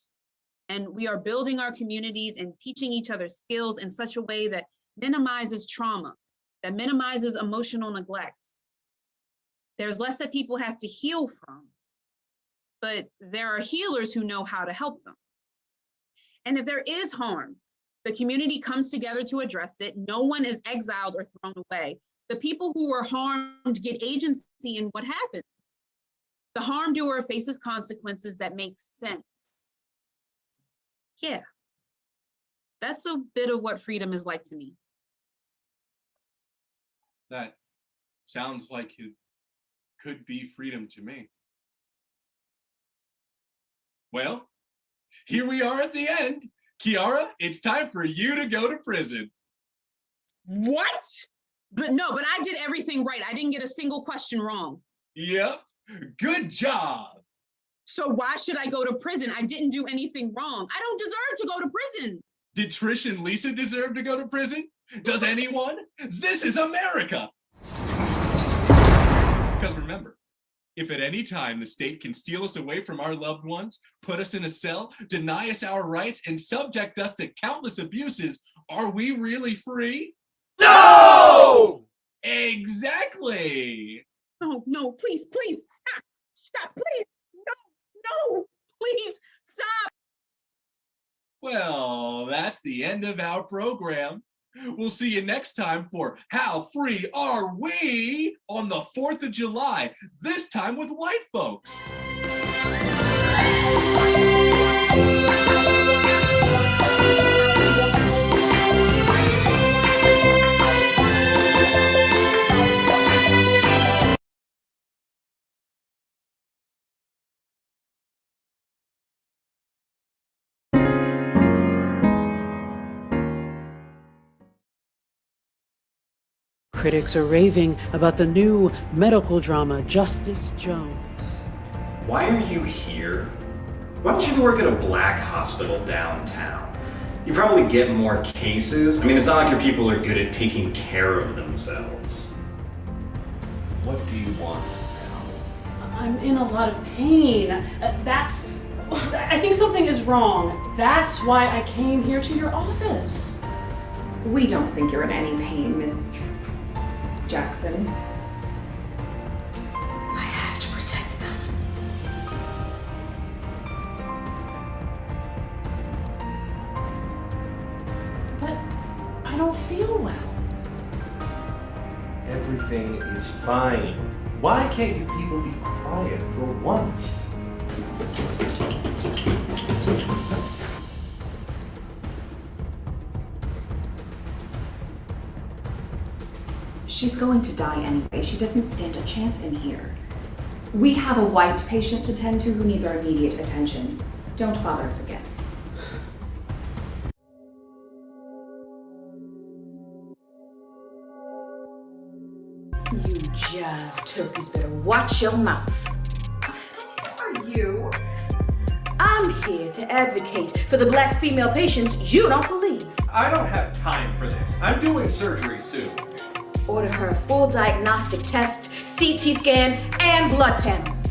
And we are building our communities and teaching each other skills in such a way that minimizes trauma, that minimizes emotional neglect. There's less that people have to heal from, but there are healers who know how to help them. And if there is harm, the community comes together to address it. No one is exiled or thrown away. The people who were harmed get agency in what happens. The harm doer faces consequences that make sense. Yeah, that's a bit of what freedom is like to me. That sounds like it could be freedom to me. Well, here we are at the end. Kiara, it's time for you to go to prison. What? But I did everything right. I didn't get a single question wrong. Yep, good job. So why should I go to prison? I didn't do anything wrong. I don't deserve to go to prison. Did Trish and Lisa deserve to go to prison? Does anyone? This is America. Because remember, if at any time the state can steal us away from our loved ones, put us in a cell, deny us our rights, and subject us to countless abuses, are we really free? No! Exactly. No, please, stop, please. No, please, stop. Well, that's the end of our program. We'll see you next time for How Free Are We on the 4th of July, this time with white folks. Critics are raving about the new medical drama, Justice Jones. Why are you here? Why don't you work at a black hospital downtown? You probably get more cases. I mean, it's not like your people are good at taking care of themselves. What do you want now? I'm in a lot of pain. I think something is wrong. That's why I came here to your office. We don't think you're in any pain, Miss Jackson. I have to protect them. But I don't feel well. Everything is fine. Why can't you people be quiet for once? She's going to die anyway. She doesn't stand a chance in here. We have a white patient to tend to who needs our immediate attention. Don't bother us again. You jive turkeys better watch your mouth. Who are you? I'm here to advocate for the black female patients you don't believe. I don't have time for this. I'm doing surgery soon. Order her a full diagnostic test, CT scan, and blood panels.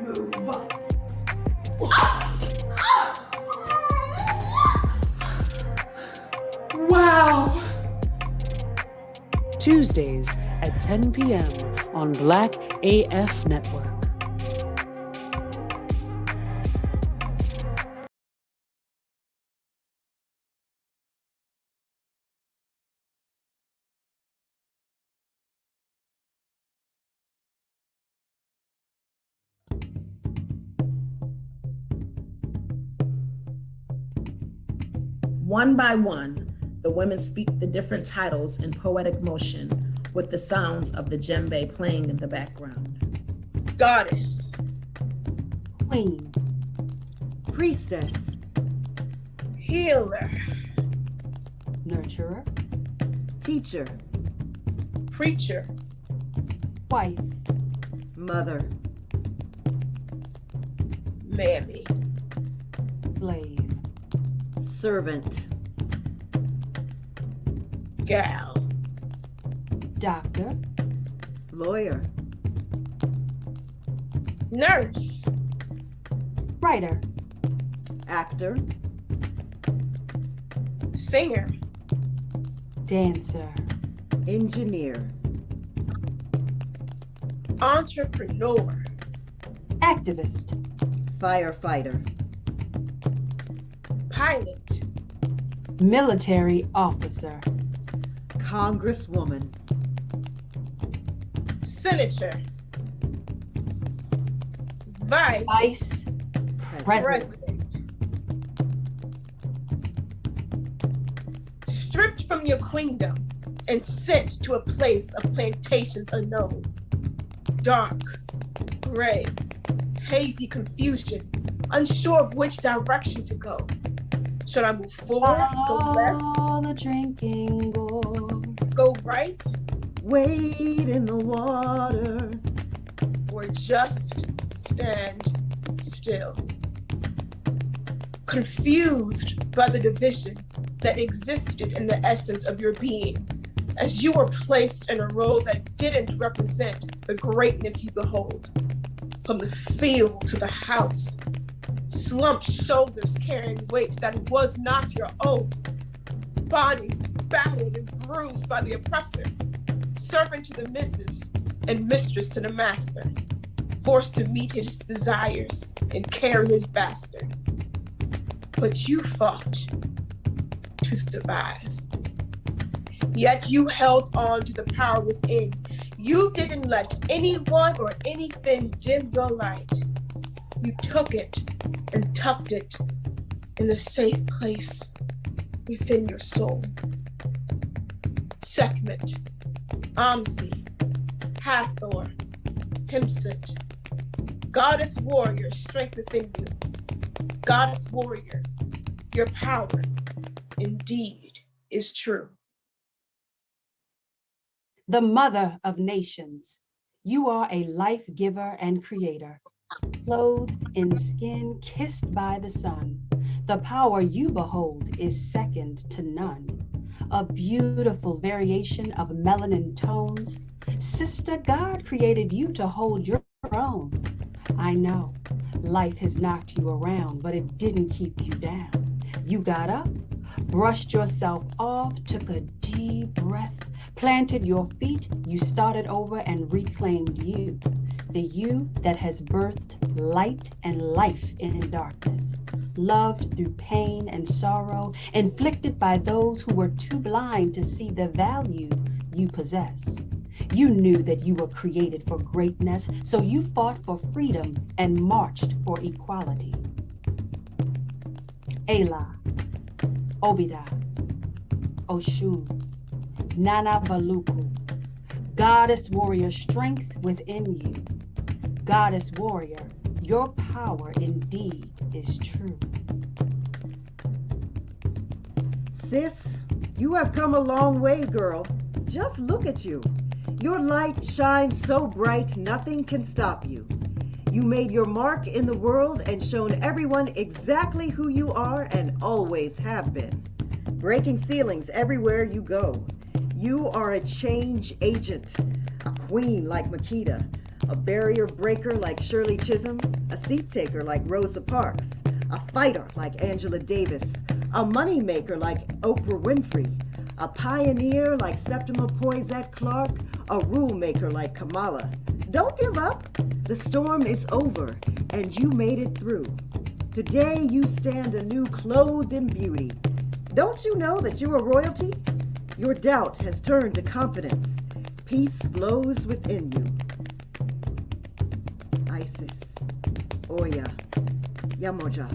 Move up. Wow! Tuesdays at 10 p.m. on Black AF Network. One by one, the women speak the different titles in poetic motion with the sounds of the djembe playing in the background. Goddess, Queen, Priestess, Healer. Nurturer. Teacher. Preacher. Wife. Mother. Mammy. Slave. Servant. Gal. Doctor. Lawyer. Nurse. Writer. Actor. Singer. Dancer. Engineer. Entrepreneur. Activist. Firefighter. Pilot. Military officer. Congresswoman. Senator. Vice President. Stripped from your queendom and sent to a place of plantations unknown. Dark, gray, hazy confusion, unsure of which direction to go. Should I move forward, go left? All the drinking go right? Wade in the water. Or just stand still. Confused by the division that existed in the essence of your being, as you were placed in a role that didn't represent the greatness you behold. From the field to the house, slumped shoulders carrying weight that was not your own. Body battered and bruised by the oppressor, servant to the missus and mistress to the master, forced to meet his desires and carry his bastard. But you fought to survive. Yet you held on to the power within. You didn't let anyone or anything dim your light. You took it and tucked it in the safe place within your soul. Sekhmet, Amsmi, Hathor, Himset, goddess warrior, strength within you. Goddess warrior, your power indeed is true. The mother of nations, you are a life giver and creator, clothed in skin kissed by the sun. The power you behold is second to none. A beautiful variation of melanin tones. Sister, God created you to hold your own. I know life has knocked you around, but it didn't keep you down. You got up, brushed yourself off, took a deep breath, planted your feet, you started over and reclaimed you. The you that has birthed light and life in darkness, loved through pain and sorrow, inflicted by those who were too blind to see the value you possess. You knew that you were created for greatness, so you fought for freedom and marched for equality. Elah, Obida, Oshun, Nana Baluku, goddess warrior, strength within you. Goddess warrior, your power indeed is true. Sis, you have come a long way, girl. Just look at you. Your light shines so bright, nothing can stop you. You made your mark in the world and shown everyone exactly who you are and always have been. Breaking ceilings everywhere you go. You are a change agent, a queen like Makita, a barrier breaker like Shirley Chisholm, a seat taker like Rosa Parks, a fighter like Angela Davis, a money maker like Oprah Winfrey, a pioneer like Septima Poisette Clark, a rule maker like Kamala. Don't give up. The storm is over and you made it through. Today you stand anew clothed in beauty. Don't you know that you are royalty? Your doubt has turned to confidence. Peace flows within you. Isis, Oya, Yamoja,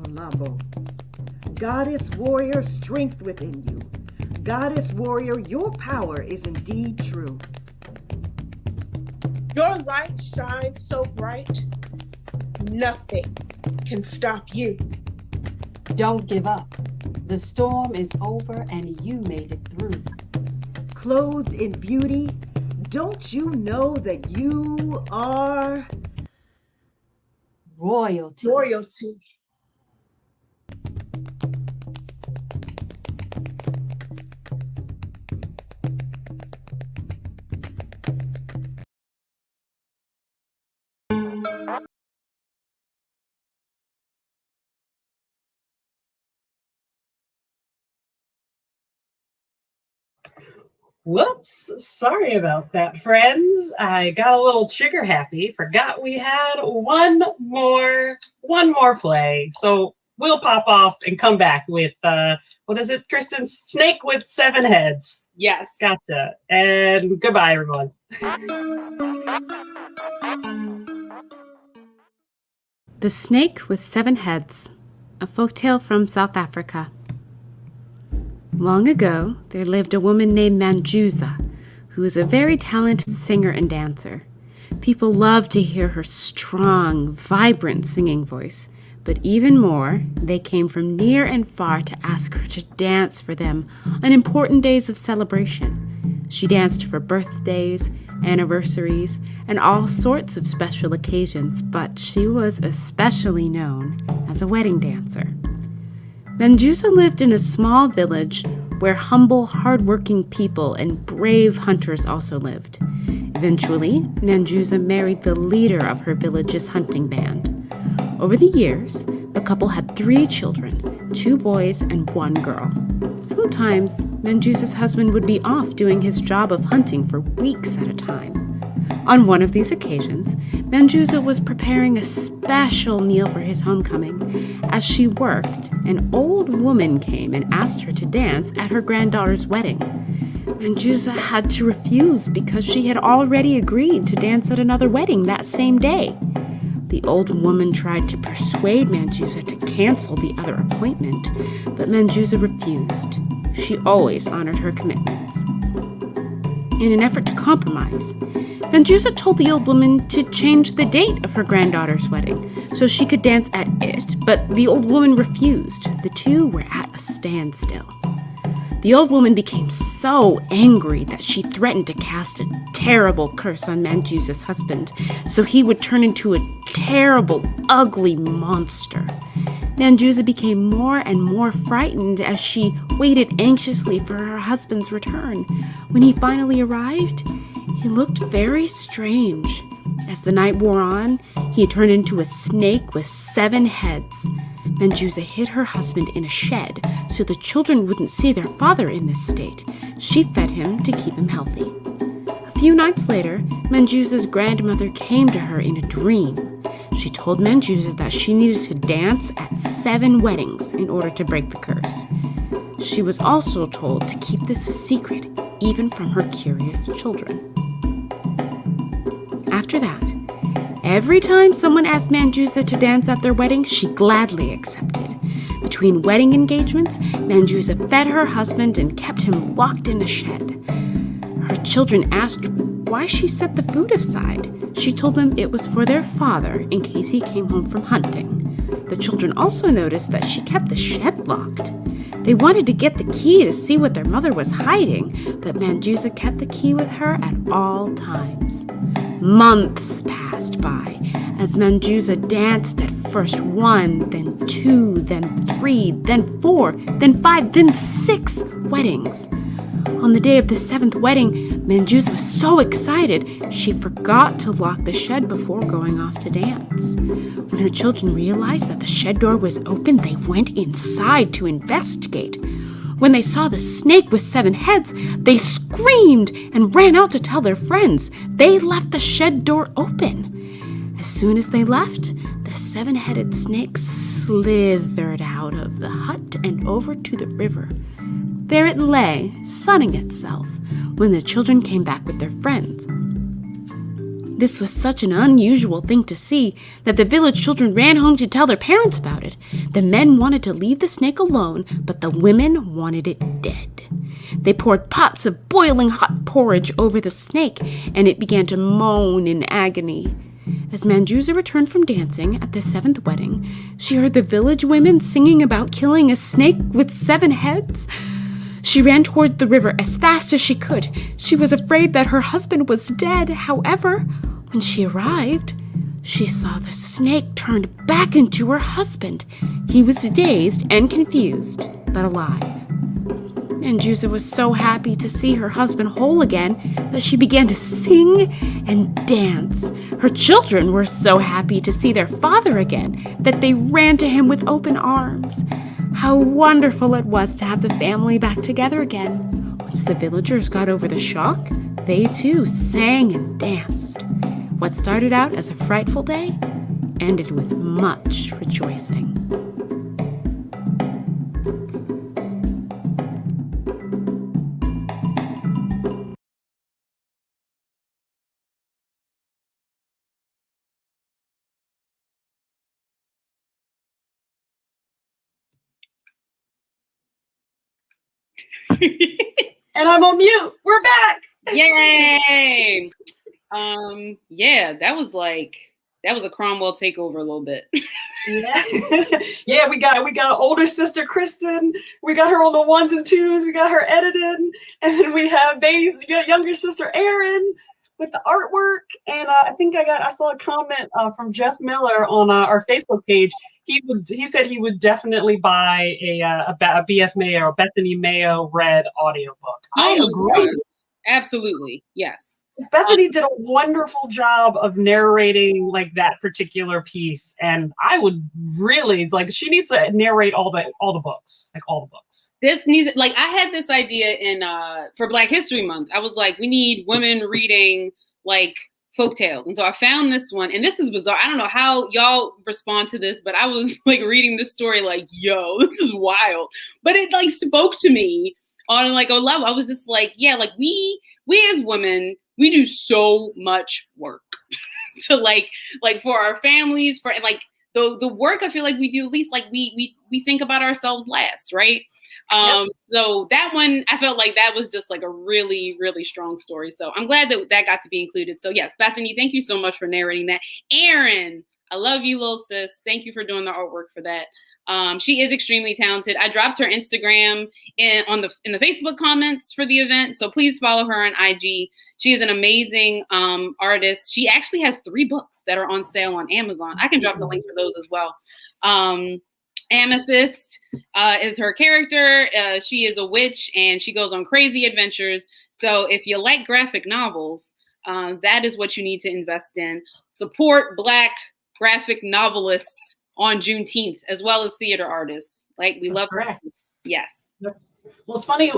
Olambo. Goddess warrior, strength within you. Goddess warrior, your power is indeed true. Your light shines so bright, nothing can stop you. Don't give up. The storm is over and you made it through. Clothed in beauty, don't you know that you are royalty? Royalty. Whoops, sorry about that, friends. I got a little trigger happy, forgot we had one more play. So we'll pop off and come back with, what is it, Kristen? Snake with 7 heads. Yes. Gotcha. And goodbye, everyone. The Snake with 7 Heads, a folktale from South Africa. Long ago, there lived a woman named Manjusa, who was a very talented singer and dancer. People loved to hear her strong, vibrant singing voice, but even more, they came from near and far to ask her to dance for them on important days of celebration. She danced for birthdays, anniversaries, and all sorts of special occasions, but she was especially known as a wedding dancer. Manjusa lived in a small village where humble, hard-working people and brave hunters also lived. Eventually, Manjusa married the leader of her village's hunting band. Over the years, the couple had 3 children, 2 boys and 1 girl. Sometimes, Manjusa's husband would be off doing his job of hunting for weeks at a time. On one of these occasions, Manjusa was preparing a special meal for his homecoming. As she worked, an old woman came and asked her to dance at her granddaughter's wedding. Manjusa had to refuse because she had already agreed to dance at another wedding that same day. The old woman tried to persuade Manjusa to cancel the other appointment, but Manjusa refused. She always honored her commitments. In an effort to compromise, Manjusa told the old woman to change the date of her granddaughter's wedding so she could dance at it, but the old woman refused. The two were at a standstill. The old woman became so angry that she threatened to cast a terrible curse on Manjusa's husband so he would turn into a terrible, ugly monster. Manjusa became more and more frightened as she waited anxiously for her husband's return. When he finally arrived, he looked very strange. As the night wore on, he had turned into a snake with 7 heads. Manjusa hid her husband in a shed so the children wouldn't see their father in this state. She fed him to keep him healthy. A few nights later, Manjusa's grandmother came to her in a dream. She told Manjusa that she needed to dance at 7 weddings in order to break the curse. She was also told to keep this a secret, even from her curious children. After that, every time someone asked Manjusa to dance at their wedding, she gladly accepted. Between wedding engagements, Manjusa fed her husband and kept him locked in a shed. Her children asked why she set the food aside. She told them it was for their father in case he came home from hunting. The children also noticed that she kept the shed locked. They wanted to get the key to see what their mother was hiding, but Manjusa kept the key with her at all times. Months passed by as Manjusa danced at first 1, then 2, then 3, then 4, then 5, then 6 weddings. On the day of the 7th wedding, Manjusa was so excited she forgot to lock the shed before going off to dance. When her children realized that the shed door was open, they went inside to investigate. When they saw the snake with 7 heads, they screamed and ran out to tell their friends. They left the shed door open. As soon as they left, the 7-headed snake slithered out of the hut and over to the river. There it lay, sunning itself, when the children came back with their friends. This was such an unusual thing to see that the village children ran home to tell their parents about it. The men wanted to leave the snake alone, but the women wanted it dead. They poured pots of boiling hot porridge over the snake, and it began to moan in agony. As Manjusa returned from dancing at the 7th wedding, she heard the village women singing about killing a snake with 7 heads. She ran toward the river as fast as she could. She was afraid that her husband was dead. However, when she arrived, she saw the snake turned back into her husband. He was dazed and confused, but alive. Manjusa was so happy to see her husband whole again that she began to sing and dance. Her children were so happy to see their father again that they ran to him with open arms. How wonderful it was to have the family back together again. Once the villagers got over the shock, they too sang and danced. What started out as a frightful day ended with much rejoicing. And I'm on mute. We're back. Yay! Yeah, that was a Cromwell takeover a little bit. Yeah. Yeah, we got older sister Kristen. We got her on the 1s and 2s. We got her edited, and then we have younger sister Erin with the artwork. And I think I saw a comment from Jeff Miller on our Facebook page. He said he would definitely buy a BF Mayo or Bethany Mayo read audiobook. I agree. Absolutely, yes. Bethany did a wonderful job of narrating like that particular piece, and I would really she needs to narrate all the books, like all the books. This needs, I had this idea for Black History Month. I was like, we need women reading folk tales, and so I found this one, and this is bizarre. I don't know how y'all respond to this, but I was reading this story yo, this is wild, but it spoke to me on a level. I was just we as women, we do so much work to for our families, for the work I feel like we do, at least we think about ourselves last, right? So that one, I felt like that was just a really, really strong story. So I'm glad that got to be included. So yes, Bethany, thank you so much for narrating that. Erin, I love you, little sis. Thank you for doing the artwork for that. She is extremely talented. I dropped her Instagram in the Facebook comments for the event, so please follow her on IG. She is an amazing artist. She actually has 3 books that are on sale on Amazon. I can drop the link for those as well. Amethyst is her character. She is a witch and she goes on crazy adventures. So if you like graphic novels, that is what you need to invest in. Support Black graphic novelists on Juneteenth, as well as theater artists. We love that. Yes. Well, it's funny.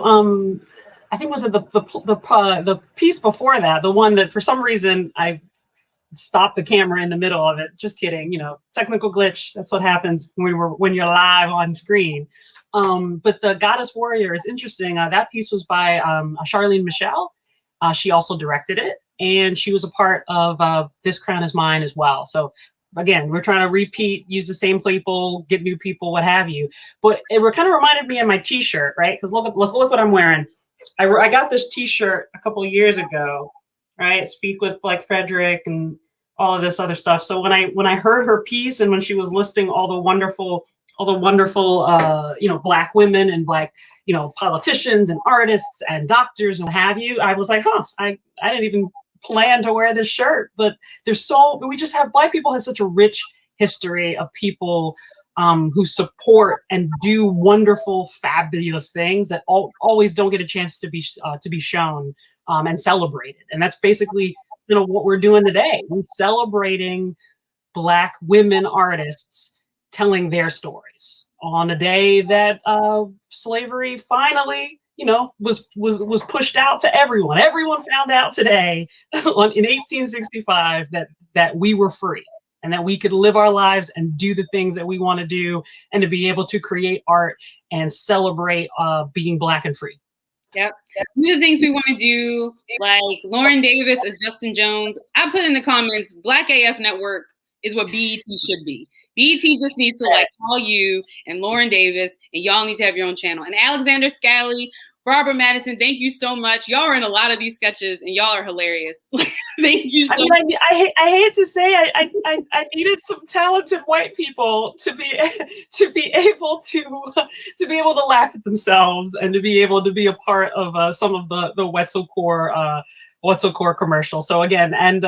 I think was it the piece before that, the one that for some reason I stopped the camera in the middle of it. Just kidding. Technical glitch. That's what happens when you're live on screen. But the Goddess Warrior is interesting. That piece was by Charlene Michelle. She also directed it, and she was a part of This Crown Is Mine as well. So again, we're trying to use the same people, get new people, what have you. But it kind of reminded me of my T-shirt, right? Because look what I'm wearing. I got this T-shirt a couple of years ago, right? Speak with Frederick and all of this other stuff. So when I heard her piece and when she was listing all the wonderful Black women and Black politicians and artists and doctors and what have you, I was like, I didn't even plan to wear this shirt, but Black people have such a rich history of people who support and do wonderful, fabulous things that always don't get a chance to be shown and celebrated. And that's basically what we're doing today. We're celebrating Black women artists telling their stories on a day that slavery finally was pushed out to everyone. Everyone found out today in 1865 that we were free and that we could live our lives and do the things that we want to do and to be able to create art and celebrate being Black and free. Yep. One of the things we want to do, like Lauren Davis as Justin Jones, I put in the comments, Black AF Network is what BET should be. BET just needs to call you and Lauren Davis, and y'all need to have your own channel. And Alexander Scally, Barbara Madison, thank you so much. Y'all are in a lot of these sketches, and y'all are hilarious. Thank you so much. I hate to say I needed some talented white people to be able to laugh at themselves and to be able to be a part of some of the Wetzel Core commercials. So again, and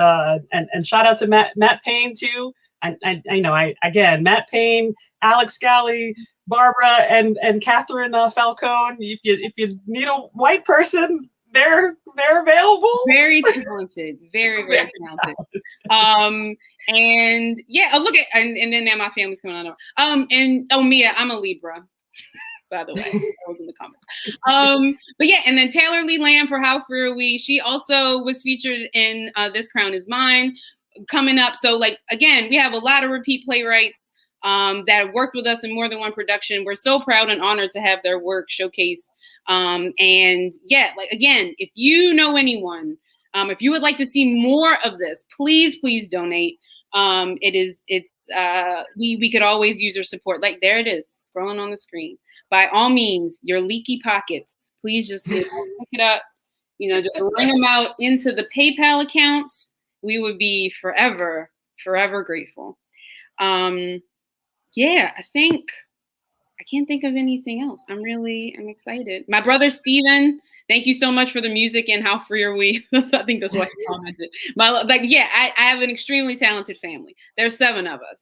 shout out to Matt Payne too. I know again Matt Payne, Alex Scally, Barbara, and Catherine Falcone. If you need a white person, they're available. Very talented, very talented. And yeah, look at and then now my family's coming on. And Mia, I'm a Libra, by the way. That was in the comments. But yeah, and then Taylor Lee Lamb for How Free Are We? She also was featured in This Crown Is Mine coming up. So like again, we have a lot of repeat playwrights that have worked with us in more than one production. We're so proud and honored to have their work showcased. And yeah, like again, if you know anyone, if you would like to see more of this, please donate. We could always use your support. Like there it is, scrolling on the screen. By all means, your leaky pockets, please just pick it up, just ring them out into the PayPal account. We would be forever grateful. Yeah, I can't think of anything else. I'm excited. My brother Steven, thank you so much for the music and How Free Are We? I think that's what he commented. I have an extremely talented family. There's 7 of us.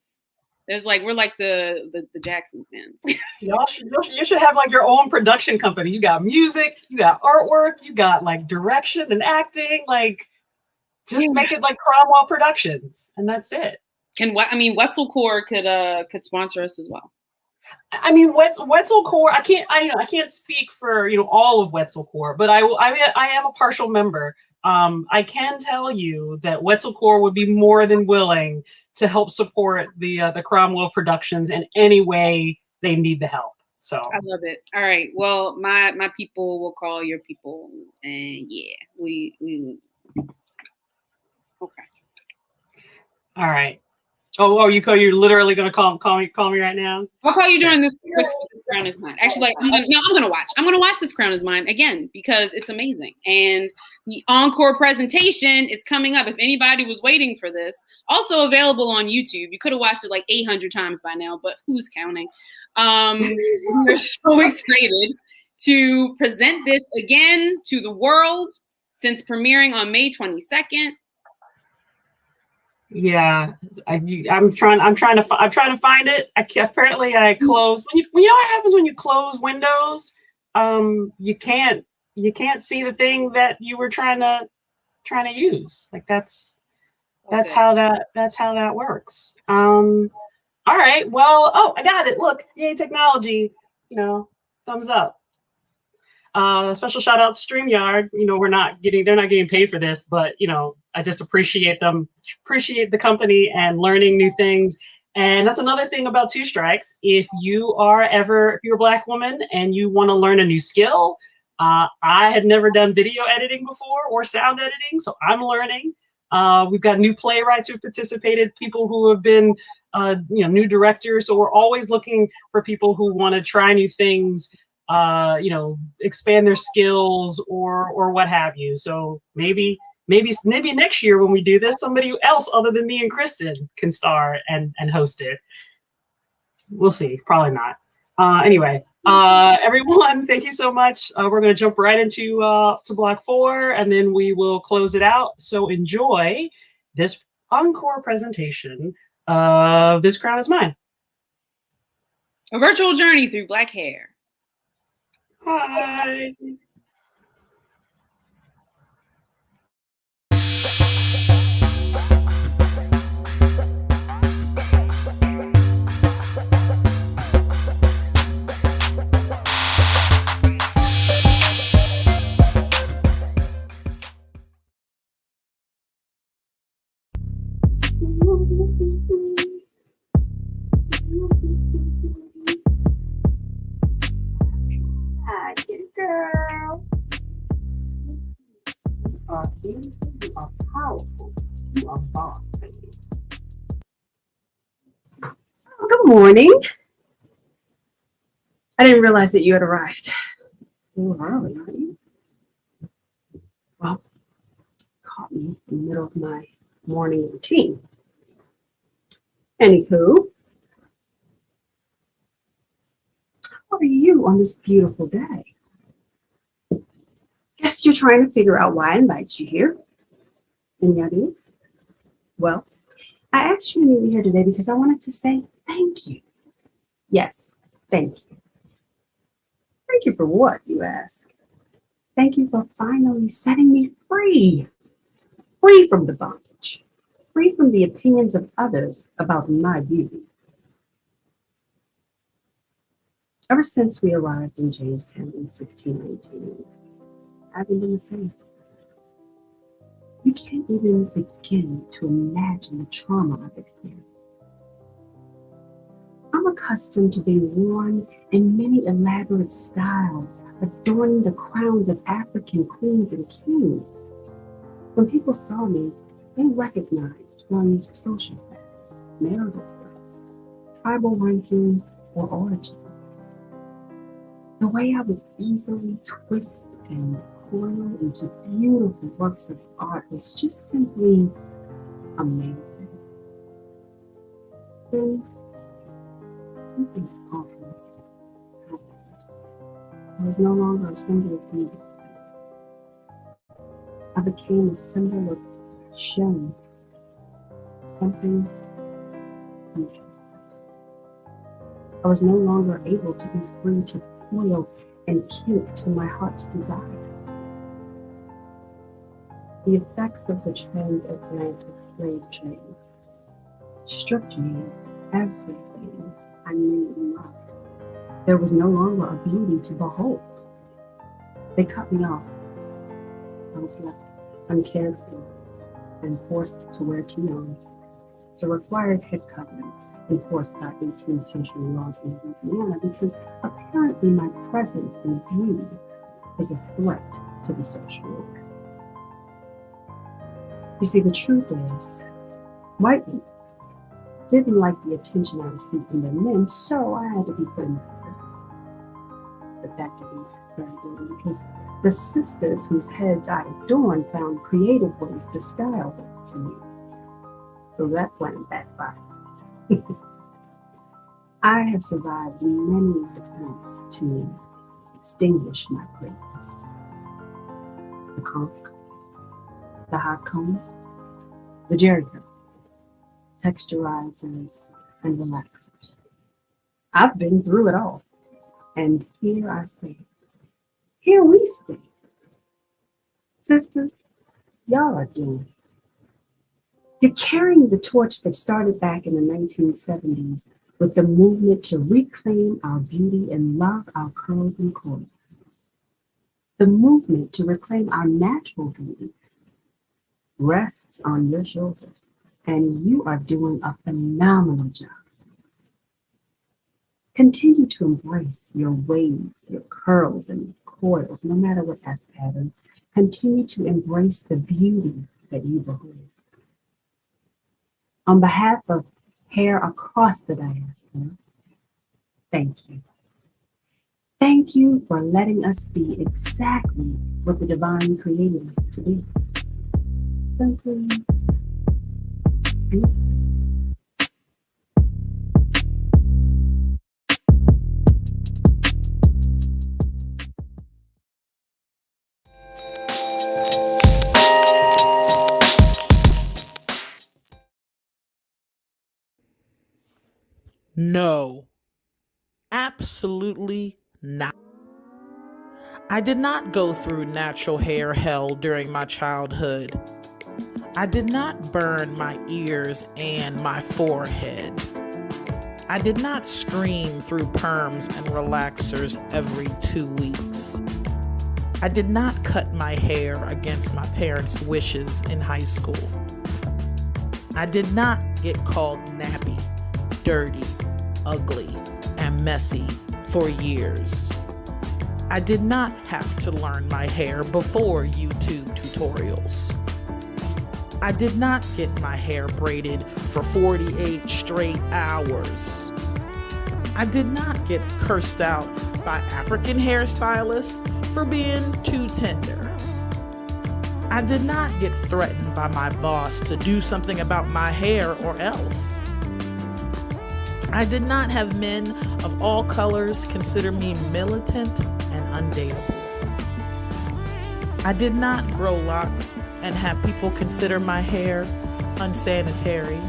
We're like the Jackson fans. You should have like your own production company. You got music, you got artwork, you got like direction and acting. Like just make it like Cromwell Productions, and that's it. Wetzel Core could sponsor us as well. I mean, Wetzel Core. I can't speak for all of Wetzel Core, but I am a partial member. I can tell you that Wetzel Core would be more than willing to help support the Cromwell Productions in any way they need the help. So I love it. All right. Well, my people will call your people, and yeah, we okay. All right. Oh, you're literally gonna call me right now? I'll call you during this Crown Is Mine. Actually, I'm gonna watch. I'm gonna watch This Crown Is Mine again because it's amazing. And the encore presentation is coming up. If anybody was waiting for this, also available on YouTube. You could have watched it like 800 times by now, but who's counting? We're so excited to present this again to the world since premiering on May 22nd. Yeah, I'm trying to find it. Apparently I closed. When you know what happens when you close Windows, you can't see the thing that you were trying to use. Like that's how that works. All right. Well, I got it. Look, yay technology. Thumbs up. Special shout out to StreamYard. They're not getting paid for this, but I just appreciate the company and learning new things. And that's another thing about Two Strikes. If you're a Black woman and you want to learn a new skill, I had never done video editing before or sound editing, so I'm learning. We've got new playwrights who've participated, people who have been new directors. So we're always looking for people who want to try new things, expand their skills or what have you. So maybe next year when we do this, somebody else other than me and Kristen can star and host it. We'll see. Probably not. Anyway, everyone, thank you so much. We're going to jump right into to Block 4, and then we will close it out. So enjoy this encore presentation of This Crown Is Mine. A virtual journey through Black hair. Hi. Hi, kitty girl. You are beautiful. You are powerful. You are boss, baby. Good morning. I didn't realize that you had arrived. little early, aren't you? Well, caught me in the middle of my morning routine. Anywho, how are you on this beautiful day? Guess you're trying to figure out why I invited you here. Any ideas? Well, I asked you to meet me here today because I wanted to say thank you. Yes, thank you. Thank you for what, you ask? Thank you for finally setting me free. Free from the bondage. Free from the opinions of others about my beauty. Ever since we arrived in Jamestown in 1619, I haven't been the same. You can't even begin to imagine the trauma I've experienced. I'm accustomed to being worn in many elaborate styles, adorning the crowns of African queens and kings. When people saw me, they recognized one's social status, marital status, tribal ranking, or origin. The way I would easily twist and coil into beautiful works of art was just simply amazing. Then something awful happened. I was no longer a symbol of beauty. I became a symbol of shame, something untrue. I was no longer able to be free to coil and kink to my heart's desire. The effects of the transatlantic slave trade stripped me of everything I knew and loved. There was no longer a beauty to behold. They cut me off. I was left uncared for and forced to wear tea-ons, so required head covering enforced by 18th century laws in Louisiana because apparently my presence and beauty was a threat to the social order. You see, the truth is, white men didn't like the attention I received from their men, so I had to be put in my place. But that didn't last very long because the sisters whose heads I adorned found creative ways to style those teenagers. So that plan backfired. I have survived many attempts to extinguish my greatness. The conch, the hot comb, the jerry curl, texturizers, and relaxers. I've been through it all, and here I stand. Here we stand. Sisters, y'all are doing it. You're carrying the torch that started back in the 1970s with the movement to reclaim our beauty and love our curls and coils. The movement to reclaim our natural beauty rests on your shoulders, and you are doing a phenomenal job. Continue to embrace your waves, your curls and coils, no matter what S pattern. Continue to embrace the beauty that you behold. On behalf of hair across the diaspora, thank you. Thank you for letting us be exactly what the divine created us to be. Simply beautiful. No, absolutely not. I did not go through natural hair hell during my childhood. I did not burn my ears and my forehead. I did not scream through perms and relaxers every 2 weeks. I did not cut my hair against my parents' wishes in high school. I did not get called nappy, dirty, ugly, and messy for years. I did not have to learn my hair before YouTube tutorials. I did not get my hair braided for 48 straight hours. I did not get cursed out by African hairstylists for being too tender. I did not get threatened by my boss to do something about my hair or else. I did not have men of all colors consider me militant and undateable. I did not grow locks and have people consider my hair unsanitary.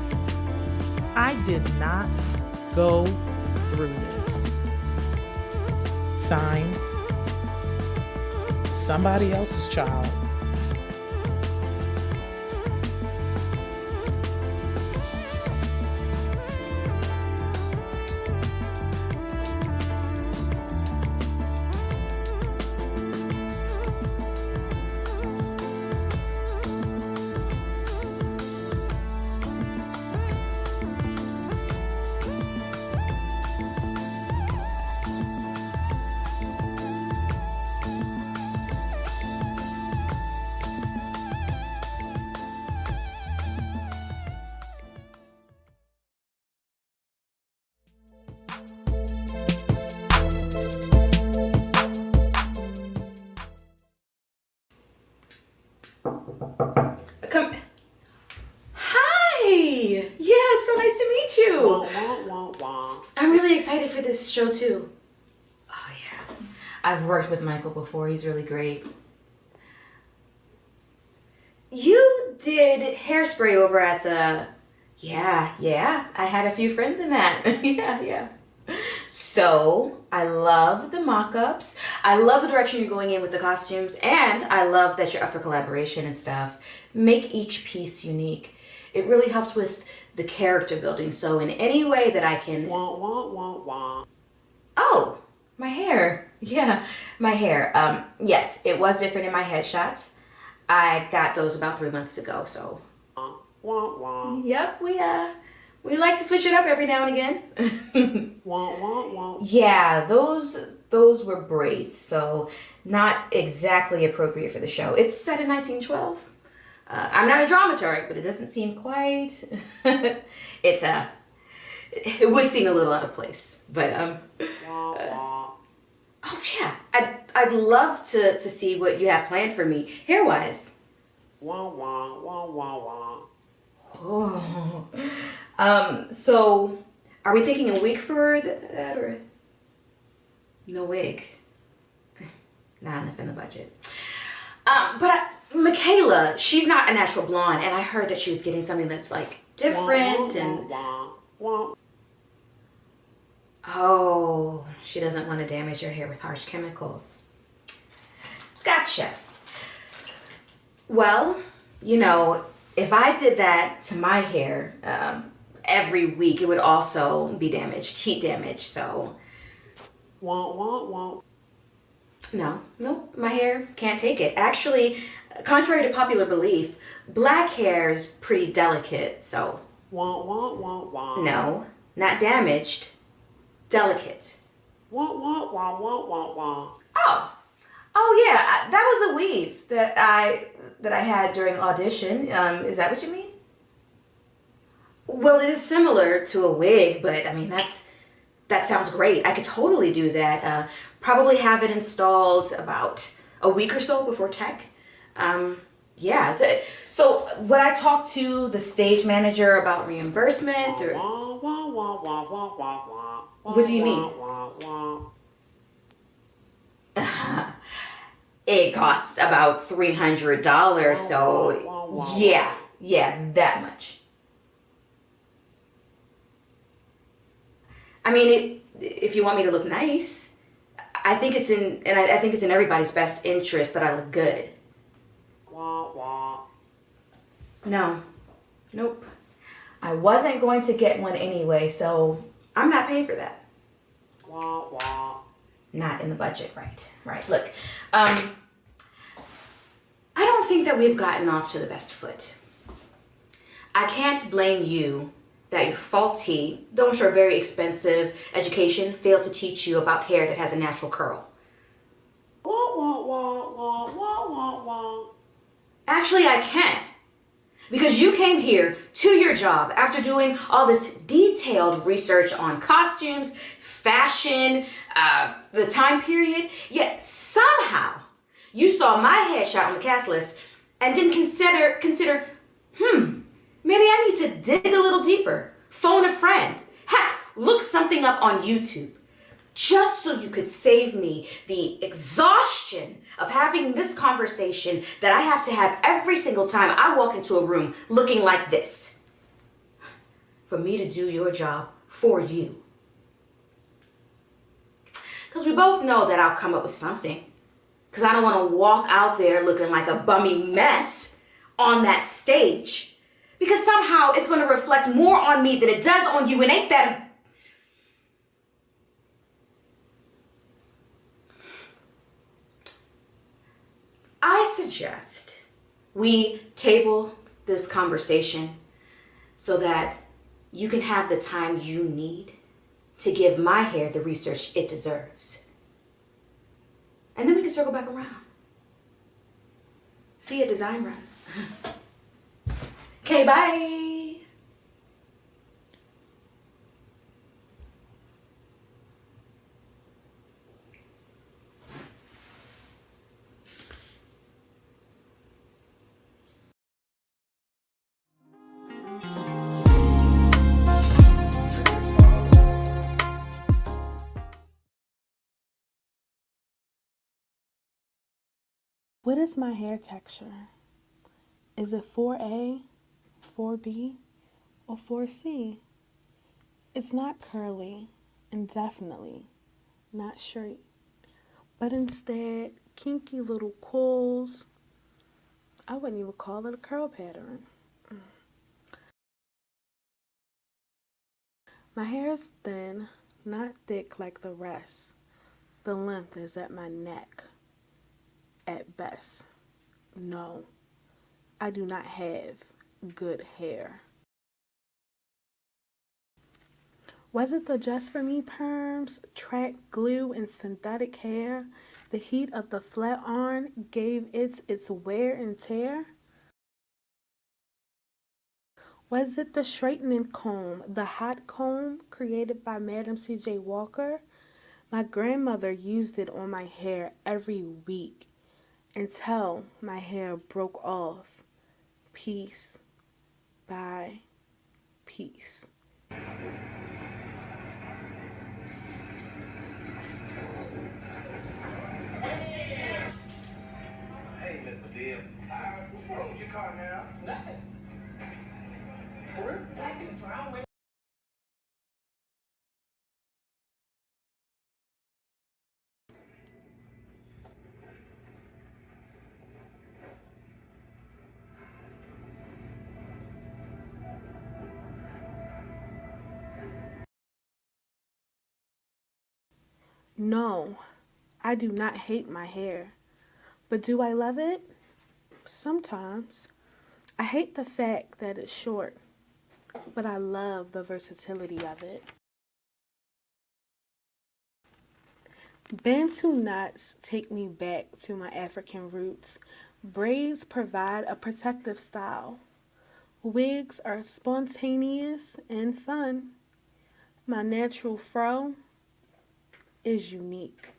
I did not go through this. Signed, somebody else's child. Come. Hi! Yeah, it's so nice to meet you. I'm really excited for this show too. Oh yeah. I've worked with Michael before. He's really great. You did Hairspray over at the... Yeah. I had a few friends in that. Yeah. So, I love the mock-ups. I love the direction you're going in with the costumes. And I love that you're up for collaboration and stuff. Make each piece unique. It really helps with the character building. So, in any way that I can... Oh, my hair. Yeah, my hair. Yes, it was different in my headshots. I got those about 3 months ago, so... Yep, we like to switch it up every now and again. Yeah, those were braids, so not exactly appropriate for the show. It's set in 1912. I'm not a dramaturg, but it doesn't seem quite... it would seem a little out of place, but oh yeah, I'd love to see what you have planned for me hair-wise. Oh. So are we thinking a wig for that or no wig? Not enough in the budget. Michaela, she's not a natural blonde, and I heard that she was getting something that's like different and... Oh, she doesn't want to damage your hair with harsh chemicals. Gotcha. Well, you know, if I did that to my hair every week, it would also be damaged, heat damage, so... No, my hair can't take it. Actually, contrary to popular belief, black hair is pretty delicate, so... No, not damaged, delicate. Oh yeah, that was a weave that I had during audition. Is that what you mean? Well, it is similar to a wig, but I mean that sounds great. I could totally do that. Probably have it installed about a week or so before tech. Yeah. So would I talk to the stage manager about reimbursement or? What do you mean? It costs about $300, so yeah, that much. I mean, if you want me to look nice, I think it's in everybody's best interest that I look good. No, nope. I wasn't going to get one anyway, so I'm not paying for that. Not in the budget, right. Look, I don't think that we've gotten off to the best foot. I can't blame you that your faulty, though I'm sure very expensive education failed to teach you about hair that has a natural curl. Actually, I can. Because you came here to your job after doing all this detailed research on costumes, fashion, the time period, yet somehow you saw my headshot on the cast list and didn't consider, maybe I need to dig a little deeper, phone a friend, heck, look something up on YouTube, just so you could save me the exhaustion of having this conversation that I have to have every single time I walk into a room looking like this. For me to do your job for you. Because we both know that I'll come up with something. Because I don't want to walk out there looking like a bummy mess on that stage. Because somehow it's going to reflect more on me than it does on you, and ain't that... I suggest we table this conversation so that you can have the time you need to give my hair the research it deserves. And then we can circle back around. See a design run. Okay, bye. What is my hair texture? Is it 4A, 4B, or 4C? It's not curly and definitely not straight, but instead kinky little coils. I wouldn't even call it a curl pattern. My hair is thin, not thick like the rest. The length is at my neck, at best. No, I do not have good hair. Was it the Just For Me perms, track glue, and synthetic hair? The heat of the flat iron gave it its wear and tear? Was it the straightening comb, the hot comb created by Madam C.J. Walker? My grandmother used it on my hair every week until my hair broke off, piece by piece. Hey, Miss Padilla. What's wrong with your car now? Nothing. For real? Nothing's wrong with it. No, I do not hate my hair. But do I love it? Sometimes. I hate the fact that it's short, but I love the versatility of it. Bantu knots take me back to my African roots. Braids provide a protective style. Wigs are spontaneous and fun. My natural fro is unique.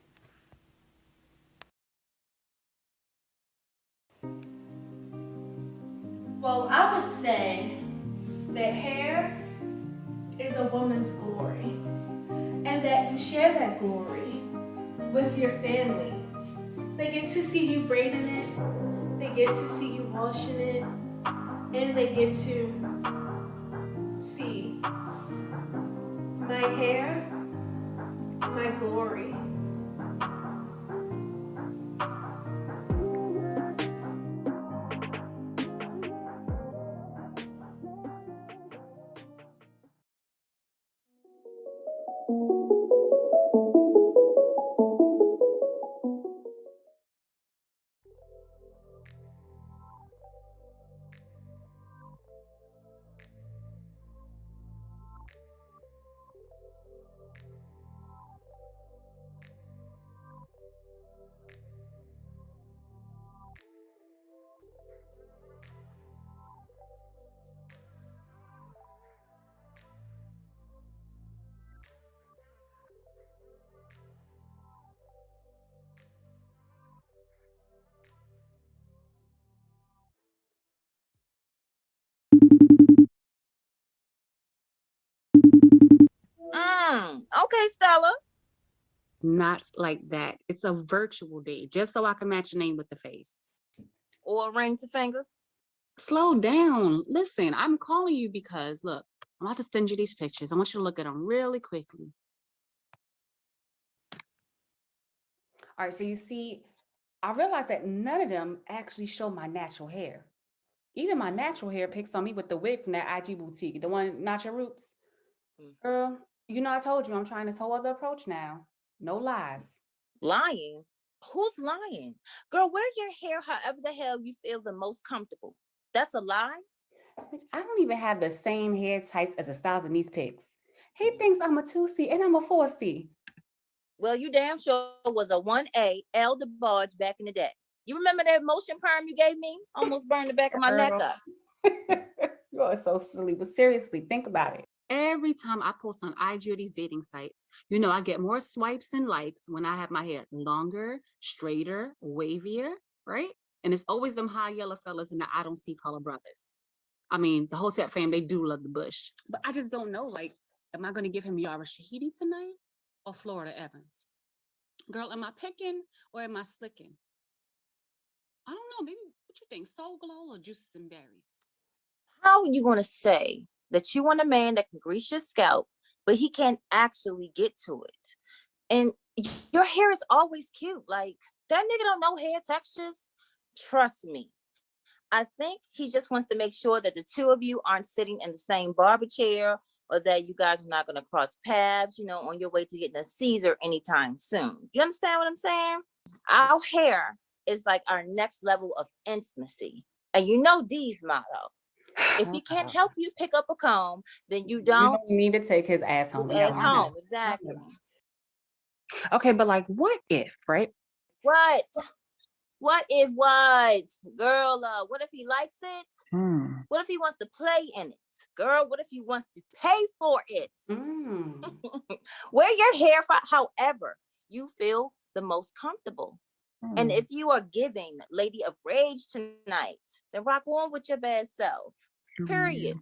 Well, I would say that hair is a woman's glory, and that you share that glory with your family. They get to see you braiding it, they get to see you washing it, and they get to see my hair, my glory. Okay, Stella. Not like that. It's a virtual date, just so I can match your name with the face. Or a ring to finger. Slow down. Listen, I'm calling you because, look, I'm about to send you these pictures. I want you to look at them really quickly. All right, so you see, I realized that none of them actually show my natural hair. Even my natural hair picks on me with the wig from that IG boutique, the one, Not Your Roots. Girl, you know I told you I'm trying this whole other approach now. No lies. Lying? Who's lying? Girl, wear your hair however the hell you feel the most comfortable. That's a lie? Bitch, I don't even have the same hair types as the styles in these pics. He thinks I'm a 2C and I'm a 4C. Well, you damn sure was a 1A L DeBarge back in the day. You remember that motion perm you gave me? Almost burned the back of my neck up. You are so silly, but seriously, think about it. Every time I post on IG or these dating sites, you know I get more swipes and likes when I have my hair longer, straighter, wavier, right? And it's always them high yellow fellas and the I don't see color brothers. I mean, the Hotep fam, they do love the bush. But I just don't know, like, am I going to give him Yara Shahidi tonight or Florida Evans? Girl, am I picking or am I slicking? I don't know. Maybe what you think, Soul Glow or Juices and Berries? How are you going to say that you want a man that can grease your scalp, but he can't actually get to it? And your hair is always cute. Like, that nigga don't know hair textures. Trust me. I think he just wants to make sure that the two of you aren't sitting in the same barber chair, or that you guys are not going to cross paths, on your way to getting a Caesar anytime soon. You understand what I'm saying? Our hair is like our next level of intimacy. And you know Dee's motto. If he can't help you pick up a comb, then you don't need to take his ass home. His ass home, exactly. Okay, but like, what if, right? What? What if what? Girl, what if he likes it? What if he wants to play in it? Girl, what if he wants to pay for it? Wear your hair however you feel the most comfortable. And if you are giving Lady of Rage tonight, then rock on with your bad self. Period.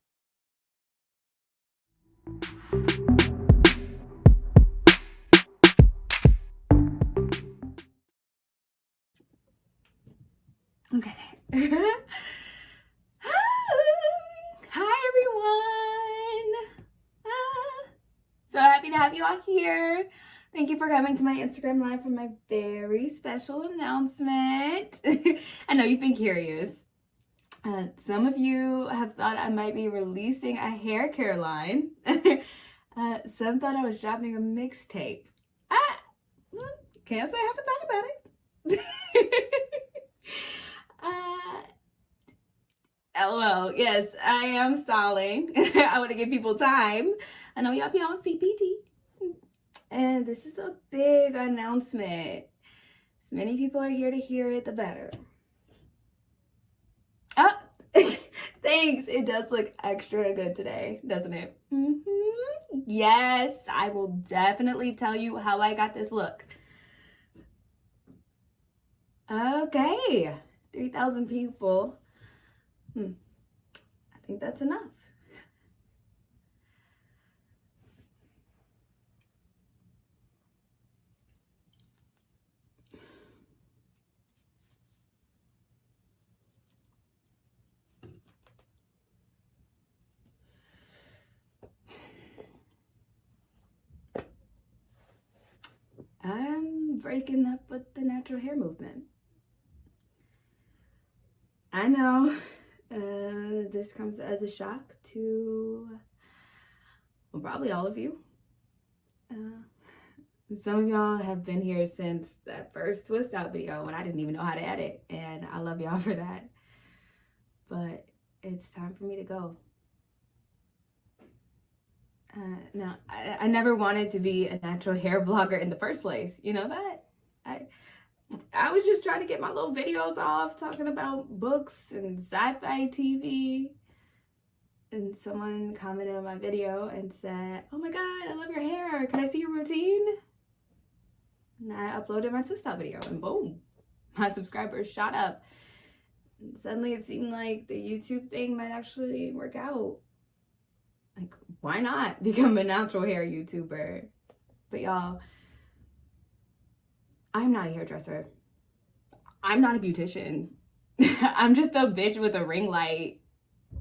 Okay. Hi, everyone. So happy to have you all here. Thank you for coming to my Instagram Live for my very special announcement. I know you've been curious. Some of you have thought I might be releasing a hair care line. Some thought I was dropping a mixtape. Can't say I haven't thought about it. LOL, yes, I am stalling. I want to give people time. I know y'all be on CPT. And this is a big announcement. As many people are here to hear it, the better. Oh, thanks. It does look extra good today, doesn't it? Yes, I will definitely tell you how I got this look. Okay, 3,000 people. I think that's enough. I'm breaking up with the natural hair movement. I know this comes as a shock to, well, probably all of you. Some of y'all have been here since that first twist out video when I didn't even know how to edit, and I love y'all for that. But it's time for me to go. Now, I never wanted to be a natural hair vlogger in the first place. You know that? I was just trying to get my little videos off talking about books and sci-fi TV. And someone commented on my video and said, "Oh my God, I love your hair. Can I see your routine?" And I uploaded my twist out video and boom, my subscribers shot up. And suddenly it seemed like the YouTube thing might actually work out. Like, why not become a natural hair YouTuber? But y'all, I'm not a hairdresser. I'm not a beautician. I'm just a bitch with a ring light.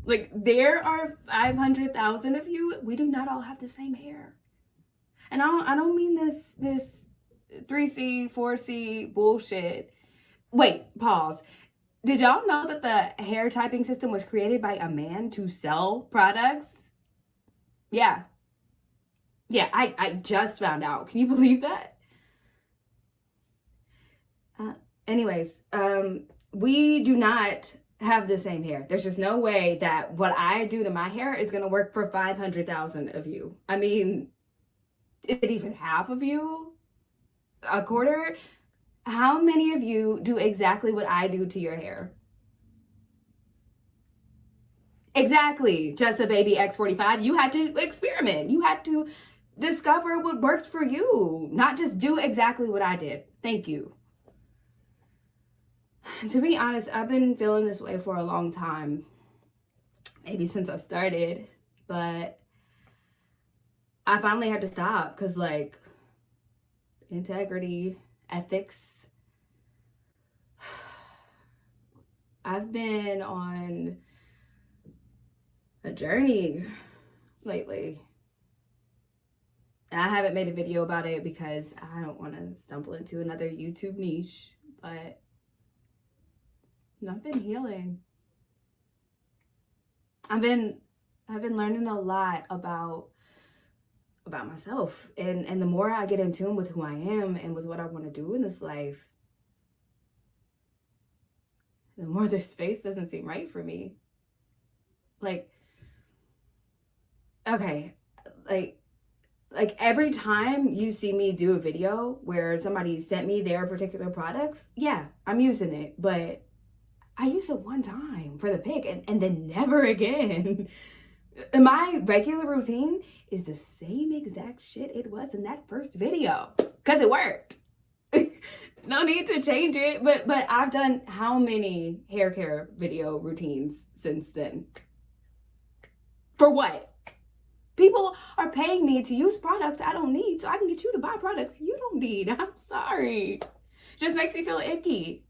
Like, there are 500,000 of you. We do not all have the same hair. And I don't mean this 3C, 4C bullshit. Wait, pause. Did y'all know that the hair typing system was created by a man to sell products? Yeah. Yeah, I just found out. Can you believe that? Anyways, we do not have the same hair. There's just no way that what I do to my hair is going to work for 500,000 of you. I mean, is it even half of you? A quarter? How many of you do exactly what I do to your hair? Exactly. Just a baby X45. You had to experiment. You had to discover what worked for you, not just do exactly what I did. Thank you. To be honest, I've been feeling this way for a long time. Maybe since I started, but I finally had to stop because, like, integrity, ethics. I've been on a journey lately. I haven't made a video about it because I don't want to stumble into another YouTube niche, but I've been healing. I've been learning a lot about myself, and the more I get in tune with who I am and with what I want to do in this life, the more this space doesn't seem right for me. Like, okay, like every time you see me do a video where somebody sent me their particular products, yeah, I'm using it, but I use it one time for the pic and then never again. My regular routine is the same exact shit it was in that first video because it worked. No need to change it, but I've done how many hair care video routines since then? For what? People are paying me to use products I don't need so I can get you to buy products you don't need. I'm sorry. Just makes me feel icky.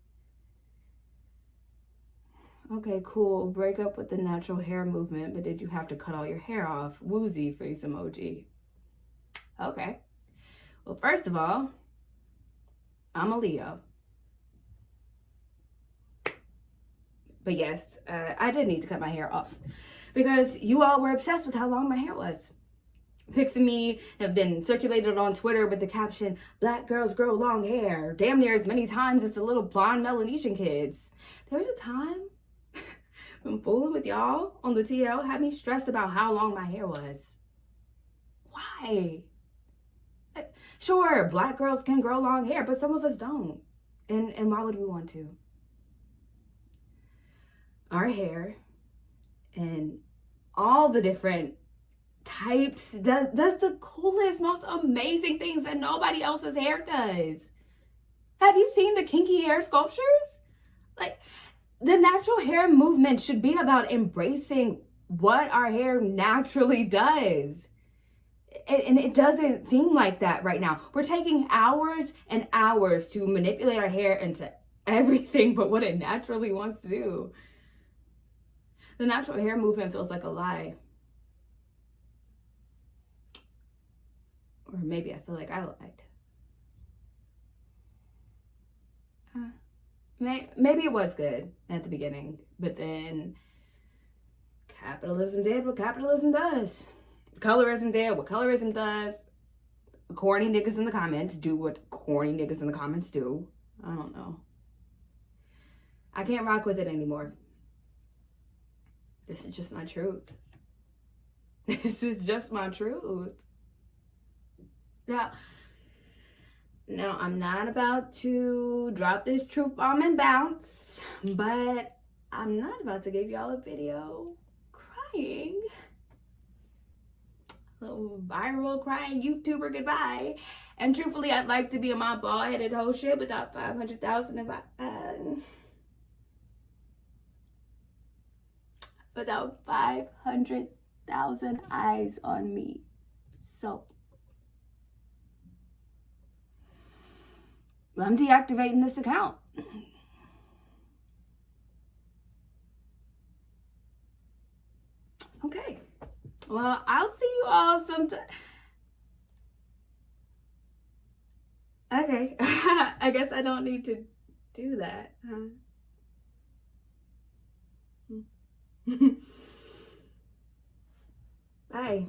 Okay, cool. Break up with the natural hair movement, but did you have to cut all your hair off? Woozy face emoji. Okay. Well, first of all, I'm a Leo. But yes, I did need to cut my hair off because you all were obsessed with how long my hair was. Pics of me have been circulated on Twitter with the caption, "Black girls grow long hair, damn near as many times as the little blonde Melanesian kids." There was a time when fooling with y'all on the TL had me stressed about how long my hair was. Why? Sure, black girls can grow long hair, but some of us don't. And why would we want to? Our hair and all the different types does the coolest, most amazing things that nobody else's hair does. Have you seen the kinky hair sculptures? Like, the natural hair movement should be about embracing what our hair naturally does. And it doesn't seem like that right now. We're taking hours and hours to manipulate our hair into everything but what it naturally wants to do. The natural hair movement feels like a lie. Or maybe I feel like I lied. Maybe it was good at the beginning, but then capitalism did what capitalism does. Colorism did what colorism does. Corny niggas in the comments do what corny niggas in the comments do. I don't know. I can't rock with it anymore. This is just my truth. This is just my truth. Now, I'm not about to drop this truth bomb and bounce, but I'm not about to give y'all a video crying. A little viral crying YouTuber goodbye. And truthfully, I'd like to be a my bald-headed whole shit without 500,000 if without 500,000 1,000 eyes on me. So I'm deactivating this account. Okay. Well, I'll see you all sometime. Okay. I guess I don't need to do that. Bye.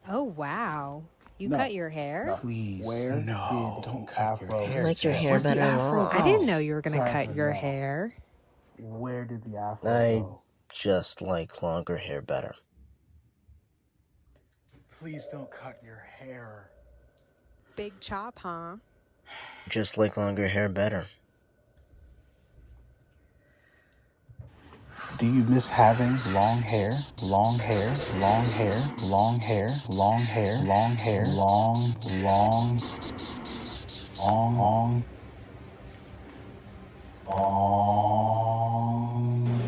Oh, wow. You No. cut your hair? No. Please. Where no. Don't cut your hair. I like your hair Where'd the better afro long. I go? didn't know you were going to cut Trevor, your no. hair. Where did the afro I go? just like longer hair better. Please don't cut your hair. Big chop, huh? Just like longer hair better. Do you miss having long hair? Long hair, long hair, long hair, long hair, long hair, long, long, long, long.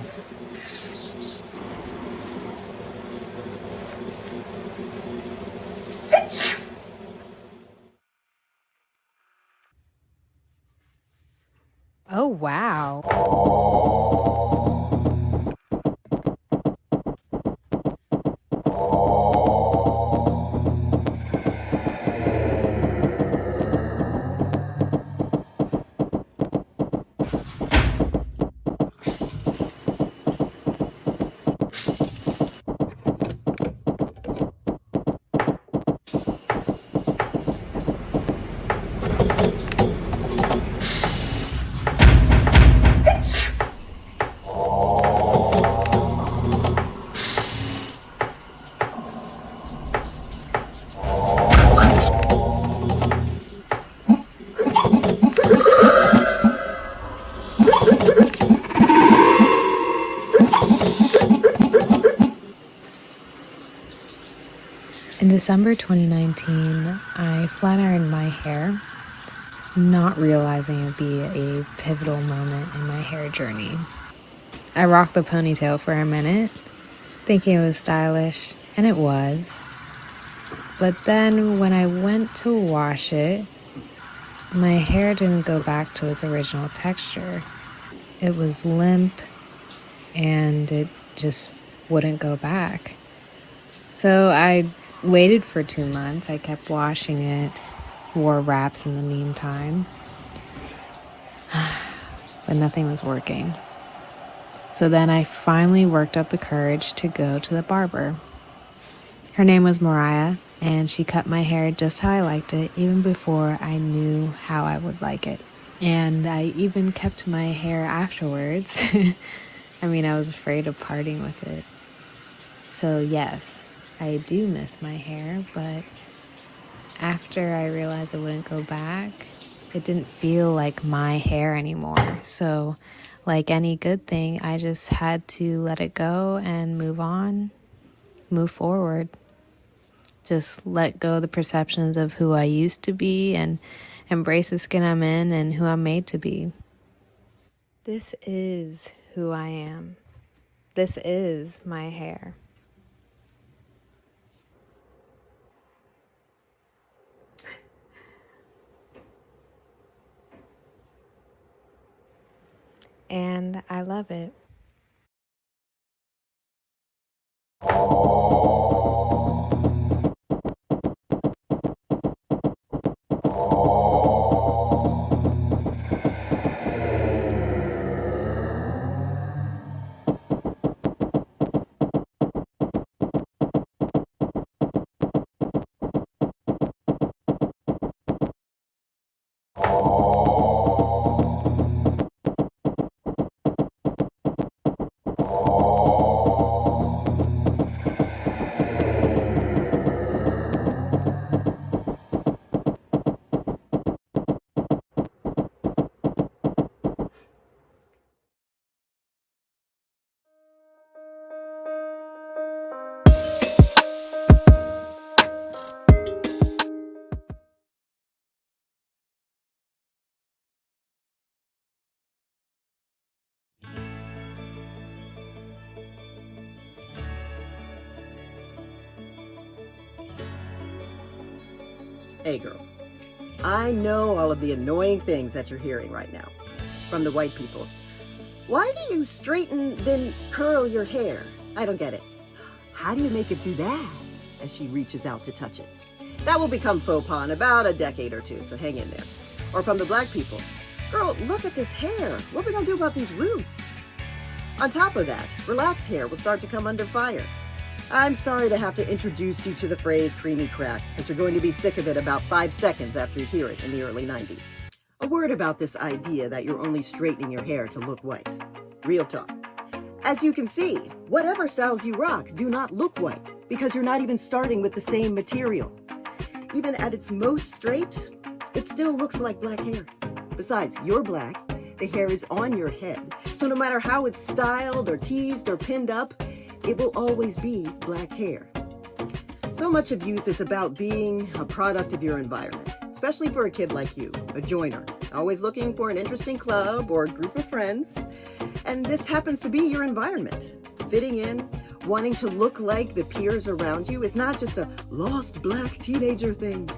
Oh, wow. In December 2019, I flat ironed my hair, not realizing it would be a pivotal moment in my hair journey. I rocked the ponytail for a minute, thinking it was stylish, and it was. But then when I went to wash it, my hair didn't go back to its original texture. It was limp, and it just wouldn't go back. So I waited for 2 months. I kept washing it, wore wraps in the meantime, but nothing was working. So then I finally worked up the courage to go to the barber. Her name was Mariah, and she cut my hair just how I liked it, even before I knew how I would like it. And I even kept my hair afterwards. I mean, I was afraid of parting with it. So yes, I do miss my hair, but after I realized it wouldn't go back, it didn't feel like my hair anymore. So like any good thing, I just had to let it go and move on, move forward. Just let go of the perceptions of who I used to be and embrace the skin I'm in and who I'm made to be. This is who I am. This is my hair. And I love it. Hey girl, I know all of the annoying things that you're hearing right now from the white people. Why do you straighten then curl your hair? I don't get it. How do you make it do that? As she reaches out to touch it. That will become faux pas in about a decade or two, so hang in there. Or from the black people. Girl, look at this hair. What are we gonna do about these roots? On top of that, relaxed hair will start to come under fire. I'm sorry to have to introduce you to the phrase creamy crack, but you're going to be sick of it about 5 seconds after you hear it in the early 90s. A word about this idea that you're only straightening your hair to look white. Real talk. As you can see, whatever styles you rock do not look white because you're not even starting with the same material. Even at its most straight, it still looks like black hair. Besides, you're black, the hair is on your head, so no matter how it's styled or teased or pinned up, it will always be black hair. So much of youth is about being a product of your environment, especially for a kid like you, a joiner, always looking for an interesting club or group of friends. And this happens to be your environment. Fitting in, wanting to look like the peers around you is not just a lost black teenager thing.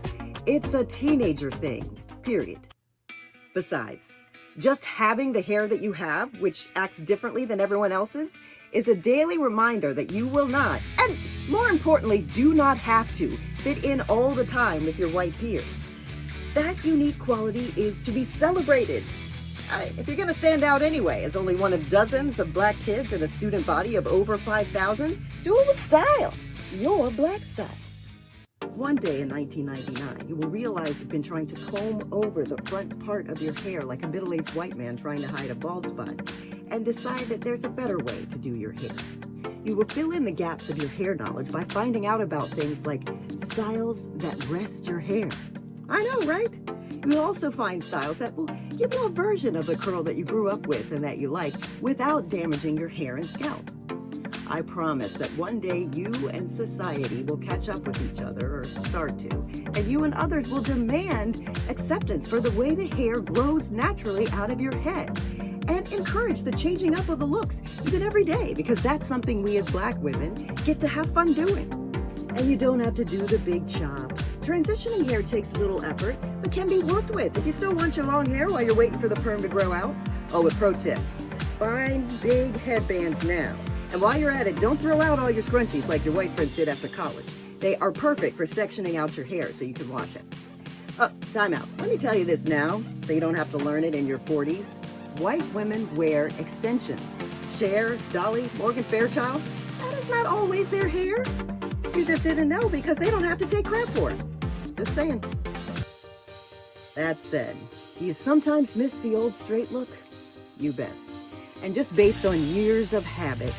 It's a teenager thing, period. Besides, just having the hair that you have, which acts differently than everyone else's, is a daily reminder that you will not, and more importantly, do not have to, fit in all the time with your white peers. That unique quality is to be celebrated. If you're gonna stand out anyway as only one of dozens of black kids in a student body of over 5,000, do it with style, your black style. One day in 1999, you will realize you've been trying to comb over the front part of your hair like a middle-aged white man trying to hide a bald spot, and decide that there's a better way to do your hair. You will fill in the gaps of your hair knowledge by finding out about things like styles that rest your hair. I know, right? You will also find styles that will give you a version of the curl that you grew up with and that you like without damaging your hair and scalp. I promise that one day you and society will catch up with each other, or start to, and you and others will demand acceptance for the way the hair grows naturally out of your head, and encourage the changing up of the looks even every day, because that's something we as black women get to have fun doing. And you don't have to do the big chop. Transitioning hair takes little effort, but can be worked with if you still want your long hair while you're waiting for the perm to grow out. Oh, a pro tip, find big headbands now. And while you're at it, don't throw out all your scrunchies like your white friends did after college. They are perfect for sectioning out your hair so you can wash it. Oh, time out. Let me tell you this now, so you don't have to learn it in your 40s. White women wear extensions. Cher, Dolly, Morgan Fairchild, that is not always their hair. You just didn't know because they don't have to take crap for it. Just saying. That said, do you sometimes miss the old straight look? You bet. And just based on years of habit,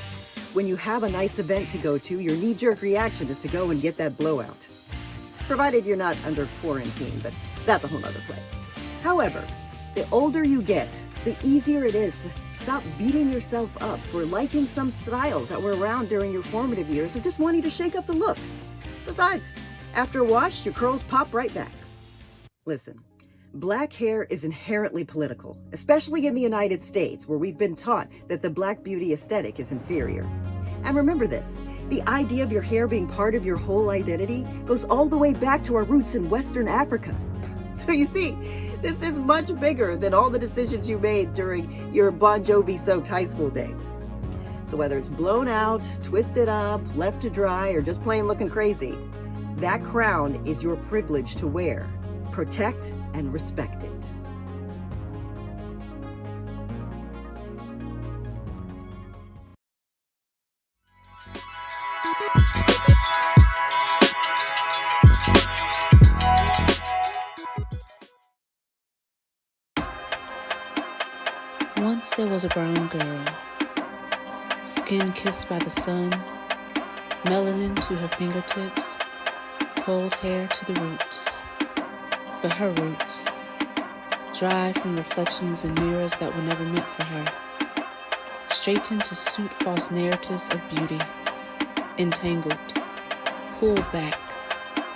when you have a nice event to go to, your knee-jerk reaction is to go and get that blowout. Provided you're not under quarantine, but that's a whole other play. However, the older you get, the easier it is to stop beating yourself up for liking some styles that were around during your formative years or just wanting to shake up the look. Besides, after a wash, your curls pop right back. Listen, black hair is inherently political, especially in the United States, where we've been taught that the black beauty aesthetic is inferior. And remember this, the idea of your hair being part of your whole identity goes all the way back to our roots in Western Africa. So you see, this is much bigger than all the decisions you made during your Bon Jovi-soaked high school days. So whether it's blown out, twisted up, left to dry, or just plain looking crazy, that crown is your privilege to wear. Protect and respect it. Once there was a brown girl, skin kissed by the sun, melanin to her fingertips, cold hair to the roots. But her roots, dry from reflections in mirrors that were never meant for her, straightened to suit false narratives of beauty, entangled, pulled back,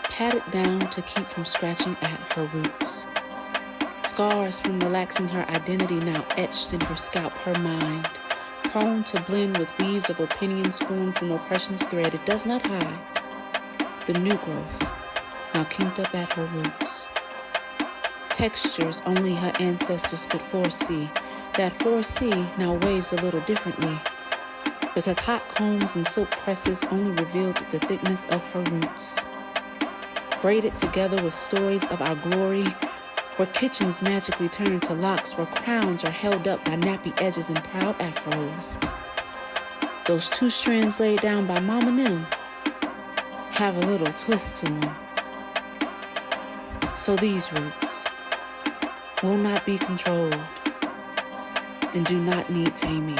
patted down to keep from scratching at her roots. Scars from relaxing her identity now etched in her scalp, her mind, prone to blend with weaves of opinions formed from oppression's thread it does not hide. The new growth, now kinked up at her roots. Textures only her ancestors could foresee. That foresee now waves a little differently, because hot combs and silk presses only revealed the thickness of her roots. Braided together with stories of our glory, where kitchens magically turn to locks, where crowns are held up by nappy edges and proud afros. Those two strands laid down by Mama Nim have a little twist to them. So these roots will not be controlled and do not need taming.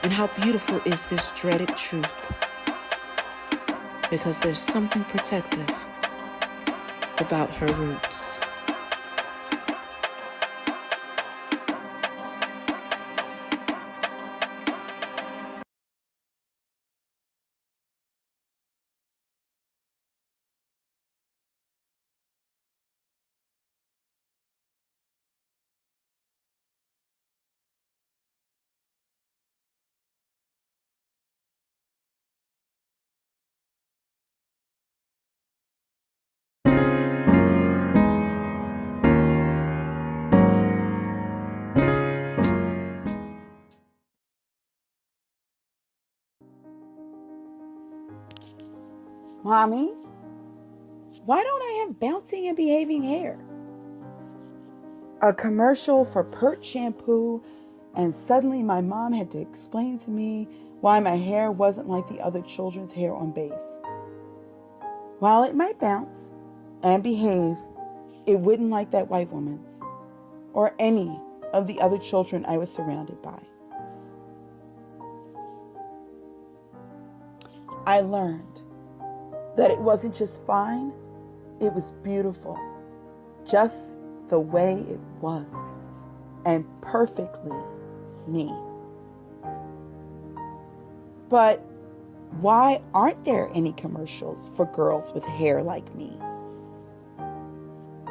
And how beautiful is this dreaded truth? Because there's something protective about her roots. Mommy, why don't I have bouncing and behaving hair? A commercial for Pert shampoo, and suddenly my mom had to explain to me why my hair wasn't like the other children's hair on base. While it might bounce and behave, it wouldn't like that white woman's or any of the other children I was surrounded by. I learned that it wasn't just fine, it was beautiful, just the way it was, and perfectly me. But why aren't there any commercials for girls with hair like me?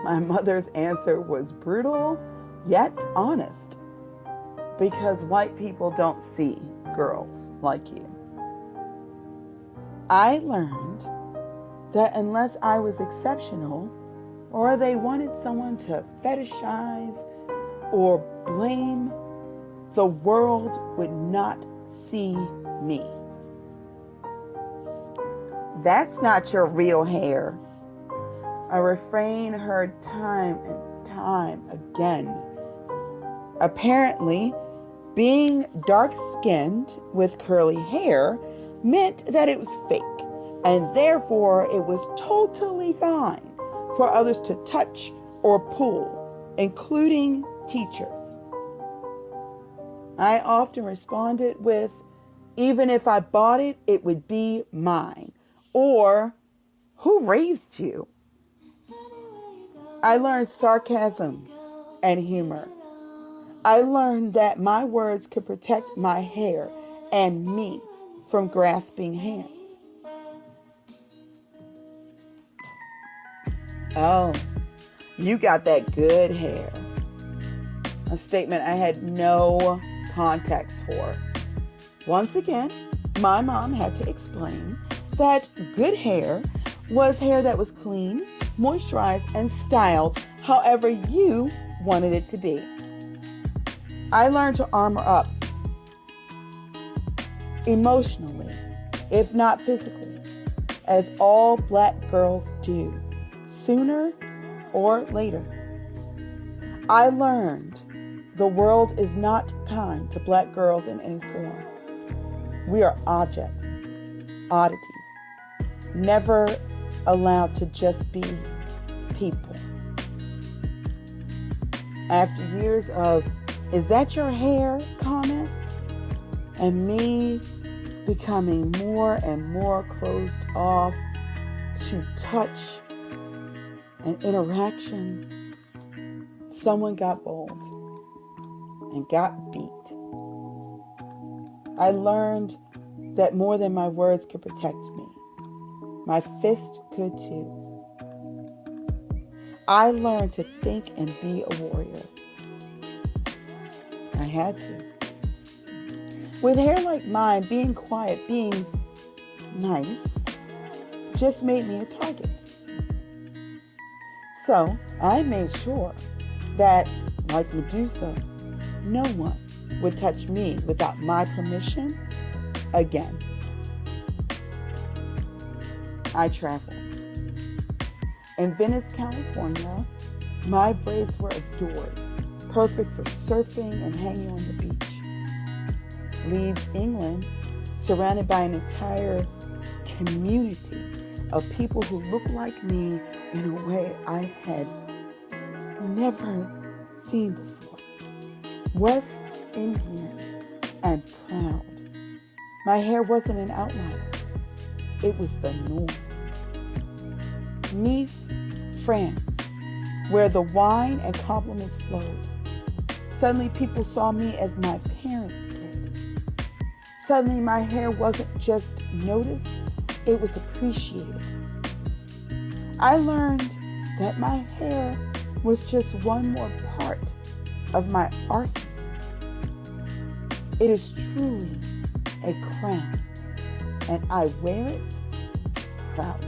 My mother's answer was brutal, yet honest, because white people don't see girls like you. I learned that unless I was exceptional, or they wanted someone to fetishize or blame, the world would not see me. That's not your real hair. A refrain heard time and time again. Apparently, being dark-skinned with curly hair meant that it was fake, and therefore it was totally fine for others to touch or pull, including teachers. I often responded with, even if I bought it, it would be mine. Or, who raised you? I learned sarcasm and humor. I learned that my words could protect my hair and me from grasping hands. Oh, you got that good hair. A statement I had no context for. Once again, my mom had to explain that good hair was hair that was clean, moisturized, and styled however you wanted it to be. I learned to armor up emotionally, if not physically, as all black girls do, sooner or later. I learned the world is not kind to black girls in any form. We are objects, oddities, never allowed to just be people. After years of, "Is that your hair?" comments, and me becoming more and more closed off to touch and interaction, someone got bold and got beat. I learned that more than my words could protect me, my fist could too. I learned to think and be a warrior. I had to. With hair like mine, being quiet, being nice, just made me a target. So I made sure that, like Medusa, no one would touch me without my permission again. I traveled. In Venice, California, my braids were adored, perfect for surfing and hanging on the beach. Leeds, England, surrounded by an entire community of people who looked like me in a way I had never seen before. West Indian and proud. My hair wasn't an outlier. It was the norm. Nice, France, where the wine and compliments flowed. Suddenly people saw me as my parents did. Suddenly my hair wasn't just noticed, it was appreciated. I learned that my hair was just one more part of my arsenal. It is truly a crown, and I wear it proudly.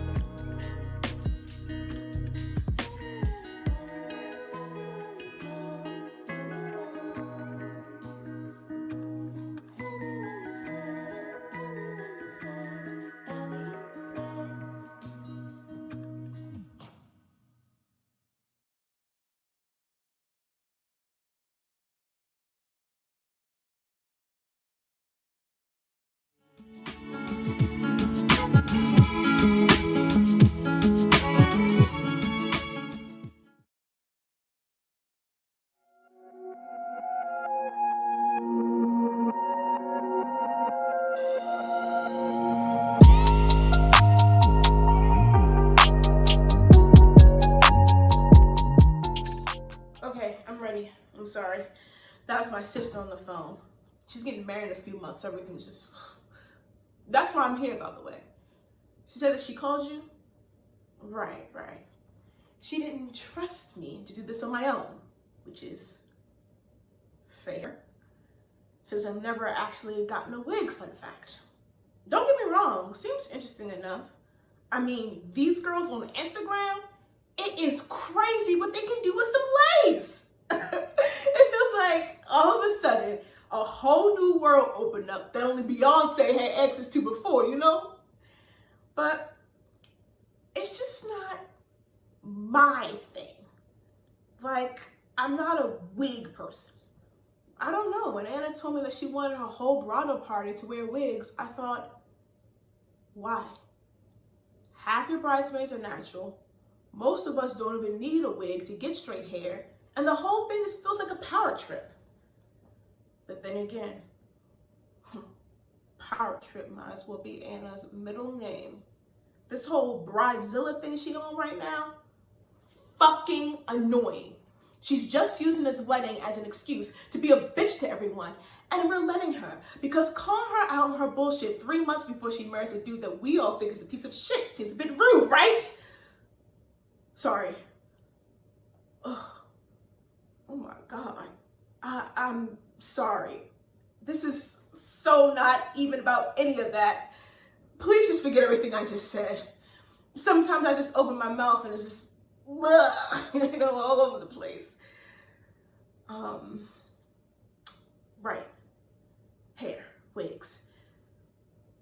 Okay, I'm ready. I'm sorry. That's my sister on the phone. She's getting married in a few months, so everything's just... That's why I'm here, by the way. She said that she called you? Right. She didn't trust me to do this on my own, which is fair, since I've never actually gotten a wig, fun fact. Don't get me wrong, seems interesting enough. I mean, these girls on Instagram, it is crazy what they can do with some lace. It feels like all of a sudden, a whole new world opened up that only Beyonce had access to before, you know? But it's just not my thing. Like, I'm not a wig person. I don't know, when Anna told me that she wanted her whole bridal party to wear wigs, I thought, why? Half your bridesmaids are natural. Most of us don't even need a wig to get straight hair, and the whole thing just feels like a power trip. But then again, power trip might as well be Anna's middle name. This whole bridezilla thing she on right now, fucking annoying. She's just using this wedding as an excuse to be a bitch to everyone, and we're letting her, because calling her out on her bullshit 3 months before she marries a dude that we all think is a piece of shit seems a bit rude, right? Sorry. Ugh. Oh my God. I'm sorry. This is so not even about any of that. Please just forget everything I just said. Sometimes I just open my mouth and it's just, you know, all over the place. Right. Hair, wigs.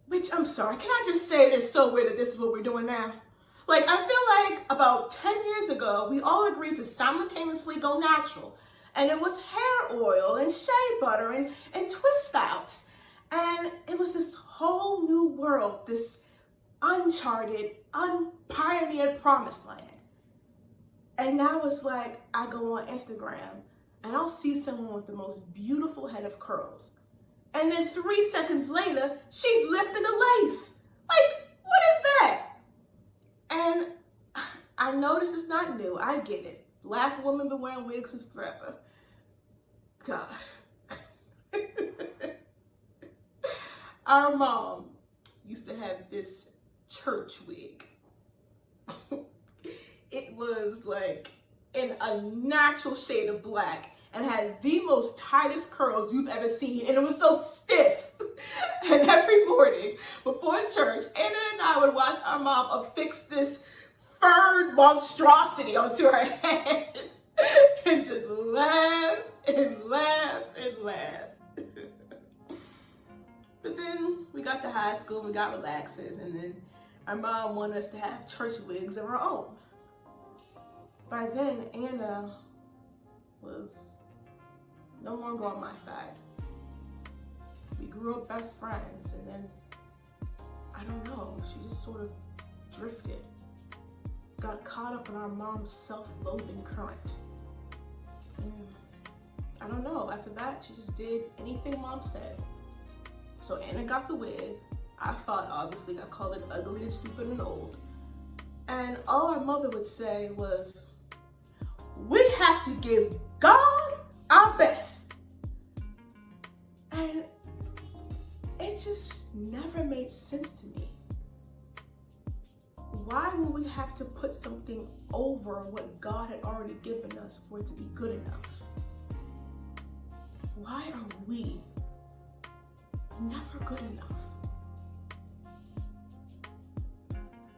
Which, I'm sorry, can I just say it is so weird that this is what we're doing now? Like, I feel like about 10 years ago, we all agreed to simultaneously go natural. And it was hair oil and shea butter and twist outs. And it was this whole new world, this uncharted, unpioneered promised land. And now it's like, I go on Instagram and I'll see someone with the most beautiful head of curls. And then 3 seconds later, she's lifting the lace. Like, what is that? And I know this is not new, I get it. Black women been wearing wigs since forever. God. Our mom used to have this church wig. It was like in a natural shade of black and had the most tightest curls you've ever seen, and it was so stiff. And every morning before church, Anna and I would watch our mom affix this furred monstrosity onto her head and just laugh and laugh and laugh. But then we got to high school, we got relaxers, and then our mom wanted us to have church wigs of our own. By then, Anna was no longer on my side. We grew up best friends, and then, I don't know, she just sort of drifted. Got caught up in our mom's self-loathing current. And I don't know, after that, she just did anything mom said. So Anna got the wig. I thought, obviously, I called it ugly and stupid and old. And all our mother would say was, we have to give God our best. And it just never made sense to me. Why would we have to put something over what God had already given us for it to be good enough? Why are we never good enough?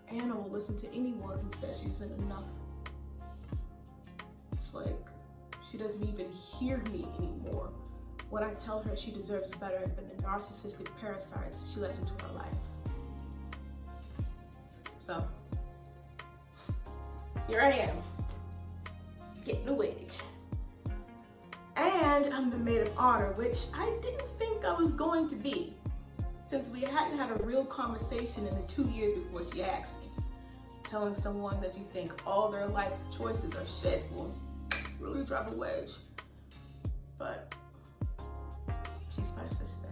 Anna will listen to anyone who says she isn't enough. It's like she doesn't even hear me anymore when I tell her she deserves better than the narcissistic parasites she lets into her life. So, here I am, getting a wig. And I'm the maid of honor, which I didn't think I was going to be, since we hadn't had a real conversation in the 2 years before she asked me. Telling someone that you think all their life choices are shit will really drive a wedge. But she's my sister.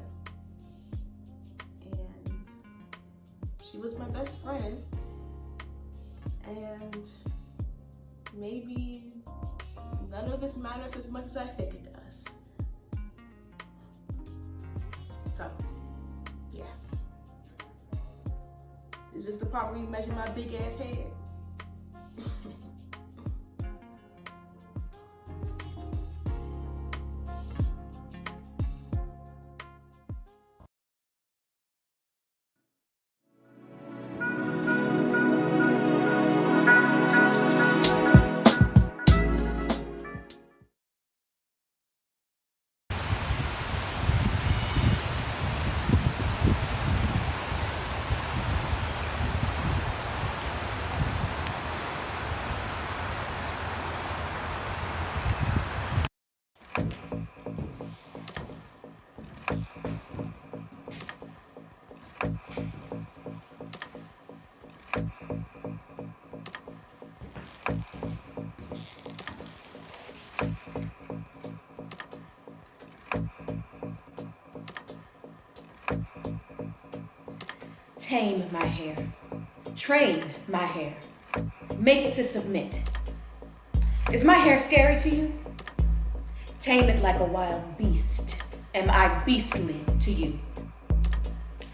And she was my best friend. And maybe none of this matters as much as I think it does. So, yeah. Is this the part where you measure my big ass head? Tame my hair, train my hair, make it to submit. Is my hair scary to you? Tame it like a wild beast. Am I beastly to you?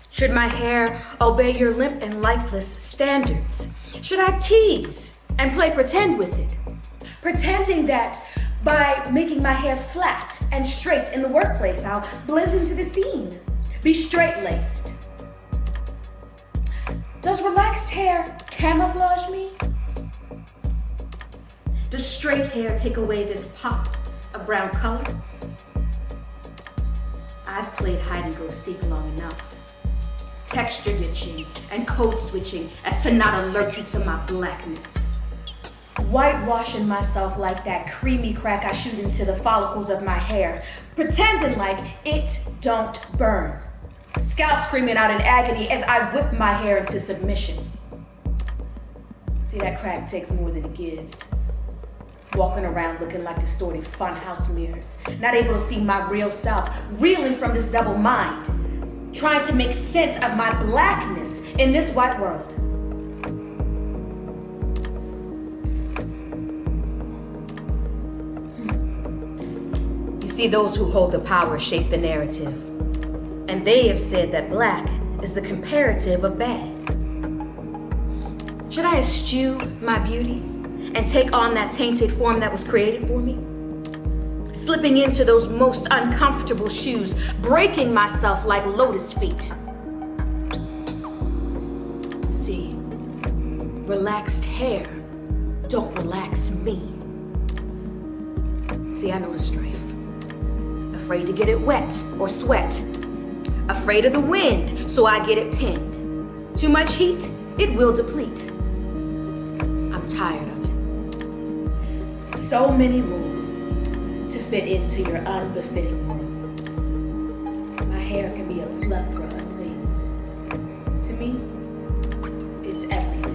Should my hair obey your limp and lifeless standards? Should I tease and play pretend with it? Pretending that by making my hair flat and straight in the workplace, I'll blend into the scene, be straight-laced. Does relaxed hair camouflage me? Does straight hair take away this pop of brown color? I've played hide and go seek long enough. Texture ditching and code switching as to not alert you to my blackness. Whitewashing myself like that creamy crack I shoot into the follicles of my hair, pretending like it don't burn. Scalp screaming out in agony as I whip my hair into submission. See, that crack takes more than it gives. Walking around looking like distorted funhouse mirrors, not able to see my real self, reeling from this double mind, trying to make sense of my blackness in this white world. You see, those who hold the power shape the narrative. And they have said that black is the comparative of bad. Should I eschew my beauty and take on that tainted form that was created for me? slipping into those most uncomfortable shoes, breaking myself like lotus feet. See, relaxed hair don't relax me. See, I know the strife. Afraid to get it wet or sweat. Afraid of the wind, so I get it pinned. Too much heat, it will deplete. I'm tired of it. So many rules to fit into your unbefitting world. My hair can be a plethora of things. To me, it's everything.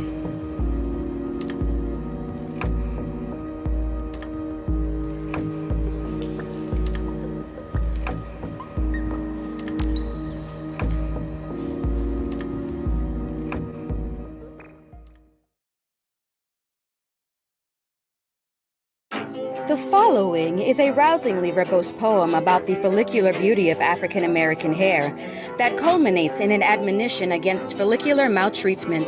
The following is a rousingly verbose poem about the follicular beauty of African American hair that culminates in an admonition against follicular maltreatment.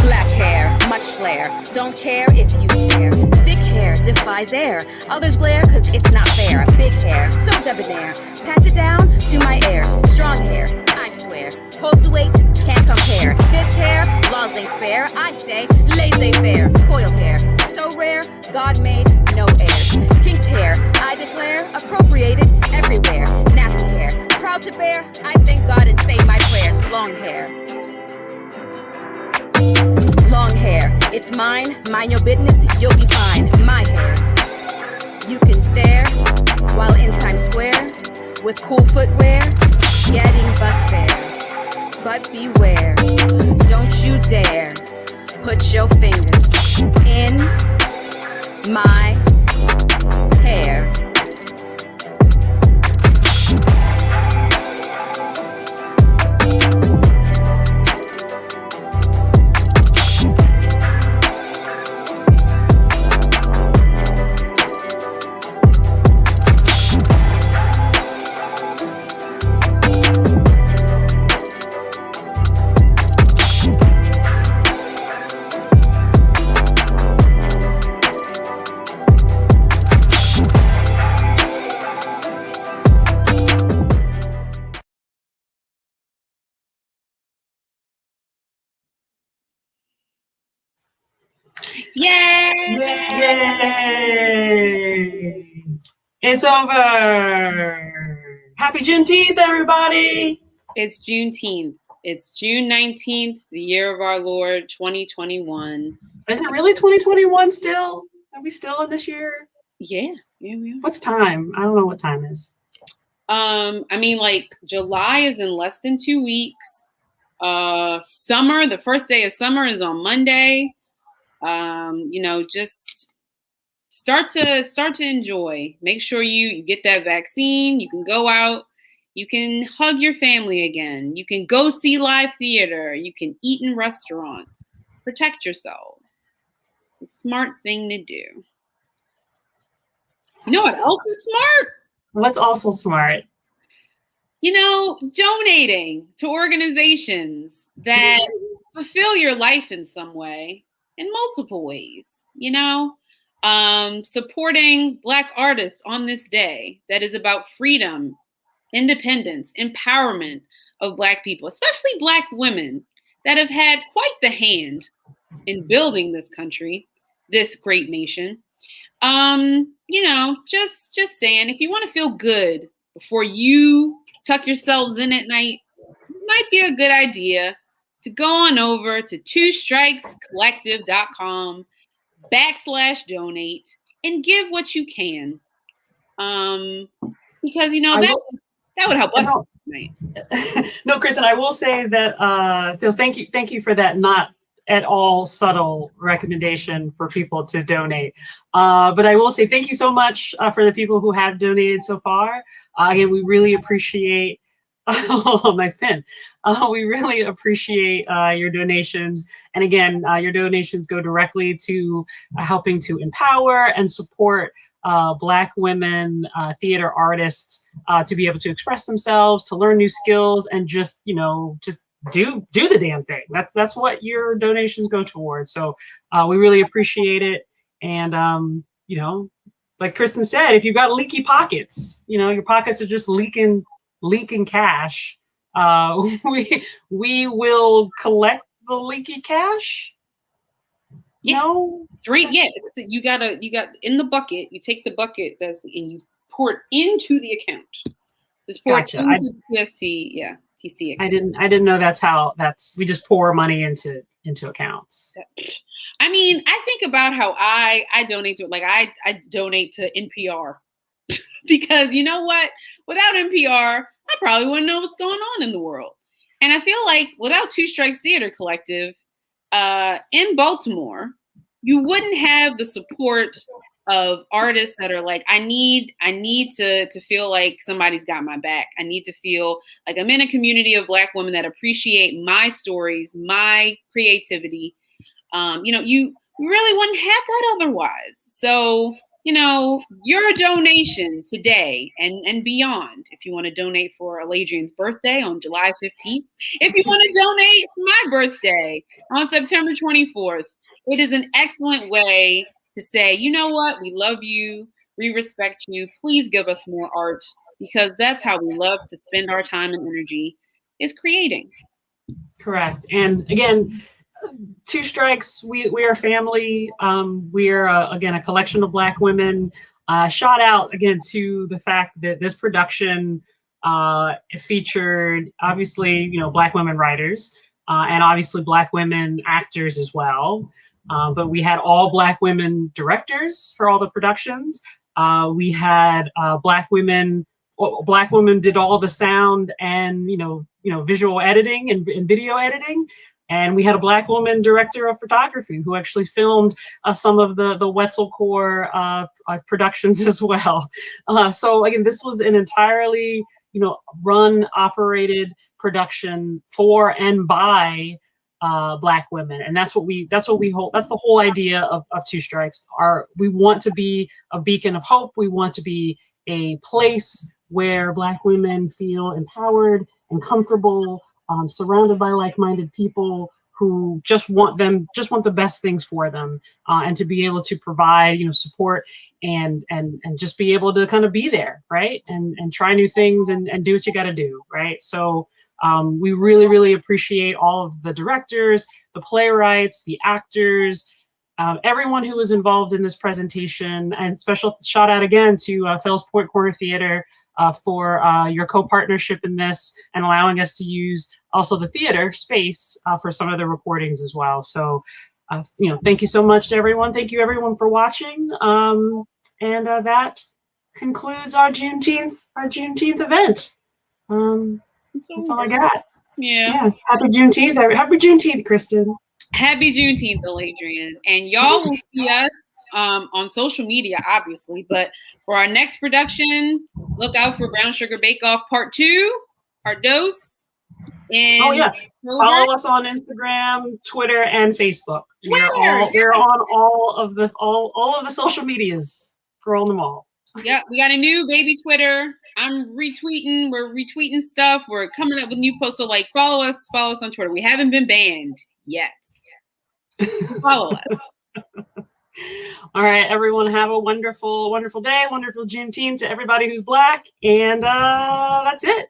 Black hair, much flair, don't care if you stare. Thick hair defies air, others glare cause it's not fair. Big hair, so debonair, pass it down to my heirs. Strong hair, I swear, holds weight, can't compare. This hair, laws ain't spare, I say, laissez-faire. Coil hair, so rare, God made, no heirs. Kinked hair, I declare, appropriated everywhere. Nappy hair, proud to bear, I thank God and say my prayers. Long hair. Long hair, it's mine, mind your business, you'll be fine. My hair, you can stare, while in Times Square, with cool footwear, getting bus fare. But beware, don't you dare put your fingers in my hair. Yay! Yay! It's over. Happy Juneteenth, everybody. It's Juneteenth. It's June 19th, the year of our Lord, 2021. Is it really 2021 still? Are we still in this year? Yeah, we are. What's time? I don't know what time is. I mean, like, July is in less than 2 weeks. Summer, the first day of summer is on Monday. Just start to enjoy. Make sure you get that vaccine. You can go out. You can hug your family again. You can go see live theater. You can eat in restaurants. Protect yourselves. It's a smart thing to do. You know what else is smart? What's also smart? Donating to organizations that fulfill your life in some way, in multiple ways. Supporting Black artists on this day that is about freedom, independence, empowerment of Black people, especially Black women that have had quite the hand in building this country, this great nation. Just saying, if you want to feel good before you tuck yourselves in at night, it might be a good idea to go on over to twostrikescollective.com/donate and give what you can. Because that would help us tonight. No, Kristen, I will say that so thank you for that not at all subtle recommendation for people to donate. But I will say thank you so much for the people who have donated so far. Again, we really appreciate nice pen. We really appreciate your donations. And again, your donations go directly to helping to empower and support Black women, theater artists to be able to express themselves, to learn new skills, and just do the damn thing. That's what your donations go towards. So we really appreciate it. And you know, like Kristen said, if you've got leaky pockets, you know, your pockets are just leaking cash, we will collect the leaky cash. Yeah. No, Yeah, you got in the bucket, you take the bucket and you pour it into the account. Just pour Gotcha. it into the TC account. I didn't know we just pour money into accounts. I mean, I think about how I donate to, like, I donate to NPR because you know what? Without NPR, I probably wouldn't know what's going on in the world. And I feel like without Two Strikes Theater Collective in Baltimore, you wouldn't have the support of artists that are like, I need to feel like somebody's got my back. I need to feel like I'm in a community of Black women that appreciate my stories, my creativity. You know, you really wouldn't have that otherwise. So, you know, your donation today and beyond, if you want to donate for Aladrian's birthday on July 15th, if you want to donate for my birthday on September 24th, it is an excellent way to say, you know what, we love you, we respect you, please give us more art, because that's how we love to spend our time and energy, is creating. Correct. And again, Two Strikes, we are family. We are, again, a collection of Black women. Shout out again to the fact that this production featured, obviously, you know, Black women writers and obviously Black women actors as well. But we had all Black women directors for all the productions. We had Black women did all the sound and, you know, visual editing and video editing. And we had a Black woman director of photography who actually filmed some of the Wetzel Corps productions as well. So again, this was an entirely, you know, run, operated production for and by Black women, and that's what we hold. That's the whole idea of Two Strikes. We want to be a beacon of hope. We want to be a place where Black women feel empowered and comfortable, surrounded by like-minded people who just want the best things for them, and to be able to provide, you know, support and just be able to kind of be there, right? And try new things and do what you got to do, right? So we really, really appreciate all of the directors, the playwrights, the actors, everyone who was involved in this presentation, and special shout out again to Fells Point Corner Theater for your co-partnership in this and allowing us to use also the theater space for some of the recordings as well. So, you know, thank you so much to everyone. Thank you everyone for watching. And that concludes our Juneteenth event. That's all I got. Yeah. Happy Juneteenth. Happy Juneteenth, Kristen. Happy Juneteenth, Adrian. And y'all will see us on social media, obviously. But for our next production, look out for Brown Sugar Bake Off Part 2, Part Dos. Oh yeah. Follow us on Instagram, Twitter, and Facebook. We're on all of the social medias. We're on them all. Yeah, we got a new baby Twitter. I'm retweeting. We're retweeting stuff. We're coming up with new posts. So like follow us on Twitter. We haven't been banned yet. Follow us. All right, everyone, have a wonderful, wonderful day, wonderful Juneteenth to everybody who's Black. And that's it.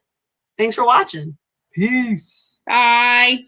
Thanks for watching. Peace. Bye.